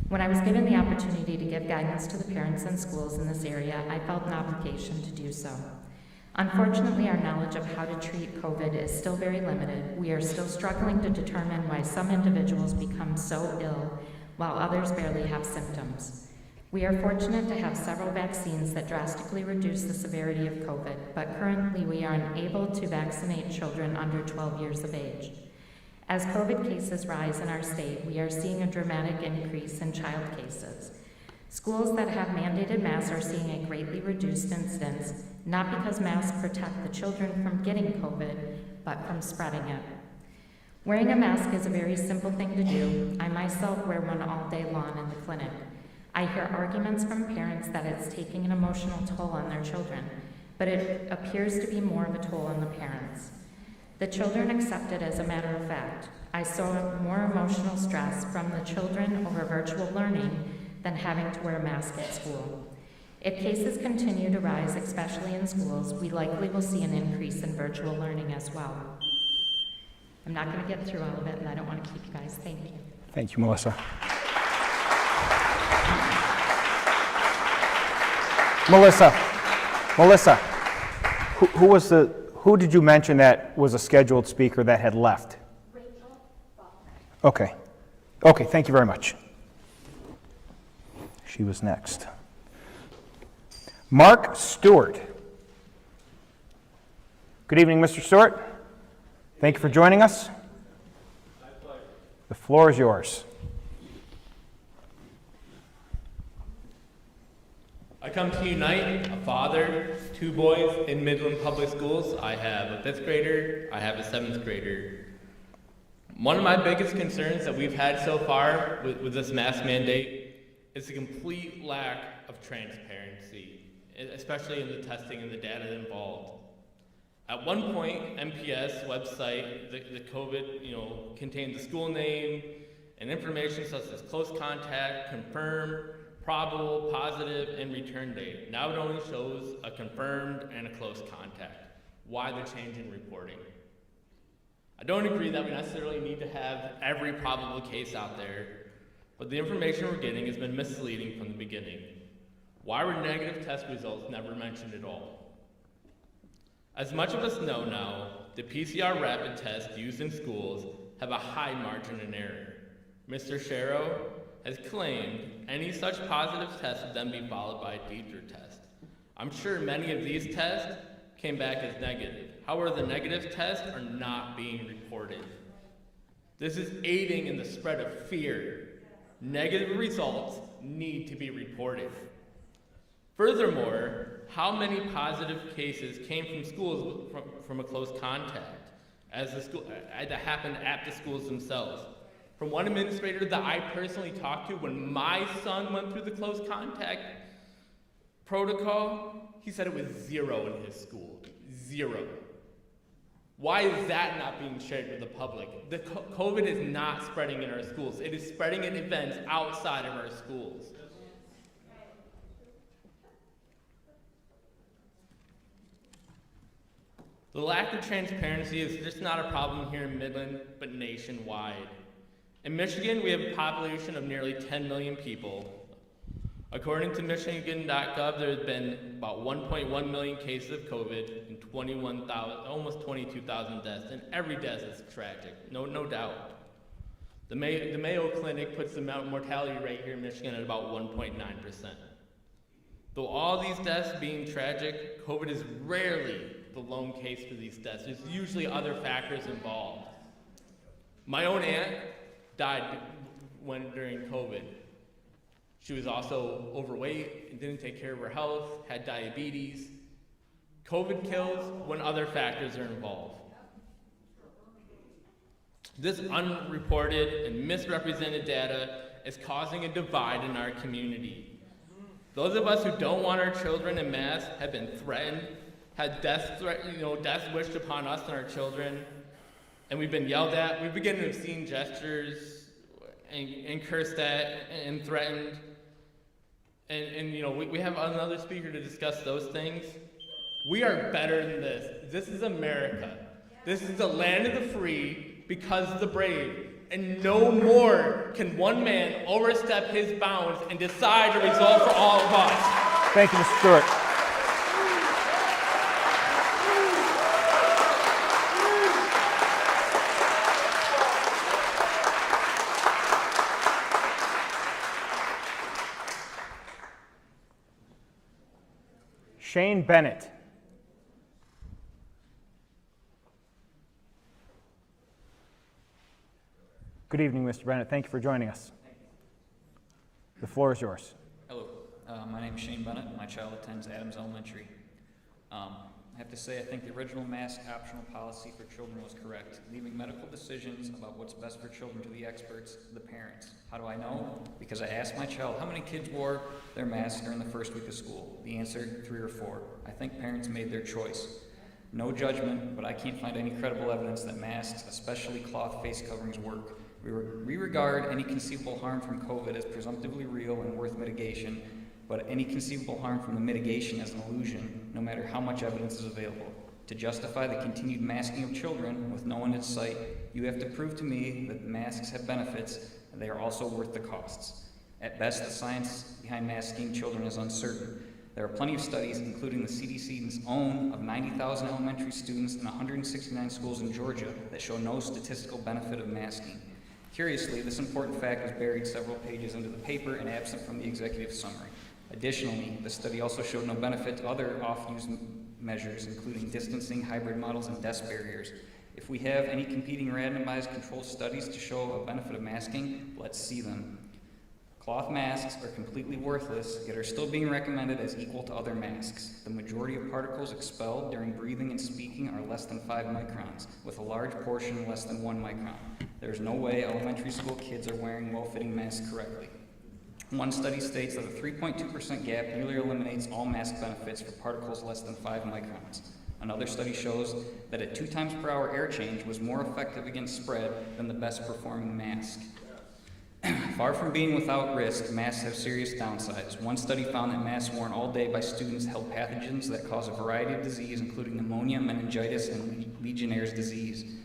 When I was given the opportunity to give guidance to the parents and schools in this area, I felt an obligation to do so. Unfortunately, our knowledge of how to treat COVID is still very limited. We are still struggling to determine why some individuals become so ill while others barely have symptoms. We are fortunate to have several vaccines that drastically reduce the severity of COVID, but currently we are unable to vaccinate children under 12 years of age. As COVID cases rise in our state, we are seeing a dramatic increase in child cases. Schools that have mandated masks are seeing a greatly reduced incidence, not because masks protect the children from getting COVID, but from spreading it. Wearing a mask is a very simple thing to do. I myself wear one all day long in the clinic. I hear arguments from parents that it's taking an emotional toll on their children, but it appears to be more of a toll on the parents. The children accept it as a matter of fact. I saw more emotional stress from the children over virtual learning than having to wear a mask at school. If cases continue to rise, especially in schools, we likely will see an increase in virtual learning as well. I'm not going to get through all of it, and I don't want to keep you guys. Thank you. Thank you, Melissa. Melissa, who did you mention that was a scheduled speaker that had left? Rachel Buffman. Okay, thank you very much. She was next. Mark Stewart. Good evening, Mr. Stewart. Thank you for joining us. The floor is yours. I come to unite a father, 2 boys in Midland Public Schools. I have a 5th grader, I have a 7th grader. One of my biggest concerns that we've had so far with this mask mandate is the complete lack of transparency, especially in the testing and the data involved. At one point, MPS website, the COVID, contained the school name and information such as close contact, confirm, probable, positive, and return date. Now it only shows a confirmed and a close contact. Why the change in reporting? I don't agree that we necessarily need to have every probable case out there, but the information we're getting has been misleading from the beginning. Why were negative test results never mentioned at all? As much of us know now, the PCR rapid tests used in schools have a high margin of error. Mr. Sharrow has claimed any such positive test would then be followed by a deeper test. I'm sure many of these tests came back as negative. However, the negative tests are not being reported. This is aiding in the spread of fear. Negative results need to be reported. Furthermore, how many positive cases came from schools from a close contact, that happened at the schools themselves? From one administrator that I personally talked to when my son went through the close contact protocol, he said it was 0 in his school. 0. Why is that not being shared with the public? The COVID is not spreading in our schools. It is spreading in events outside of our schools. The lack of transparency is just not a problem here in Midland, but nationwide. In Michigan, we have a population of nearly 10 million people. According to Michigan.gov, there have been about 1.1 million cases of COVID and almost 22,000 deaths, and every death is tragic, no doubt. The Mayo Clinic puts the mortality rate here in Michigan at about 1.9%. Though all these deaths being tragic, COVID is rarely the lone case for these deaths. There's usually other factors involved. My own aunt died during COVID. She was also overweight and didn't take care of her health, had diabetes. COVID kills when other factors are involved. This unreported and misrepresented data is causing a divide in our community. Those of us who don't want our children in masks have been threatened, had death wished upon us and our children, and we've been yelled at. We've begun obscene gestures and cursed at and threatened. And we have another speaker to discuss those things. We are better than this. This is America. This is the land of the free because of the brave. And no more can one man overstep his bounds and decide a result for all of us. Thank you, Mr. Stewart. Shane Bennett. Good evening, Mr. Bennett. Thank you for joining us. The floor is yours. Hello, my name is Shane Bennett. My child attends Adams Elementary. I have to say I think the original mask optional policy for children was correct, leaving medical decisions about what's best for children to the experts, the parents. How do I know? Because I asked my child how many kids wore their masks during the first week of school. The answer, 3 or 4. I think parents made their choice. No judgment, but I can't find any credible evidence that masks, especially cloth face coverings, work. We regard any conceivable harm from COVID as presumptively real and worth mitigation, but any conceivable harm from the mitigation as an illusion, no matter how much evidence is available. To justify the continued masking of children with no one in sight, you have to prove to me that masks have benefits and they are also worth the costs. At best, the science behind masking children is uncertain. There are plenty of studies, including the CDC's own of 90,000 elementary students in 169 schools in Georgia, that show no statistical benefit of masking. Curiously, this important fact was buried several pages into the paper and absent from the executive summary. Additionally, the study also showed no benefit to other off-use measures, including distancing, hybrid models, and desk barriers. If we have any competing randomized controlled studies to show a benefit of masking, let's see them. Cloth masks are completely worthless, yet are still being recommended as equal to other masks. The majority of particles expelled during breathing and speaking are less than 5 microns, with a large portion less than 1 micron. There's no way elementary school kids are wearing well-fitting masks correctly. One study states that a 3.2% gap nearly eliminates all mask benefits for particles less than 5 microns. Another study shows that a 2 times per hour air change was more effective against spread than the best performing mask. Far from being without risk, masks have serious downsides. One study found that masks worn all day by students held pathogens that cause a variety of disease, including pneumonia, meningitis, and Legionnaire's disease.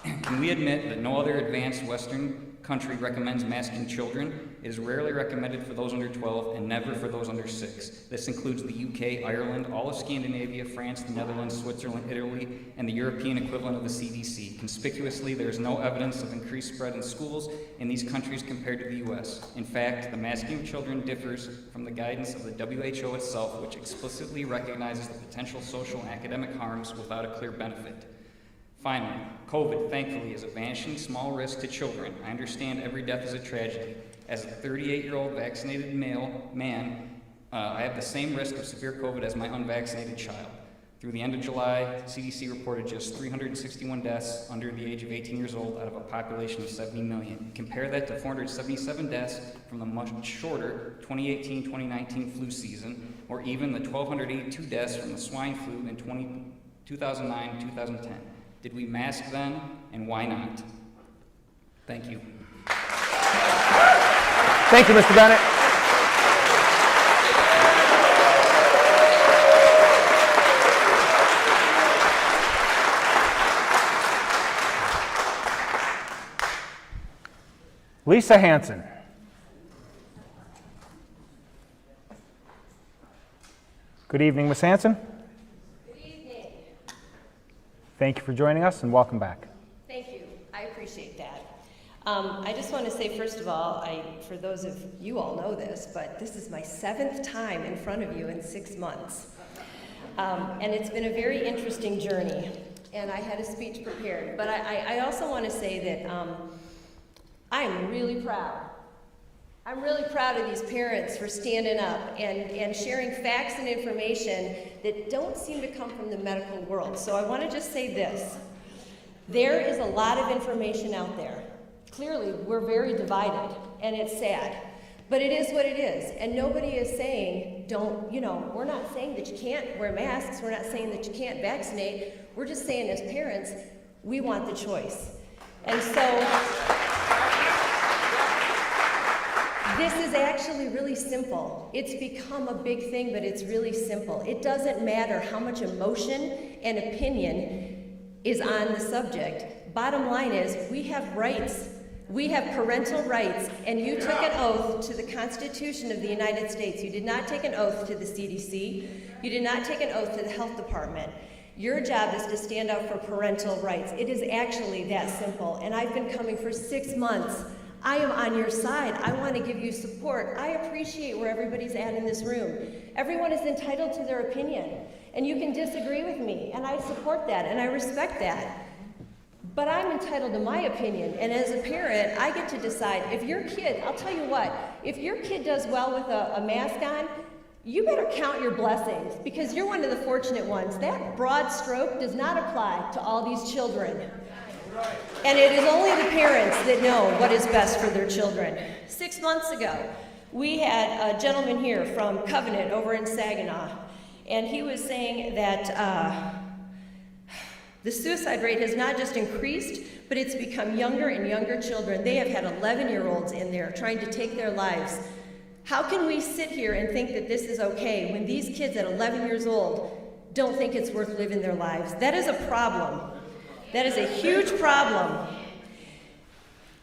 Can we admit that no other advanced Western country recommends masking children, it is rarely recommended for those under 12 and never for those under 6. This includes the UK, Ireland, all of Scandinavia, France, the Netherlands, Switzerland, Italy, and the European equivalent of the CDC. Conspicuously, there is no evidence of increased spread in schools in these countries compared to the US. In fact, the masking of children differs from the guidance of the WHO itself, which explicitly recognizes the potential social and academic harms without a clear benefit. Finally, COVID, thankfully, is a vanishing small risk to children. I understand every death is a tragedy. As a 38-year-old vaccinated man, I have the same risk of severe COVID as my unvaccinated child. Through the end of July, CDC reported just 361 deaths under the age of 18 years old out of a population of 70 million. Compare that to 477 deaths from the much shorter 2018-2019 flu season, or even the 1,282 deaths from the swine flu in 2009-2010. Did we mask then, and why not? Thank you. Thank you, Mr. Bennett. Lisa Hanson. Good evening, Ms. Hanson. Good evening. Thank you for joining us and welcome back. Thank you. I appreciate that. I just want to say, first of all, for those of you all know this, but this is my 7th time in front of you in 6 months. And it's been a very interesting journey, and I had a speech prepared. But I also want to say that I am really proud. I'm really proud of these parents for standing up and sharing facts and information that don't seem to come from the medical world. So I want to just say this. There is a lot of information out there. Clearly, we're very divided, and it's sad. But it is what it is. And nobody is saying, we're not saying that you can't wear masks. We're not saying that you can't vaccinate. We're just saying as parents, we want the choice. And so, this is actually really simple. It's become a big thing, but it's really simple. It doesn't matter how much emotion and opinion is on the subject. Bottom line is, we have rights. We have parental rights, and you took an oath to the Constitution of the United States. You did not take an oath to the CDC. You did not take an oath to the health department. Your job is to stand up for parental rights. It is actually that simple, and I've been coming for 6 months. I am on your side. I want to give you support. I appreciate where everybody's at in this room. Everyone is entitled to their opinion, and you can disagree with me, and I support that, and I respect that. But I'm entitled to my opinion, and as a parent, I get to decide if your kid, I'll tell you what, if your kid does well with a mask on, you better count your blessings, because you're one of the fortunate ones. That broad stroke does not apply to all these children. And it is only the parents that know what is best for their children. 6 months ago, we had a gentleman here from Covenant over in Saginaw, and he was saying that the suicide rate has not just increased, but it's become younger and younger children. They have had 11-year-olds in there trying to take their lives. How can we sit here and think that this is okay when these kids at 11 years old don't think it's worth living their lives? That is a problem. That is a huge problem.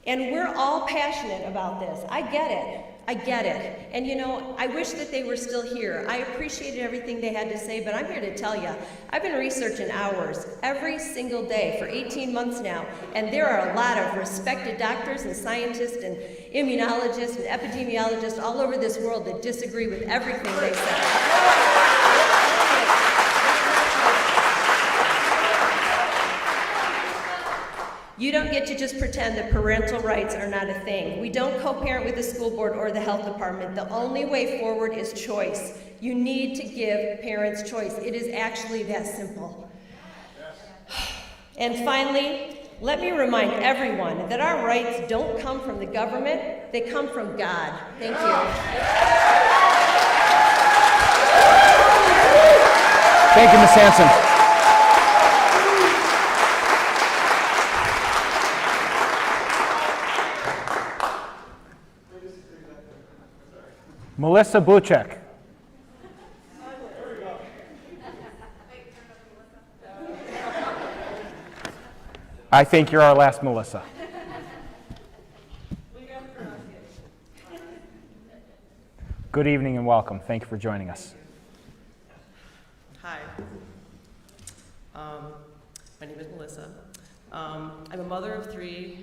And we're all passionate about this. I get it. I get it. And I wish that they were still here. I appreciated everything they had to say, but I'm here to tell you, I've been researching hours every single day for 18 months now, and there are a lot of respected doctors and scientists and immunologists and epidemiologists all over this world that disagree with everything they say. You don't get to just pretend that parental rights are not a thing. We don't co-parent with the school board or the health department. The only way forward is choice. You need to give parents choice. It is actually that simple. And finally, let me remind everyone that our rights don't come from the government, they come from God. Thank you. Thank you, Ms. Hanson. Melissa Buchek. I think you're our last Melissa. Good evening and welcome. Thank you for joining us. Hi. My name is Melissa. I'm a mother of three,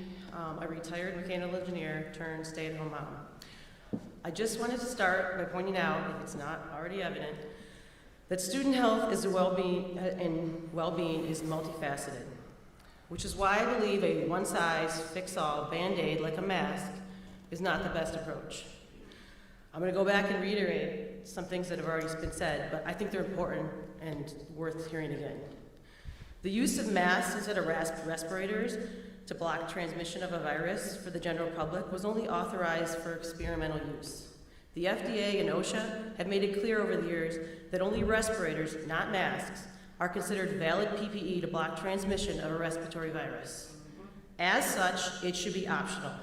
a retired mechanical engineer turned stay-at-home mom. I just wanted to start by pointing out, if it's not already evident, that student health is well-being is multifaceted, which is why I believe a one-size-fits-all Band-Aid like a mask is not the best approach. I'm going to go back and reiterate some things that have already been said, but I think they're important and worth hearing again. The use of masks instead of respirators to block transmission of a virus for the general public was only authorized for experimental use. The FDA and OSHA have made it clear over the years that only respirators, not masks, are considered valid PPE to block transmission of a respiratory virus. As such, it should be optional.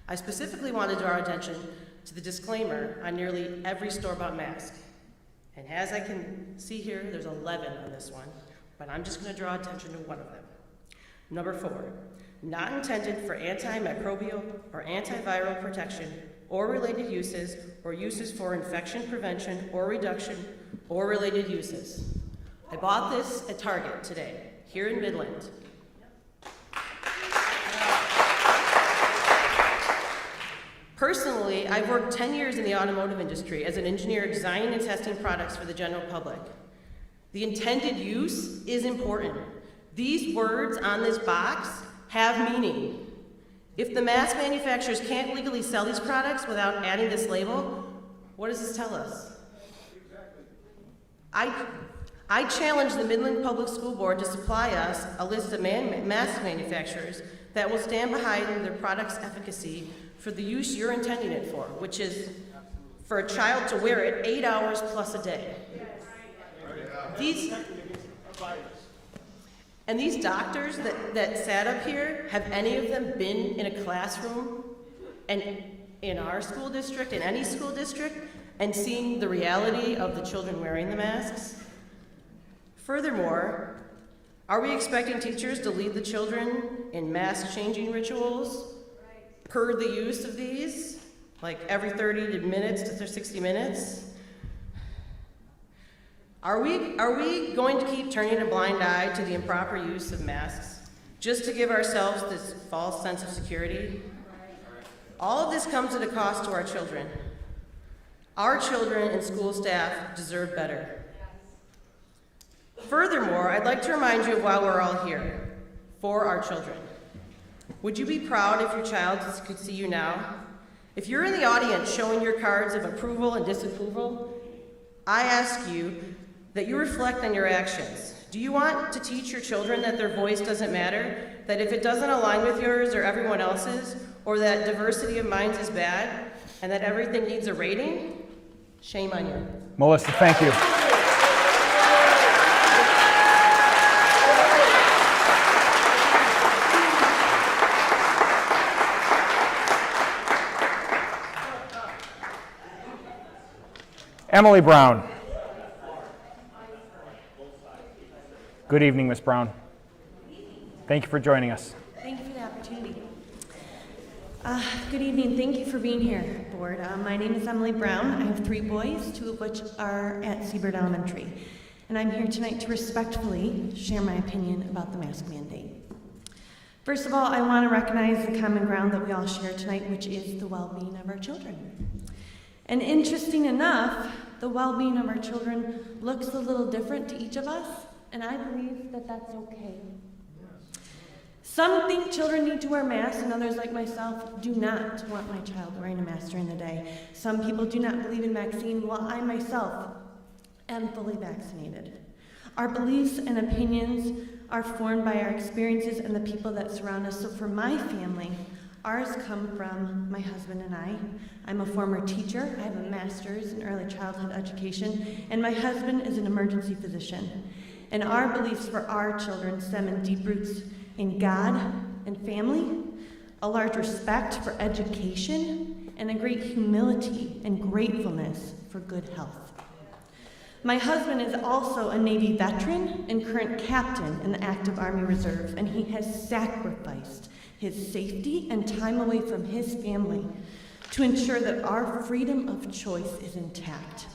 I specifically want to draw attention to the disclaimer on nearly every store-bought mask. And as I can see here, there's 11 on this one, but I'm just going to draw attention to one of them. Number 4, not intended for antimicrobial or antiviral protection or related uses, or uses for infection prevention or reduction or related uses. I bought this at Target today, here in Midland. Personally, I've worked 10 years in the automotive industry as an engineer designing and testing products for the general public. The intended use is important. These words on this box have meaning. If the mask manufacturers can't legally sell these products without adding this label, what does this tell us? I challenge the Midland Public School Board to supply us a list of mask manufacturers that will stand behind their product's efficacy for the use you're intending it for, which is for a child to wear it 8 hours plus a day. These doctors that sat up here, have any of them been in a classroom and in our school district, in any school district, and seen the reality of the children wearing the masks? Furthermore, are we expecting teachers to lead the children in mask changing rituals per the use of these, like every 30 minutes to 60 minutes? Are we going to keep turning a blind eye to the improper use of masks just to give ourselves this false sense of security? All of this comes at a cost to our children. Our children and school staff deserve better. Furthermore, I'd like to remind you of why we're all here, for our children. Would you be proud if your child could see you now? If you're in the audience showing your cards of approval and disapproval, I ask you that you reflect on your actions. Do you want to teach your children that their voice doesn't matter, that if it doesn't align with yours or everyone else's, or that diversity of minds is bad, and that everything needs a rating? Shame on you. Melissa, thank you. Emily Brown. Good evening, Ms. Brown. Thank you for joining us. Thank you for the opportunity. Good evening. Thank you for being here, Board. My name is Emily Brown. I have 3 boys, 2 of which are at Seabird Elementary. And I'm here tonight to respectfully share my opinion about the mask mandate. First of all, I want to recognize the common ground that we all share tonight, which is the well-being of our children. And interesting enough, the well-being of our children looks a little different to each of us, and I believe that that's okay. Some think children need to wear masks, and others, like myself, do not want my child wearing a mask during the day. Some people do not believe in vaccine, while I myself am fully vaccinated. Our beliefs and opinions are formed by our experiences and the people that surround us. So for my family, ours come from my husband and I. I'm a former teacher. I have a master's in early childhood education, and my husband is an emergency physician. And our beliefs for our children stem in deep roots in God and family, a large respect for education, and a great humility and gratefulness for good health. My husband is also a Navy veteran and current captain in the active Army Reserve, and he has sacrificed his safety and time away from his family to ensure that our freedom of choice is intact.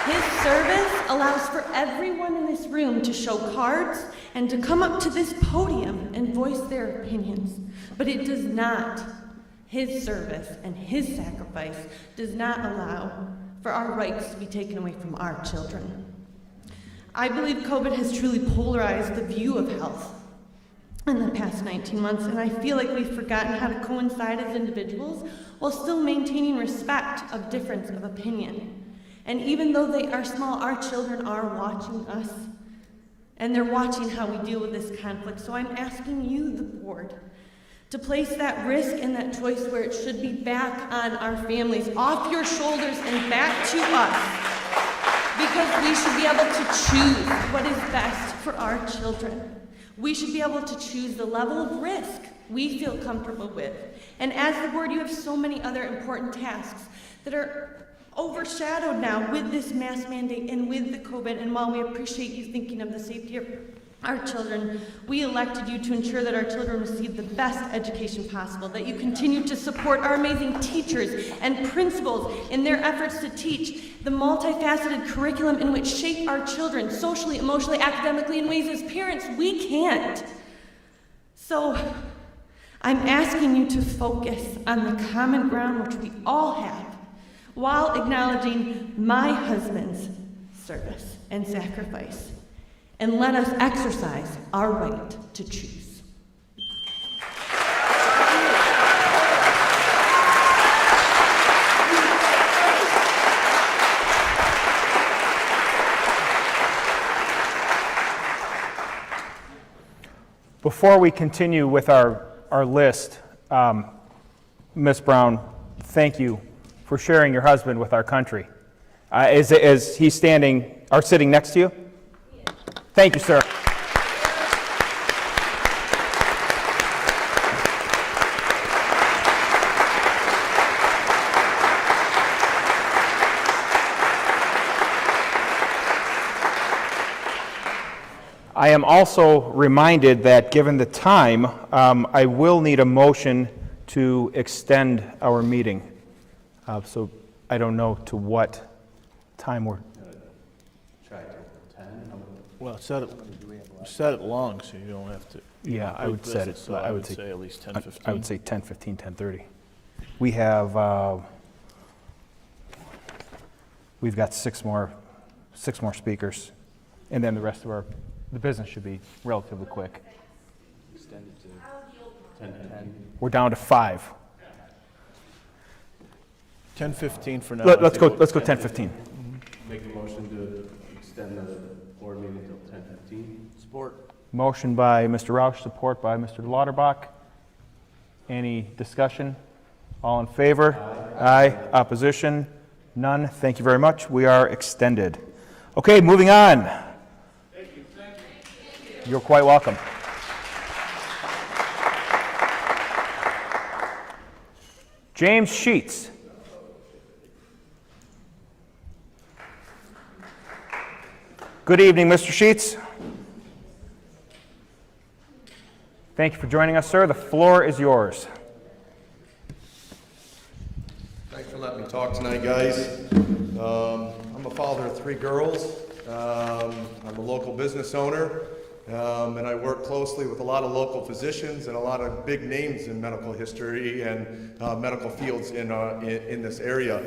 His service allows for everyone in this room to show cards and to come up to this podium and voice their opinions, but it does not. His service and his sacrifice does not allow for our rights to be taken away from our children. I believe COVID has truly polarized the view of health in the past 19 months, and I feel like we've forgotten how to coincide as individuals while still maintaining respect of difference of opinion. And even though they are small, our children are watching us, and they're watching how we deal with this conflict. So I'm asking you, the board, to place that risk and that choice where it should be back on our families, off your shoulders and back to us, because we should be able to choose what is best for our children. We should be able to choose the level of risk we feel comfortable with. And as the board, you have so many other important tasks that are overshadowed now with this mask mandate and with the COVID. And while we appreciate you thinking of the safety of our children, we elected you to ensure that our children receive the best education possible, that you continue to support our amazing teachers and principals in their efforts to teach the multifaceted curriculum in which shape our children socially, emotionally, academically in ways as parents we can't. So I'm asking you to focus on the common ground which we all have, while acknowledging my husband's service and sacrifice. And let us exercise our right to choose. Before we continue with our list, Ms. Brown, thank you for sharing your husband with our country. Is he standing or sitting next to you? Thank you, sir. I am also reminded that given the time, I will need a motion to extend our meeting. So I don't know to what time we're... Try till 10. Well, set it long so you don't have to. Yeah, I would set it. So I would say at least 10:15. I would say 10:15, 10:30. We have, we've got six more speakers, and then the rest of the business should be relatively quick. Extend it to 10:10. We're down to 5. 10:15 for now. Let's go 10:15. Make a motion to extend the board meeting until 10:15. Support. Motion by Mr. Roush, support by Mr. Lauterbach. Any discussion? All in favor? Aye. Opposition? None. Thank you very much. We are extended. Okay, moving on. Thank you. You're quite welcome. James Sheets. Good evening, Mr. Sheets. Thank you for joining us, sir. The floor is yours. Thanks for letting me talk tonight, guys. I'm a father of 3 girls. I'm a local business owner, and I work closely with a lot of local physicians and a lot of big names in medical history and medical fields in this area.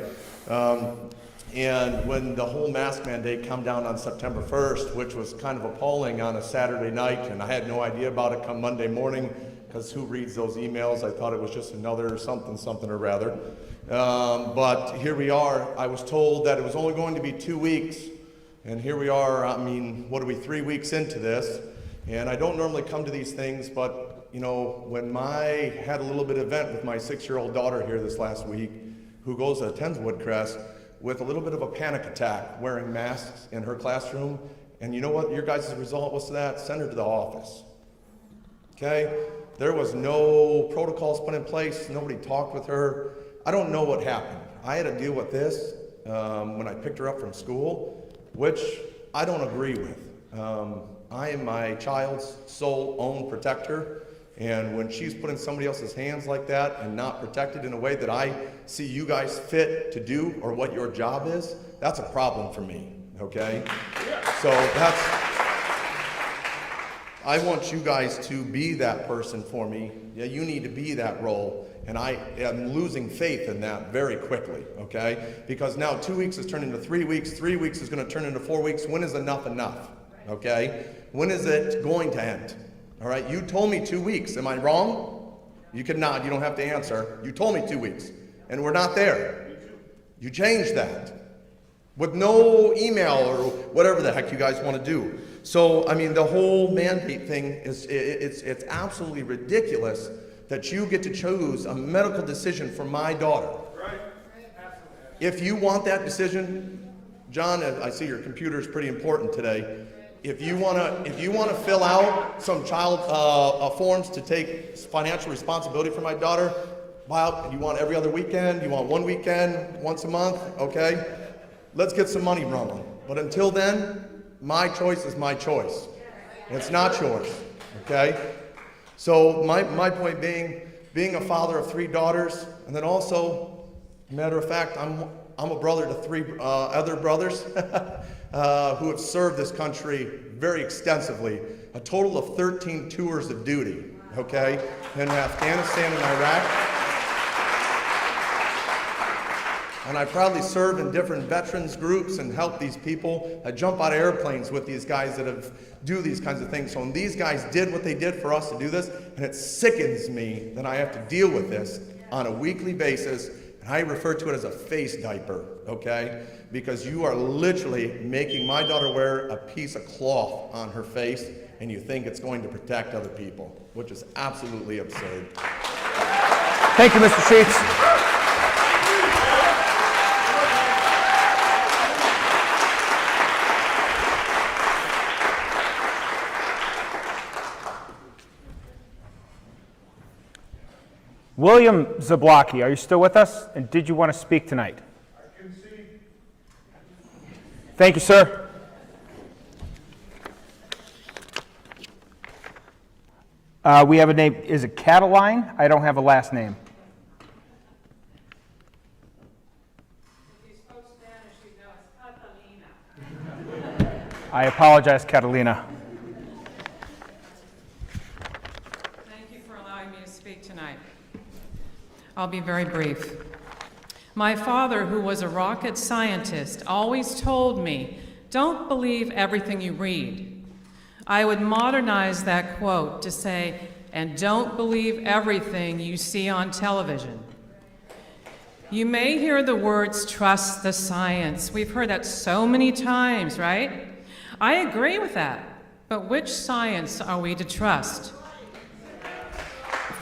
And when the whole mask mandate came down on September 1st, which was kind of appalling on a Saturday night, and I had no idea about it come Monday morning, because who reads those emails? I thought it was just another something or rather. But here we are. I was told that it was only going to be 2 weeks, and here we are. I mean, what are we, 3 weeks into this? And I don't normally come to these things, but you know, when I had a little bit of event with my 6-year-old daughter here this last week, who attends Woodcrest, with a little bit of a panic attack, wearing masks in her classroom. And you know what your guys' result was to that? Send her to the office. Okay? There was no protocols put in place. Nobody talked with her. I don't know what happened. I had to deal with this when I picked her up from school, which I don't agree with. I am my child's sole own protector And when she's put in somebody else's hands like that and not protected in a way that I see you guys fit to do or what your job is, that's a problem for me, okay? So I want you guys to be that person for me. Yeah, you need to be that role. And I am losing faith in that very quickly, okay? Because now 2 weeks has turned into 3 weeks, 3 weeks is going to turn into 4 weeks. When is enough enough, okay? When is it going to end? All right, you told me 2 weeks. Am I wrong? You can nod, you don't have to answer. You told me 2 weeks, and we're not there. You changed that with no email or whatever the heck you guys want to do. So, I mean, the whole mandate thing it's absolutely ridiculous that you get to choose a medical decision for my daughter. Right. If you want that decision, John, I see your computer is pretty important today. If you want to fill out some child forms to take financial responsibility for my daughter, well, you want every other weekend, you want 1 weekend, once a month, okay? Let's get some money rolling. But until then, my choice is my choice. It's not yours, okay? So my point being a father of 3 daughters, and then also, matter of fact, I'm a brother to 3 other brothers who have served this country very extensively. A total of 13 tours of duty, okay, in Afghanistan and Iraq. And I proudly served in different veterans groups and helped these people. I jump out of airplanes with these guys that do these kinds of things. So when these guys did what they did for us to do this, and it sickens me that I have to deal with this on a weekly basis, and I refer to it as a face diaper, okay? Because you are literally making my daughter wear a piece of cloth on her face, and you think it's going to protect other people, which is absolutely absurd. Thank you, Mr. Sheets. William Zablocki, are you still with us? And did you want to speak tonight? I can see. Thank you, sir. We have a name. Is it Cataline? I don't have a last name. If you spoke Spanish, you'd know it's Catalina. I apologize, Catalina. Thank you for allowing me to speak tonight. I'll be very brief. My father, who was a rocket scientist, always told me, "Don't believe everything you read." I would modernize that quote to say, "And don't believe everything you see on television." You may hear the words, "trust the science." We've heard that so many times, right? I agree with that, but which science are we to trust?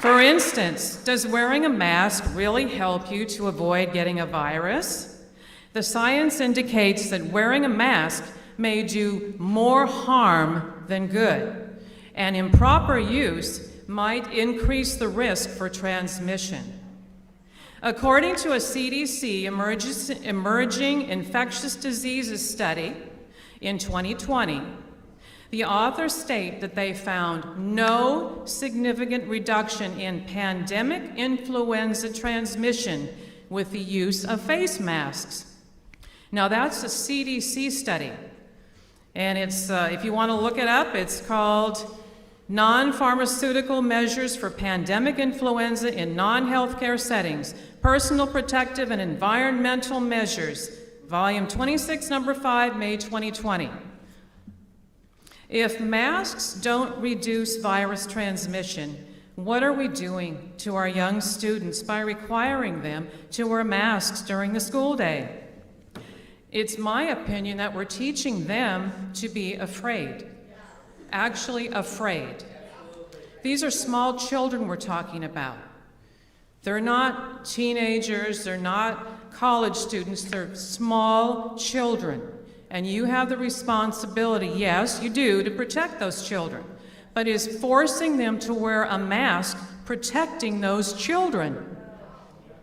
For instance, does wearing a mask really help you to avoid getting a virus? The science indicates that wearing a mask may do more harm than good, and improper use might increase the risk for transmission. According to a CDC Emerging Infectious Diseases study in 2020, the authors state that they found no significant reduction in pandemic influenza transmission with the use of face masks. Now that's a CDC study, and it's, if you want to look it up, it's called Non-Pharmaceutical Measures for Pandemic Influenza in Non-Healthcare Settings, Personal Protective and Environmental Measures, Volume 26, Number 5, May 2020. If masks don't reduce virus transmission, what are we doing to our young students by requiring them to wear masks during the school day? It's my opinion that we're teaching them to be afraid, actually afraid. These are small children we're talking about. They're not teenagers, they're not college students, they're small children. And you have the responsibility, yes, you do, to protect those children. But is forcing them to wear a mask protecting those children?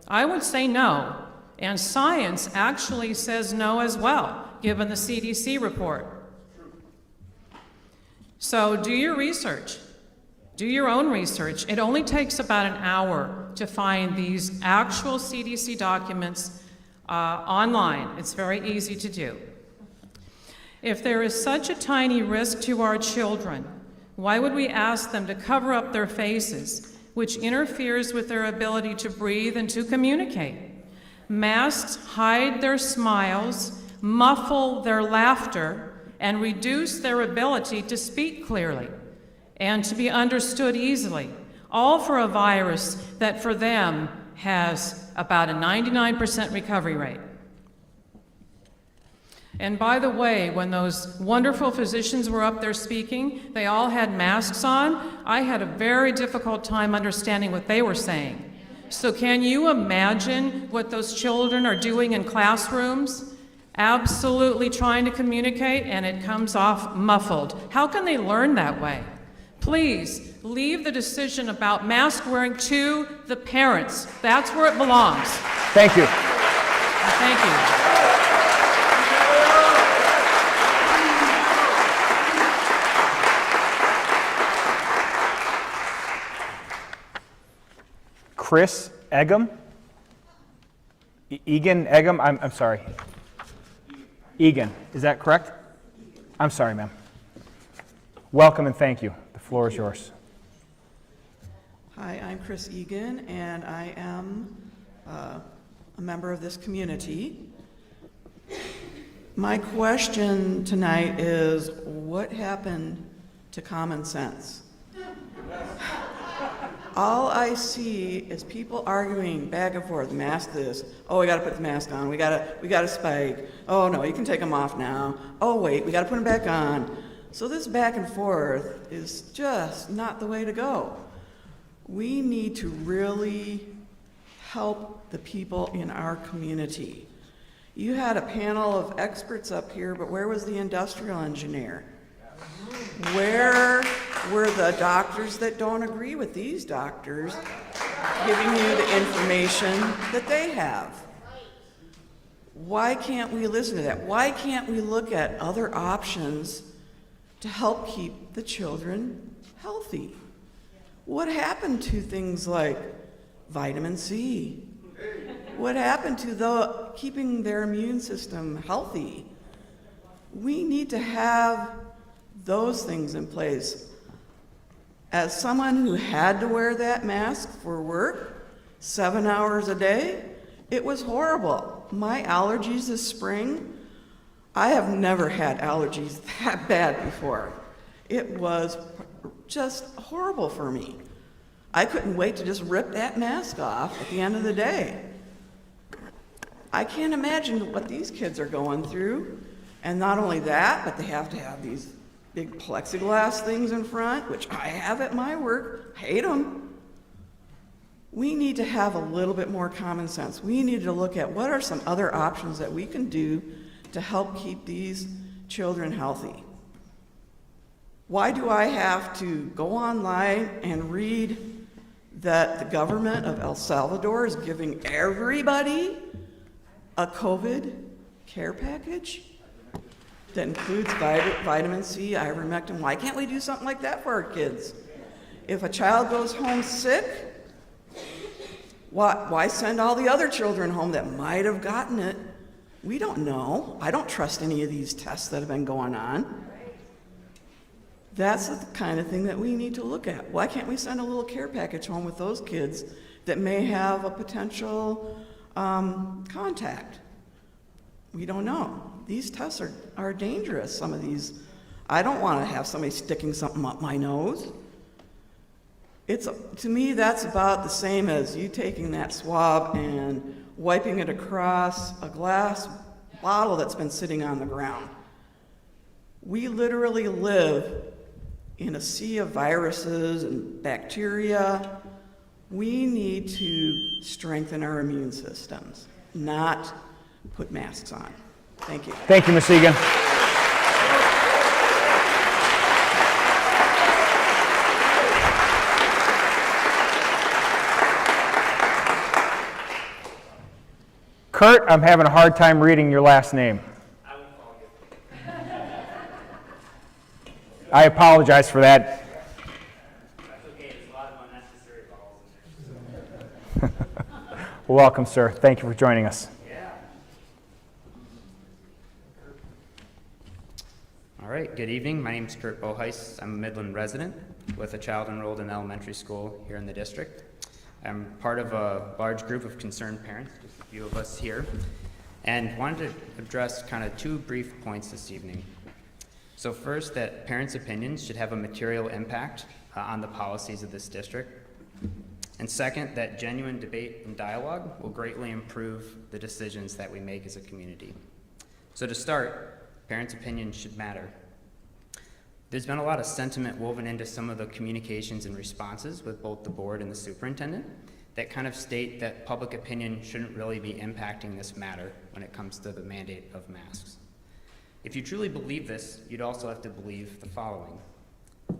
I would say no. And science actually says no as well, given the CDC report. So do your research. Do your own research. It only takes about an hour to find these actual CDC documents online. It's very easy to do. If there is such a tiny risk to our children, why would we ask them to cover up their faces, which interferes with their ability to breathe and to communicate? Masks hide their smiles, muffle their laughter, and reduce their ability to speak clearly and to be understood easily, all for a virus that for them has about a 99% recovery rate. And by the way, when those wonderful physicians were up there speaking, they all had masks on. I had a very difficult time understanding what they were saying. So can you imagine what those children are doing in classrooms? Absolutely trying to communicate, and it comes off muffled. How can they learn that way? Please leave the decision about mask wearing to the parents. That's where it belongs. Thank you. Thank you. Chris Egan? Egan, Egan, I'm sorry. Egan, is that correct? I'm sorry, ma'am. Welcome and thank you. The floor is yours. Hi, I'm Chris Egan, and I am a member of this community. My question tonight is, what happened to common sense? All I see is people arguing back and forth, mask this, oh, we gotta put the mask on, we gotta spike, oh no, you can take them off now, oh wait, we gotta put them back on. So this back and forth is just not the way to go. We need to really help the people in our community. You had a panel of experts up here, but where was the industrial engineer? Where were the doctors that don't agree with these doctors giving you the information that they have? Why can't we listen to that? Why can't we look at other options to help keep the children healthy? What happened to things like vitamin C? What happened to keeping their immune system healthy? We need to have those things in place. As someone who had to wear that mask for work 7 hours a day, it was horrible. My allergies this spring, I have never had allergies that bad before. It was just horrible for me. I couldn't wait to just rip that mask off at the end of the day. I can't imagine what these kids are going through. And not only that, but they have to have these big plexiglass things in front, which I have at my work. Hate them. We need to have a little bit more common sense. We need to look at what are some other options that we can do to help keep these children healthy. Why do I have to go online and read that the government of El Salvador is giving everybody a COVID care package that includes vitamin C, ivermectin? Why can't we do something like that for our kids? If a child goes home sick, why send all the other children home that might have gotten it? We don't know. I don't trust any of these tests that have been going on. That's the kind of thing that we need to look at. Why can't we send a little care package home with those kids that may have a potential contact? We don't know. These tests are dangerous, some of these. I don't want to have somebody sticking something up my nose. To me, that's about the same as you taking that swab and wiping it across a glass bottle that's been sitting on the ground. We literally live in a sea of viruses and bacteria. We need to strengthen our immune systems, not put masks on. Thank you. Thank you, Ms. Egan. Kurt, I'm having a hard time reading your last name. I apologize for that. Well, welcome, sir. Thank you for joining us. All right, good evening. My name is Kurt Boheis. I'm a Midland resident with a child enrolled in elementary school here in the district. I'm part of a large group of concerned parents, just a few of us here, and wanted to address kind of two brief points this evening. So first, that parents' opinions should have a material impact on the policies of this district. And second, that genuine debate and dialogue will greatly improve the decisions that we make as a community. So to start, parents' opinions should matter. There's been a lot of sentiment woven into some of the communications and responses with both the board and the superintendent that kind of state that public opinion shouldn't really be impacting this matter when it comes to the mandate of masks. If you truly believe this, you'd also have to believe the following: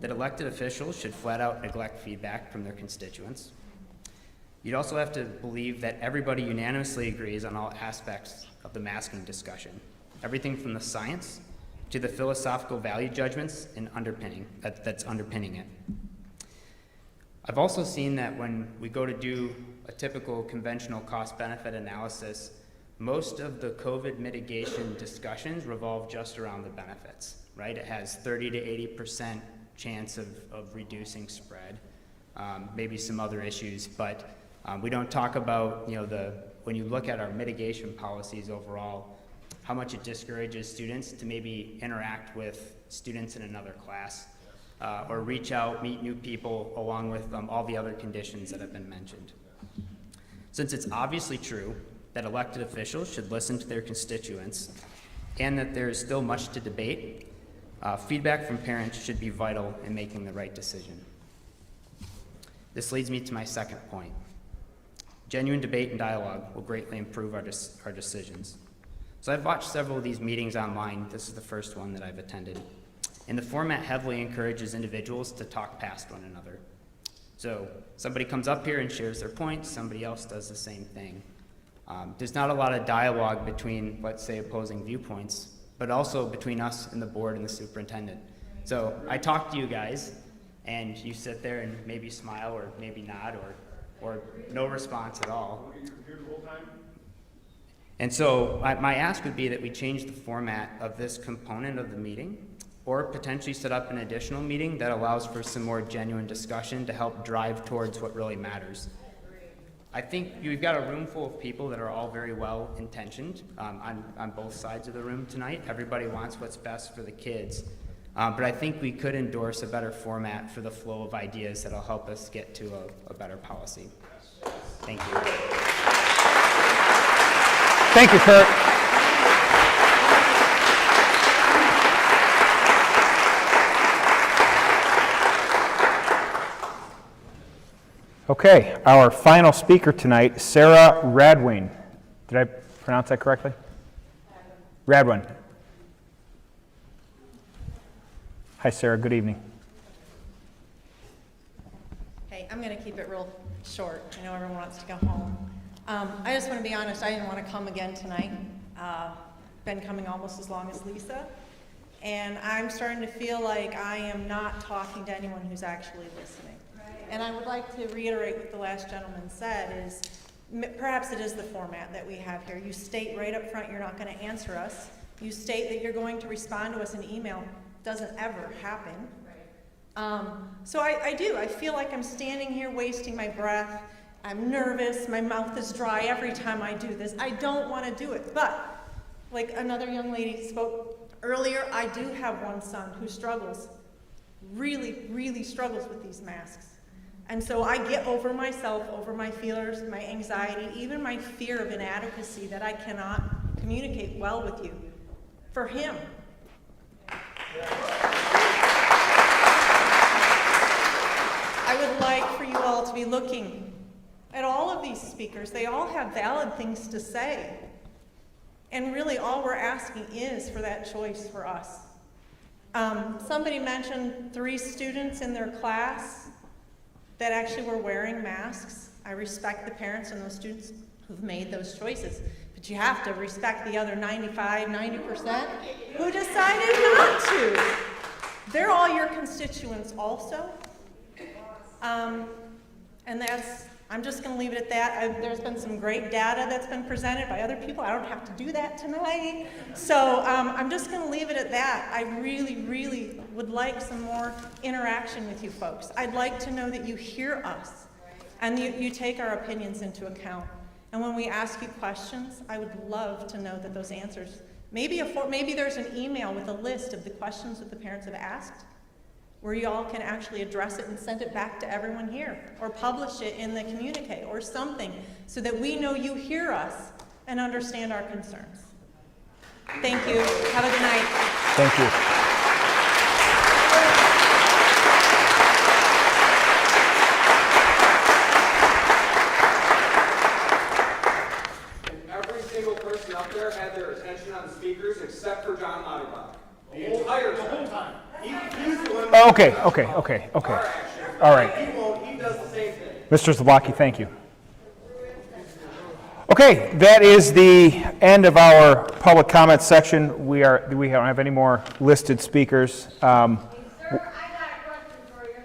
that elected officials should flat out neglect feedback from their constituents. You'd also have to believe that everybody unanimously agrees on all aspects of the masking discussion, everything from the science to the philosophical value judgments and that's underpinning it. I've also seen that when we go to do a typical conventional cost-benefit analysis, most of the COVID mitigation discussions revolve just around the benefits, right? It has 30 to 80% chance of reducing spread, maybe some other issues, but we don't talk about, when you look at our mitigation policies overall, how much it discourages students to maybe interact with students in another class, or reach out, meet new people, along with all the other conditions that have been mentioned. Since it's obviously true that elected officials should listen to their constituents and that there is still much to debate, feedback from parents should be vital in making the right decision. This leads me to my second point. Genuine debate and dialogue will greatly improve our decisions. So I've watched several of these meetings online. This is the first one that I've attended. And the format heavily encourages individuals to talk past one another. So somebody comes up here and shares their points, somebody else does the same thing. There's not a lot of dialogue between, let's say, opposing viewpoints, but also between us and the board and the superintendent. So I talk to you guys, and you sit there and maybe smile or maybe nod or no response at all. And so my ask would be that we change the format of this component of the meeting, or potentially set up an additional meeting that allows for some more genuine discussion to help drive towards what really matters. I think we've got a room full of people that are all very well intentioned on both sides of the room tonight. Everybody wants what's best for the kids. But I think we could endorse a better format for the flow of ideas that'll help us get to a better policy. Thank you. Thank you, Kurt. Okay, our final speaker tonight, Sarah Radwin. Did I pronounce that correctly? Radwin. Hi, Sarah. Good evening. Hey, I'm going to keep it real short. I know everyone wants to go home. I just want to be honest, I didn't want to come again tonight. Been coming almost as long as Lisa. And I'm starting to feel like I am not talking to anyone who's actually listening. And I would like to reiterate what the last gentleman said is, perhaps it is the format that we have here. You state right up front you're not going to answer us. You state that you're going to respond to us in email. Doesn't ever happen. So I do. I feel like I'm standing here wasting my breath. I'm nervous. My mouth is dry every time I do this. I don't want to do it. But like another young lady spoke earlier, I do have one son who struggles, really, really struggles with these masks. And so I get over myself, over my feelers, my anxiety, even my fear of inadequacy that I cannot communicate well with you. For him. I would like for you all to be looking at all of these speakers. They all have valid things to say. And really all we're asking is for that choice for us. Somebody mentioned 3 students in their class that actually were wearing masks. I respect the parents and those students who've made those choices. But you have to respect the other 95, 90% who decided not to. They're all your constituents also. And I'm just going to leave it at that. There's been some great data that's been presented by other people. I don't have to do that tonight. So I'm just going to leave it at that. I really, really would like some more interaction with you folks. I'd like to know that you hear us and you take our opinions into account. And when we ask you questions, I would love to know that those answers, maybe there's an email with a list of the questions that the parents have asked, where you all can actually address it and send it back to everyone here, or publish it in the communique or something, so that we know you hear us and understand our concerns. Thank you. Have a good night. Thank you. And every single person up there had their attention on the speakers except for John Lauterbach. The entire time. He's the one. Okay. All right. He does the same thing. Mr. Zablocki, thank you. Okay, that is the end of our public comment section. We don't have any more listed speakers. Sir, I got a question for you.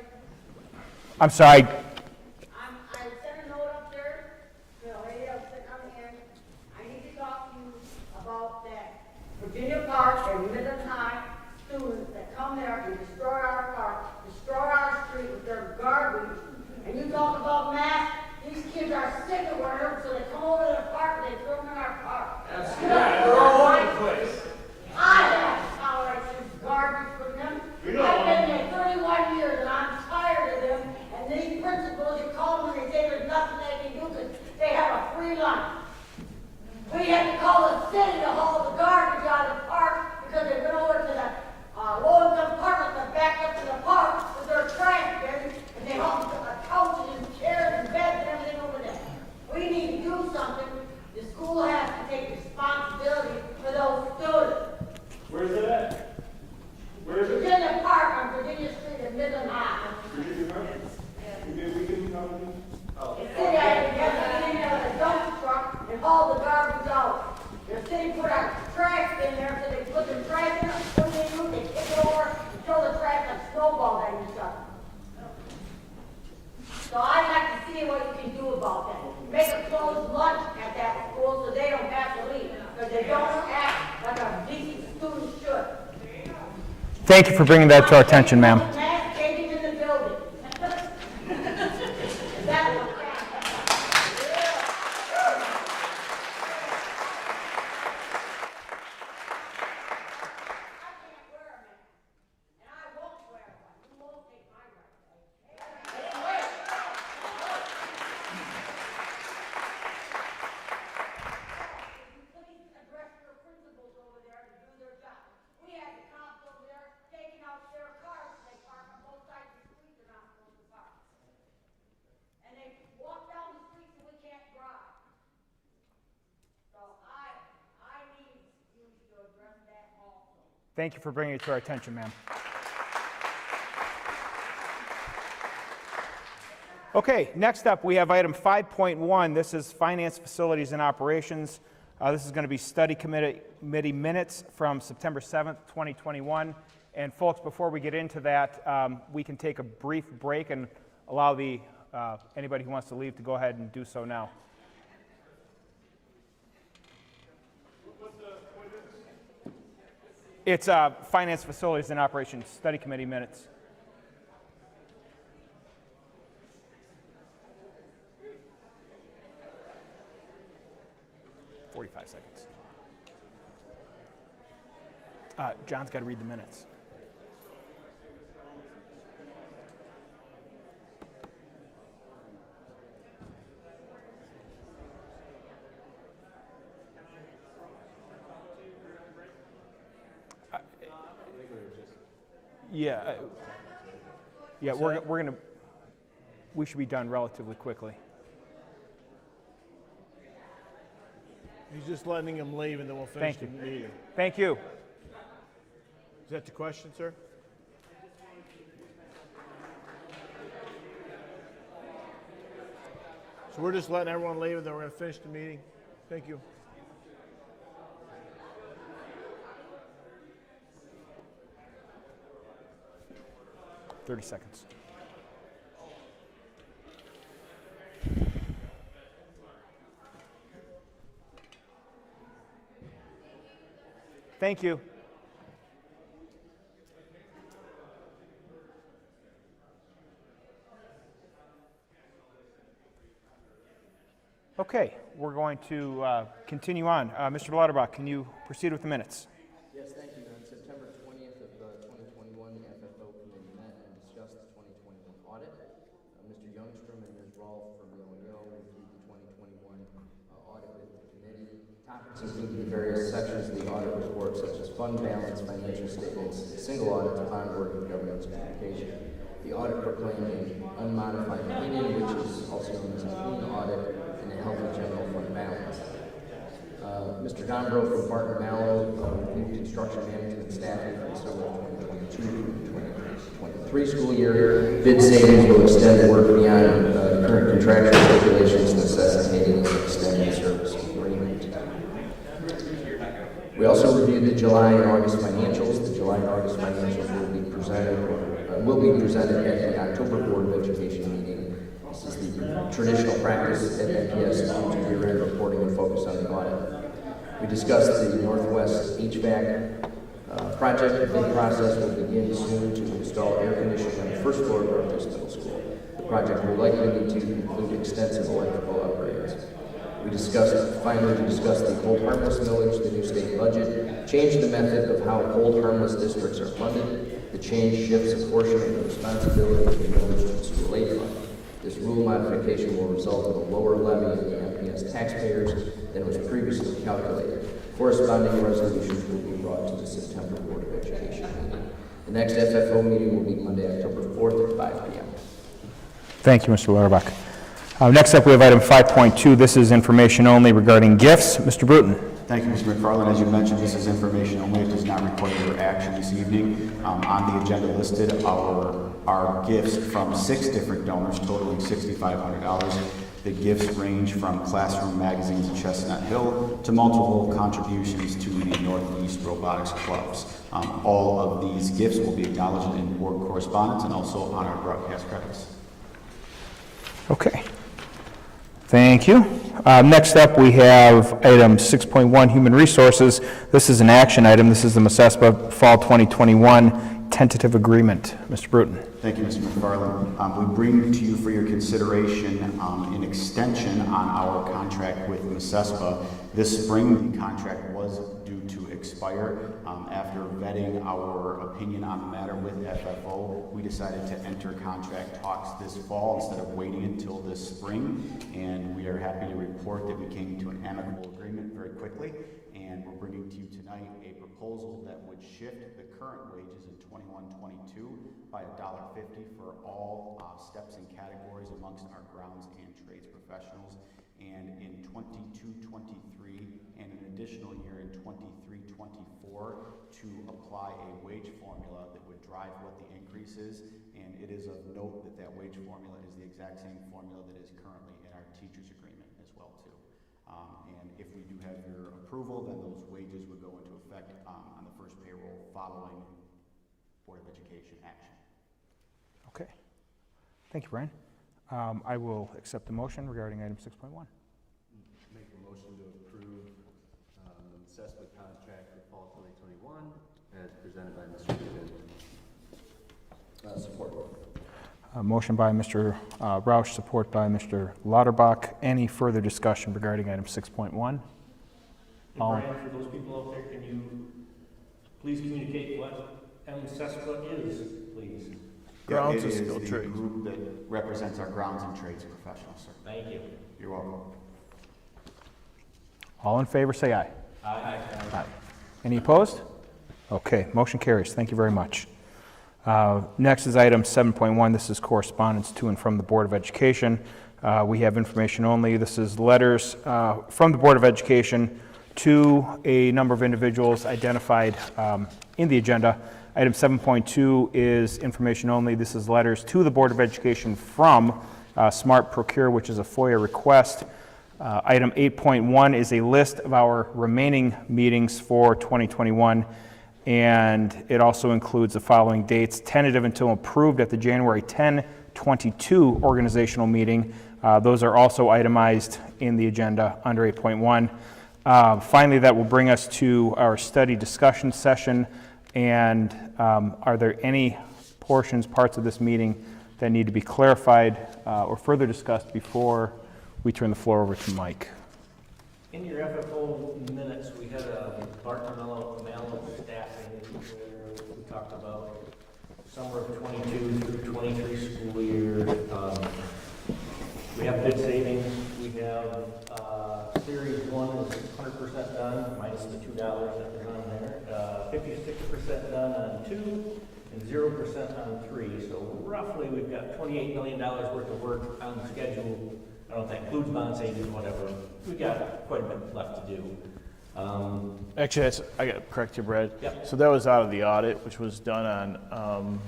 I'm sorry. I sent a note up there to a lady else sitting on the end. I need to talk to you about that Virginia Park and Midland High students that come there and destroy our park, destroy our street with their garbage. And you talk about masks. These kids are sick of wearing them, so they come over to the park and they throw them in our park. They're all over the place. I have tolerance this garbage from them. I've been there 31 years and I'm tired of them. And these principals, you call them and they say there's nothing they can do because they have a free lunch. We had to call the city to haul the garbage out of the park because they went over to the low-income apartments that backed up to the park with their trash bins, and they hauled couches and chairs and beds and everything over there. We need to do something. The school has to take responsibility for those students. Where's it at? Where is it? Virginia Park on Virginia Street at Midland High. Virginia Park? We can come in. Oh. The city had to get in there with a dump truck and haul the garbage out. The city put our trash in there, so they put the trash in, what they do, they kick it over and throw the trash like snowballs at each other. So I'd like to see what you can do about that. Make a closed lunch at that school so they don't have to leave, because they don't act like a decent student should. Thank you for bringing that to our attention, ma'am. Mass changing in the building. That's what Thank you for bringing it to our attention, ma'am. Okay, next up we have item 5.1. This is Finance, Facilities, and Operations. This is going to be study committee minutes from September 7th, 2021. And folks, before we get into that, we can take a brief break and allow anybody who wants to leave to go ahead and do so now. It's Finance, Facilities, and Operations Study Committee minutes. $45 seconds. John's got to read the minutes. Yeah, we should be done relatively quickly. He's just letting him leave, and then we'll finish the meeting. Thank you. Is that the question, sir? So we're just letting everyone leave, and then we're going to finish the meeting. Thank you. $30 seconds. Thank you. Okay, we're going to continue on. Mr. Lauterbach, can you proceed with the minutes? Yes, thank you. On September 20th of 2021, the FFO committee met and discussed the 2021 audit. Mr. Youngstrom and Ms. Rolfe from Yo reviewed the 2021 audit with the committee. Topics included the various sections of the audit report, such as fund balance, financial statements, single audits, bond work, and governance communication. The audit proclaimed an unmodified opinion, which is also known as a clean audit, and a healthy general fund balance. Mr. Dombrow from Barton Mallow reviewed construction management staffing for the summer of 2022-2023 school year. Bid savings will extend work beyond current contractual stipulations, necessitating an extended service agreement. We also reviewed the July and August financials. The July and August financials will be presented at the October Board of Education meeting. This is the traditional practice at MPS to year-end reporting and focus on the audit. We discussed the Northwest HVAC project. The bid process will begin soon to install air conditioning on the first floor of Northwest Middle School. The project will likely need to include extensive electrical upgrades. We discussed the hold harmless millage, the new state budget, change the method of how hold harmless districts are funded. The change shifts a portion of the responsibility of the millage to the school aid fund. This rule modification will result in a lower levy of the MPS taxpayers than was previously calculated. Corresponding resolutions will be brought to the September Board of Education meeting. The next FFO meeting will be Monday, October 4th at 5 p.m. Thank you, Mr. Lauterbach. Next up, we have item 5.2. This is information only regarding gifts. Mr. Bruton. Thank you, Mr. McFarland. As you mentioned, this is information only. It does not require your action this evening. On the agenda listed are gifts from 6 different donors totaling $6,500. The gifts range from classroom magazines at Chestnut Hill to multiple contributions to the Northeast Robotics Clubs. All of these gifts will be acknowledged in board correspondence and also on our broadcast credits. Okay. Thank you. Next up, we have item 6.1, Human Resources. This is an action item. This is the Mississauga Fall 2021 Tentative Agreement. Mr. Bruton. Thank you, Mr. McFarland. We bring to you for your consideration an extension on our contract with Mississauga. This spring, the contract was due to expire. After vetting our opinion on the matter with FFO, we decided to enter contract talks this fall instead of waiting until this spring. And we are happy to report that we came to an amicable agreement very quickly. And we're bringing to you tonight a proposal that would shift the current wages in 21-22 by $1.50 for all steps and categories amongst our grounds and trades professionals. And in 22-23 and an additional year in 23-24 to apply a wage formula that would drive what the increase is. And it is of note that that wage formula is the exact same formula that is currently in our teachers agreement as well too. And if we do have your approval, then those wages would go into effect on the first payroll following Board of Education action. Okay. Thank you, Brian. I will accept the motion regarding item 6.1. Make a motion to approve the assessment contract for fall 2021 as presented by Mr. Dugan. Support. Motion by Mr. Roush, support by Mr. Lauterbach. Any further discussion regarding item 6.1? And Brian, for those people out there, can you please communicate what MPS is, please? Grounds and skill trades. The group that represents our grounds and trades professionals, sir. Thank you. You're welcome. All in favor, say aye. Aye. Aye. Any opposed? Okay, motion carries. Thank you very much. Next is item 7.1. This is correspondence to and from the Board of Education. We have information only. This is letters from the Board of Education to a number of individuals identified in the agenda. Item 7.2 is information only. This is letters to the Board of Education from Smart Procure, which is a FOIA request. Item 8.1 is a list of our remaining meetings for 2021, and it also includes the following dates: tentative until approved at the January 10, 22 organizational meeting. Those are also itemized in the agenda under 8.1. Finally, that will bring us to our study discussion session. And are there any parts of this meeting that need to be clarified or further discussed before we turn the floor over to Mike? In your FFO minutes, we had a Bartonello staffing where we talked about summer of 22 through 23 school year. We have bid savings. We have Series 1 is 100% done, minus the $2 that was on there. 56% done on 2 and 0% on 3. So roughly we've got $28 million worth of work on schedule. I don't know if that includes bond savings, whatever. We've got quite a bit left to do. Actually, I got to correct you, Brad. Yep. So that was out of the audit, which was done on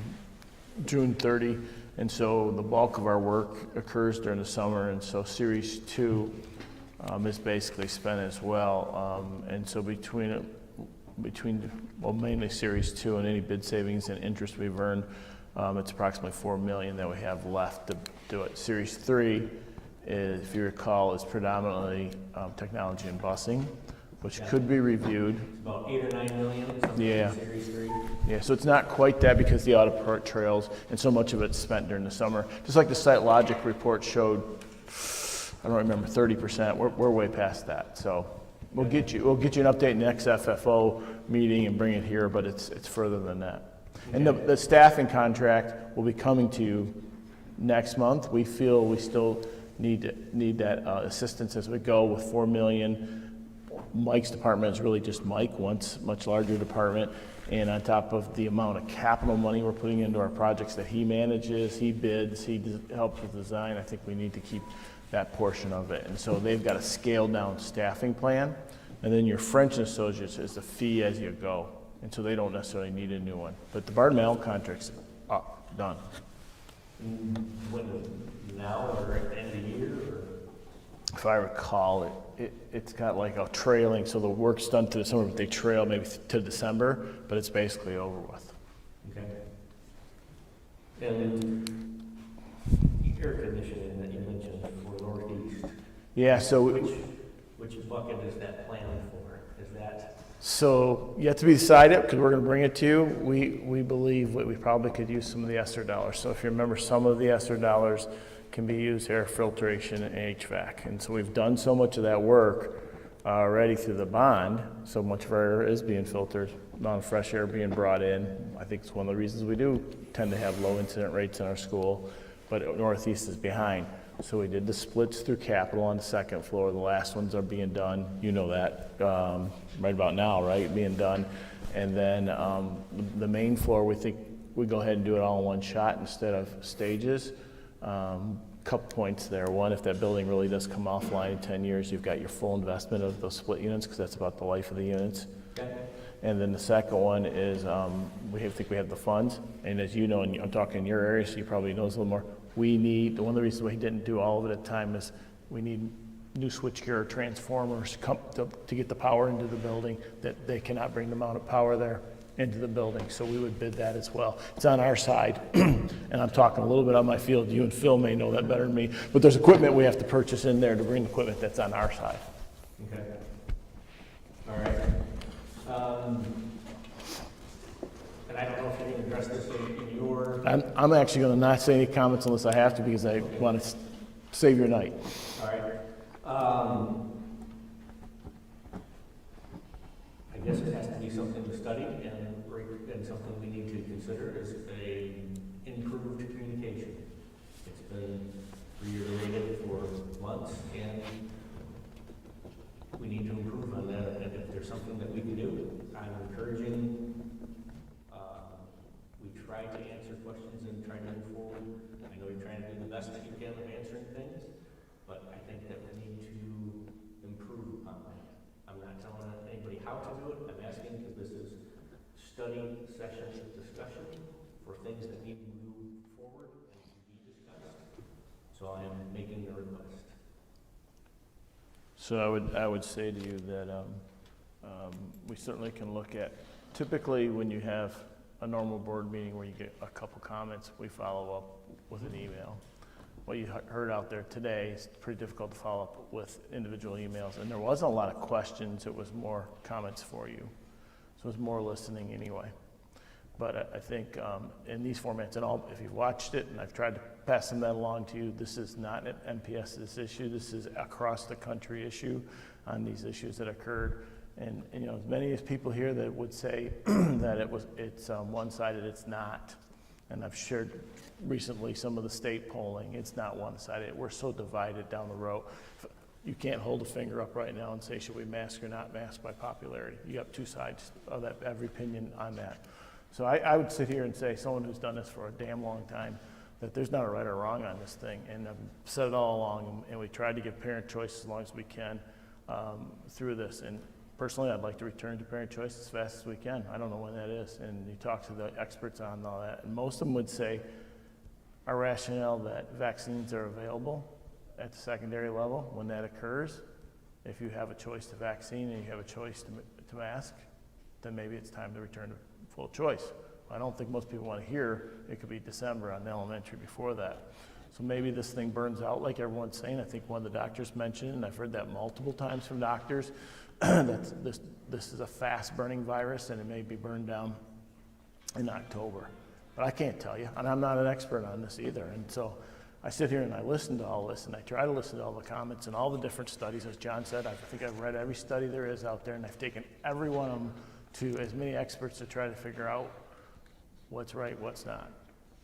June 30. And so the bulk of our work occurs during the summer. And so Series 2 is basically spent as well. And so between mainly Series 2 and any bid savings and interest we've earned, it's approximately $4 million that we have left to do it. Series 3, if you recall, is predominantly technology and busing, which could be reviewed. About 8 or 9 million, something Yeah. in Series 3. Yeah, so it's not quite that because the audit trails and so much of it's spent during the summer. Just like the Site Logic report showed, I don't remember, 30%. We're way past that. So we'll get you an update in the next FFO meeting and bring it here, but it's further than that. And the staffing contract will be coming to you next month. We feel we still need that assistance as we go with $4 million. Mike's department is really just Mike, once much larger department, and on top of the amount of capital money we're putting into our projects that he manages, he bids, helps with design, I think we need to keep that portion of it. And so they've got a scaled down staffing plan, and then your French and Associates is a fee as you go, and so they don't necessarily need a new one. But the Barton Allen contract's up, done. When, now or at the end of the year? Or? If I recall, it's got like a trailing, so the work's done to the summer, but they trail maybe to December, but it's basically over with. Okay. And air conditioning that you mentioned for Northeast. Yeah, so which bucket is that planned for? Is that? So yet to be decided, because we're going to bring it to you. We believe that we probably could use some of the ESSER dollars. So if you remember, some of the ESSER dollars can be used air filtration and HVAC. And so we've done so much of that work already through the bond. So much of our air is being filtered, amount of fresh air being brought in. I think it's one of the reasons we do tend to have low incident rates in our school, but Northeast is behind. So we did the splits through capital on the second floor. The last ones are being done. You know that right about now, right? Being done. And then the main floor, we think we go ahead and do it all in one shot instead of stages. Couple points there. One, if that building really does come offline in 10 years, you've got your full investment of those split units because that's about the life of the units. Okay. And then the second one is we think we have the funds. And as you know, and I'm talking in your area, so you probably know this a little more. One of the reasons we didn't do all of it at the time is we need new switchgear transformers to get the power into the building, that they cannot bring the amount of power there into the building, so we would bid that as well. It's on our side, and I'm talking a little bit on my field. You and Phil may know that better than me, but there's equipment we have to purchase in there to bring the equipment that's on our side. Okay. All right. And I don't know if you can address this in your... I'm actually going to not say any comments unless I have to because I want to save your night. All right. I guess it has to be something to study and something we need to consider is a improved communication. It's been reiterated for months, and we need to improve on that. And if there's something that we can do, I'm encouraging. We try to answer questions and try to move forward. I know you're trying to do the best that you can of answering things, but I think that we need to improve on that. I'm not telling anybody how to do it. I'm asking because this is study session discussion for things that need to move forward and to be discussed. So I am making the request. So I would say to you that we certainly can look at, typically when you have a normal board meeting where you get a couple comments, we follow up with an email. what you heard out there today is pretty difficult to follow up with individual emails. And there wasn't a lot of questions, it was more comments for you. So it was more listening anyway. But I think in these formats, and all, if you've watched it, and I've tried to pass some of that along to you, this is not an MPS's issue. This is across the country issue on these issues that occurred. And you know, as many as people here that would say that it's one-sided, it's not. And I've shared recently some of the state polling. It's not one-sided. We're so divided down the road. You can't hold a finger up right now and say, should we mask or not mask by popularity? You have two sides of that, every opinion on that. So I would sit here and say, someone who's done this for a damn long time, that there's not a right or wrong on this thing. And I've said it all along, and we tried to give parent choice as long as we can through this. And personally, I'd like to return to parent choice as fast as we can. I don't know when that is. And you talk to the experts on all that, and most of them would say our rationale that vaccines are available at the secondary level when that occurs. If you have a choice to vaccine and you have a choice to mask, then maybe it's time to return to full choice. I don't think most people want to hear it could be December on the elementary before that. So maybe this thing burns out like everyone's saying. I think one of the doctors mentioned, and I've heard that multiple times from doctors, that this is a fast burning virus and it may be burned down in October. But I can't tell you, and I'm not an expert on this either. And so I sit here and I listen to all this, and I try to listen to all the comments and all the different studies. As John said, I think I've read every study there is out there, and I've taken every one of them to as many experts to try to figure out what's right, what's not.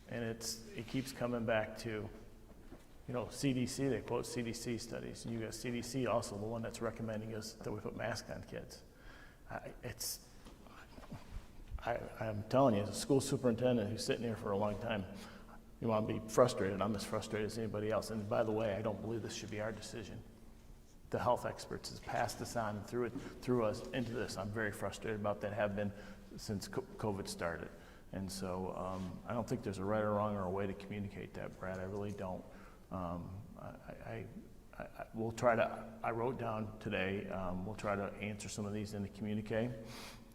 And it keeps coming back to, you know, CDC, they quote CDC studies. And you got CDC also, the one that's recommending us that we put masks on kids. I'm telling you, as a school superintendent who's sitting here for a long time, you want to be frustrated. I'm as frustrated as anybody else. And by the way, I don't believe this should be our decision. The health experts has passed this on through us into this. I'm very frustrated about that, have been since COVID started. And so I don't think there's a right or wrong or a way to communicate that, Brad. I really don't. We'll try to, I wrote down today, we'll try to answer some of these in the communique,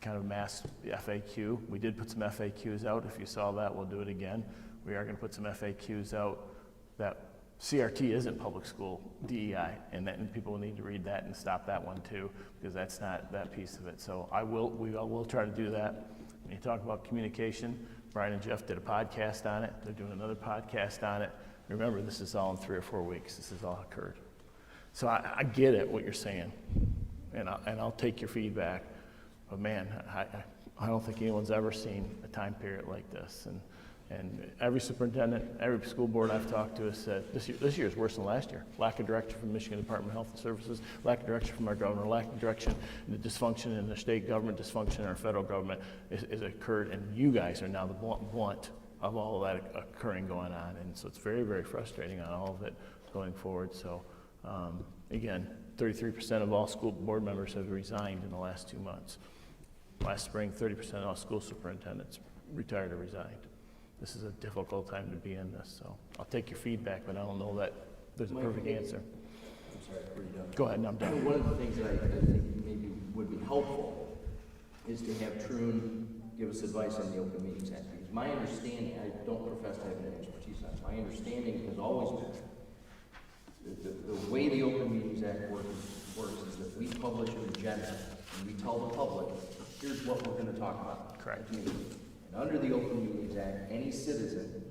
kind of mass FAQ. We did put some FAQs out. If you saw that, we'll do it again. We are going to put some FAQs out that CRT isn't public school DEI, and people need to read that and stop that one too, because that's not that piece of it. So we will try to do that. When you talk about communication, Brian and Jeff did a podcast on it. They're doing another podcast on it. Remember, this is all in 3 or 4 weeks. This has all occurred. So I get it, what you're saying, and I'll take your feedback. But man, I don't think anyone's ever seen a time period like this. And every superintendent, every school board I've talked to has said, this year is worse than last year. Lack of direction from Michigan Department of Health and Services, lack of direction from our governor, lack of direction in the dysfunction in the state government, dysfunction in our federal government is occurred, and you guys are now the blunt of all of that occurring going on. And so it's very, very frustrating on all of it going forward. So again, 33% of all school board members have resigned in the last 2 months. Last spring, 30% of all school superintendents retired or resigned. This is a difficult time to be in this, so I'll take your feedback, but I don't know that there's a perfect answer. I'm sorry, before you're done. Go ahead, I'm done. One of the things that I think maybe would be helpful is to have Troon give us advice on the Open Meetings Act. Because my understanding, I don't profess to have any expertise on it, my understanding has always been the way the Open Meetings Act works is that we publish an agenda and we tell the public, here's what we're going to talk about. Correct. And under the Open Meetings Act, any citizen,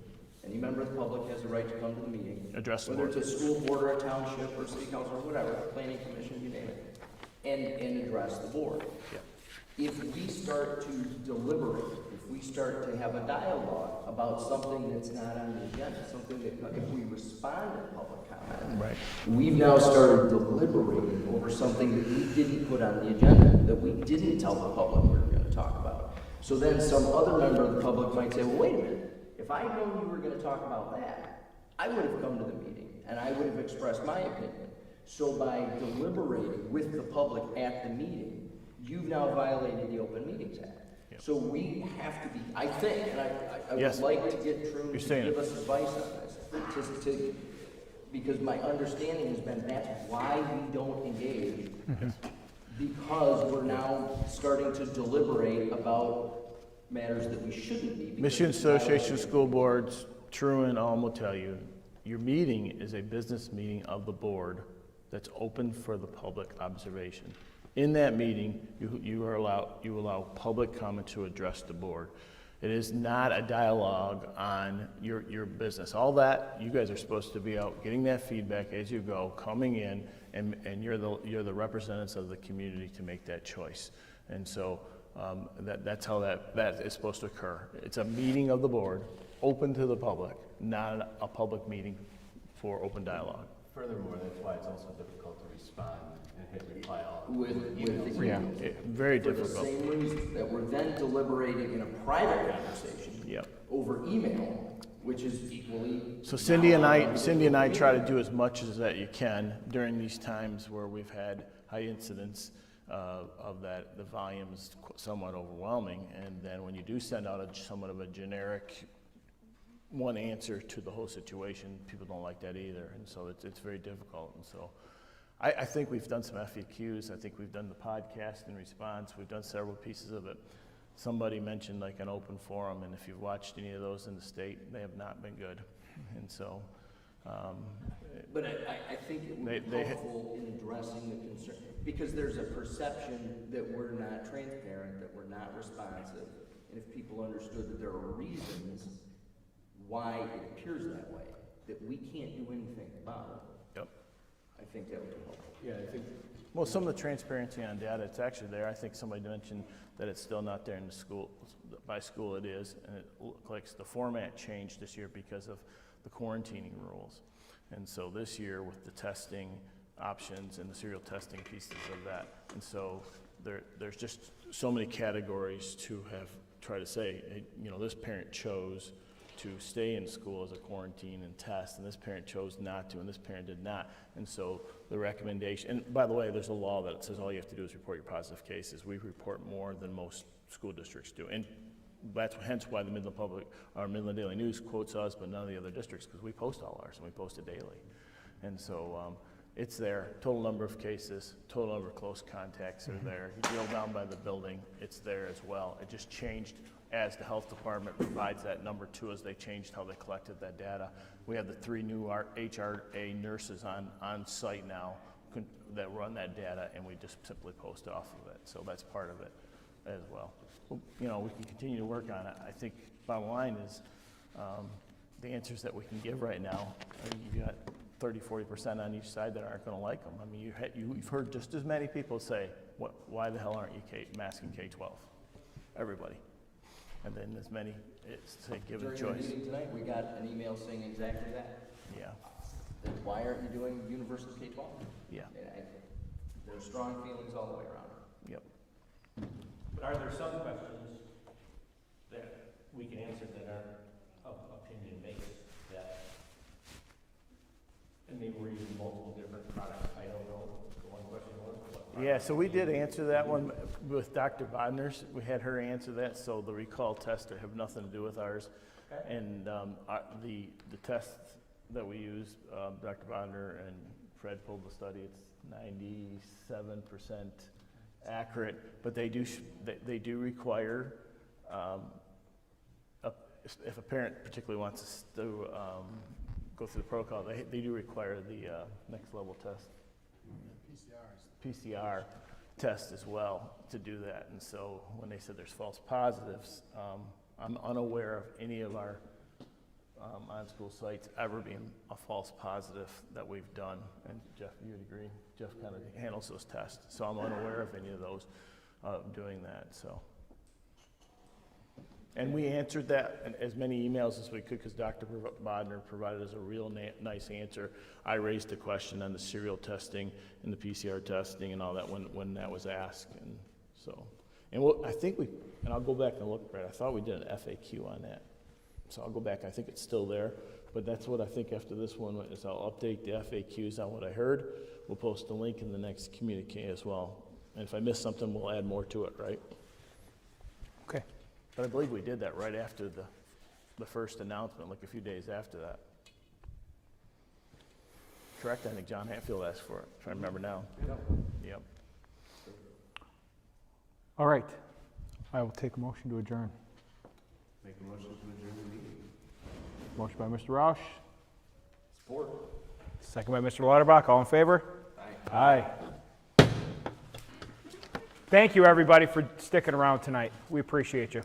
any member of the public has the right to come to the meeting. Address the whether board. it's a school board or a township or city council or whatever, planning commission, you name it, and address the board. Yeah. If we start to deliberate, if we start to have a dialogue about something that's not on the agenda, something that, if we respond to public comment, right. We've now started deliberating over something that we didn't put on the agenda, that we didn't tell the public we were going to talk about. So then some other member of the public might say, well, wait a minute, if I'd known you were going to talk about that, I would have come to the meeting and I would have expressed my opinion. So by deliberating with the public at the meeting, you've now violated the Open Meetings Act. Yep. So we have to be, I think, and I would like to get Troon to give us advice on this, because my understanding has been that's why we don't engage, because we're now starting to deliberate about matters that we shouldn't be. Michigan Association of School Boards, Troon, all will tell you, your meeting is a business meeting of the board that's open for the public observation. In that meeting, you allow public comment to address the board. It is not a dialogue on your business. All that, you guys are supposed to be out getting that feedback as you go, coming in, and you're the representatives of the community to make that choice. And so that's how that is supposed to occur. It's a meeting of the board, open to the public, not a public meeting for open dialogue. Furthermore, that's why it's also difficult to respond and hit reply all. Very for difficult. the same reason that we're then deliberating in a private conversation over email, which is equally. So Cindy and I try to do as much as that you can during these times where we've had high incidents of that. The volume is somewhat overwhelming, and then when you do send out somewhat of a generic one answer to the whole situation, people don't like that either, and so it's very difficult. And so I think we've done some FAQs. I think we've done the podcast in response. We've done several pieces of it. Somebody mentioned like an open forum, and if you've watched any of those in the state, they have not been good. And so but I think it would be helpful in addressing the concern, because there's a perception that we're not transparent, that we're not responsive, and if people understood that there are reasons why it appears that way, that we can't do anything about it. Yep. I think that would be helpful. Yeah, I think. Well, some of the transparency on data, it's actually there. I think somebody mentioned that it's still not there in the school. By school it is, and it looks like the format changed this year because of the quarantining rules. And so this year with the testing options and the serial testing pieces of that, and so there's just so many categories to have tried to say, hey, you know, this parent chose to stay in school as a quarantine and test, and this parent chose not to, and this parent did not. And so the recommendation, and by the way, there's a law that says all you have to do is report your positive cases. We report more than most school districts do, and that's hence why the Midland Daily News quotes us, but none of the other districts, because we post all ours, and we post it daily. And so it's there. Total number of cases, total number of close contacts are there. You drill down by the building, it's there as well. It just changed as the health department provides that number to us. They changed how they collected that data. We have the 3 new HRA nurses on site now that run that data, and we just simply post off of it. So that's part of it as well. You know, we can continue to work on it. I think bottom line is the answers that we can give right now, I mean, you've got 30-40% on each side that aren't going to like them. I mean, you've heard just as many people say, why the hell aren't you masking K-12? Everybody. And then as many, it's say give it a choice. During the meeting tonight, we got an email saying exactly that. Yeah. Then why aren't you doing universal K-12? Yeah. There's strong feelings all the way around. Yep. But are there some questions that we can answer that are of opinion based, that, and maybe we're using multiple different products, I don't know what the one question was. Yeah, so we did answer that one with Dr. Bodner's. We had her answer that, so the recall tests have nothing to do with ours. Okay. And the tests that we use, Dr. Bodner and Fred pulled the study, it's 97% accurate, but they do require, if a parent particularly wants to go through the protocol, they do require the next level test. PCR test as well to do that. And so when they said there's false positives, I'm unaware of any of our on-school sites ever being a false positive that we've done. And Jeff, you would agree? Jeff kind of handles those tests. So I'm unaware of any of those doing that. So. And we answered that in as many emails as we could because Dr. Bodner provided us a real nice answer. I raised a question on the serial testing and the PCR testing and all that when that was asked. And so, and I think and I'll go back and look, Brad, I thought we did an FAQ on that. So I'll go back, I think it's still there. But that's what I think after this one is I'll update the FAQs on what I heard. We'll post a link in the next communique as well. And if I miss something, we'll add more to it, right? Okay. But I believe we did that right after the first announcement, like a few days after that. Correct? I think John Hatfield asked for it, if I remember now. Yep. All right. I will take a motion to adjourn. Make a motion to adjourn the meeting. Motion by Mr. Roush, Second by Mr. Lauterbach. All in favor? Aye. Thank you, everybody, for sticking around tonight. We appreciate you.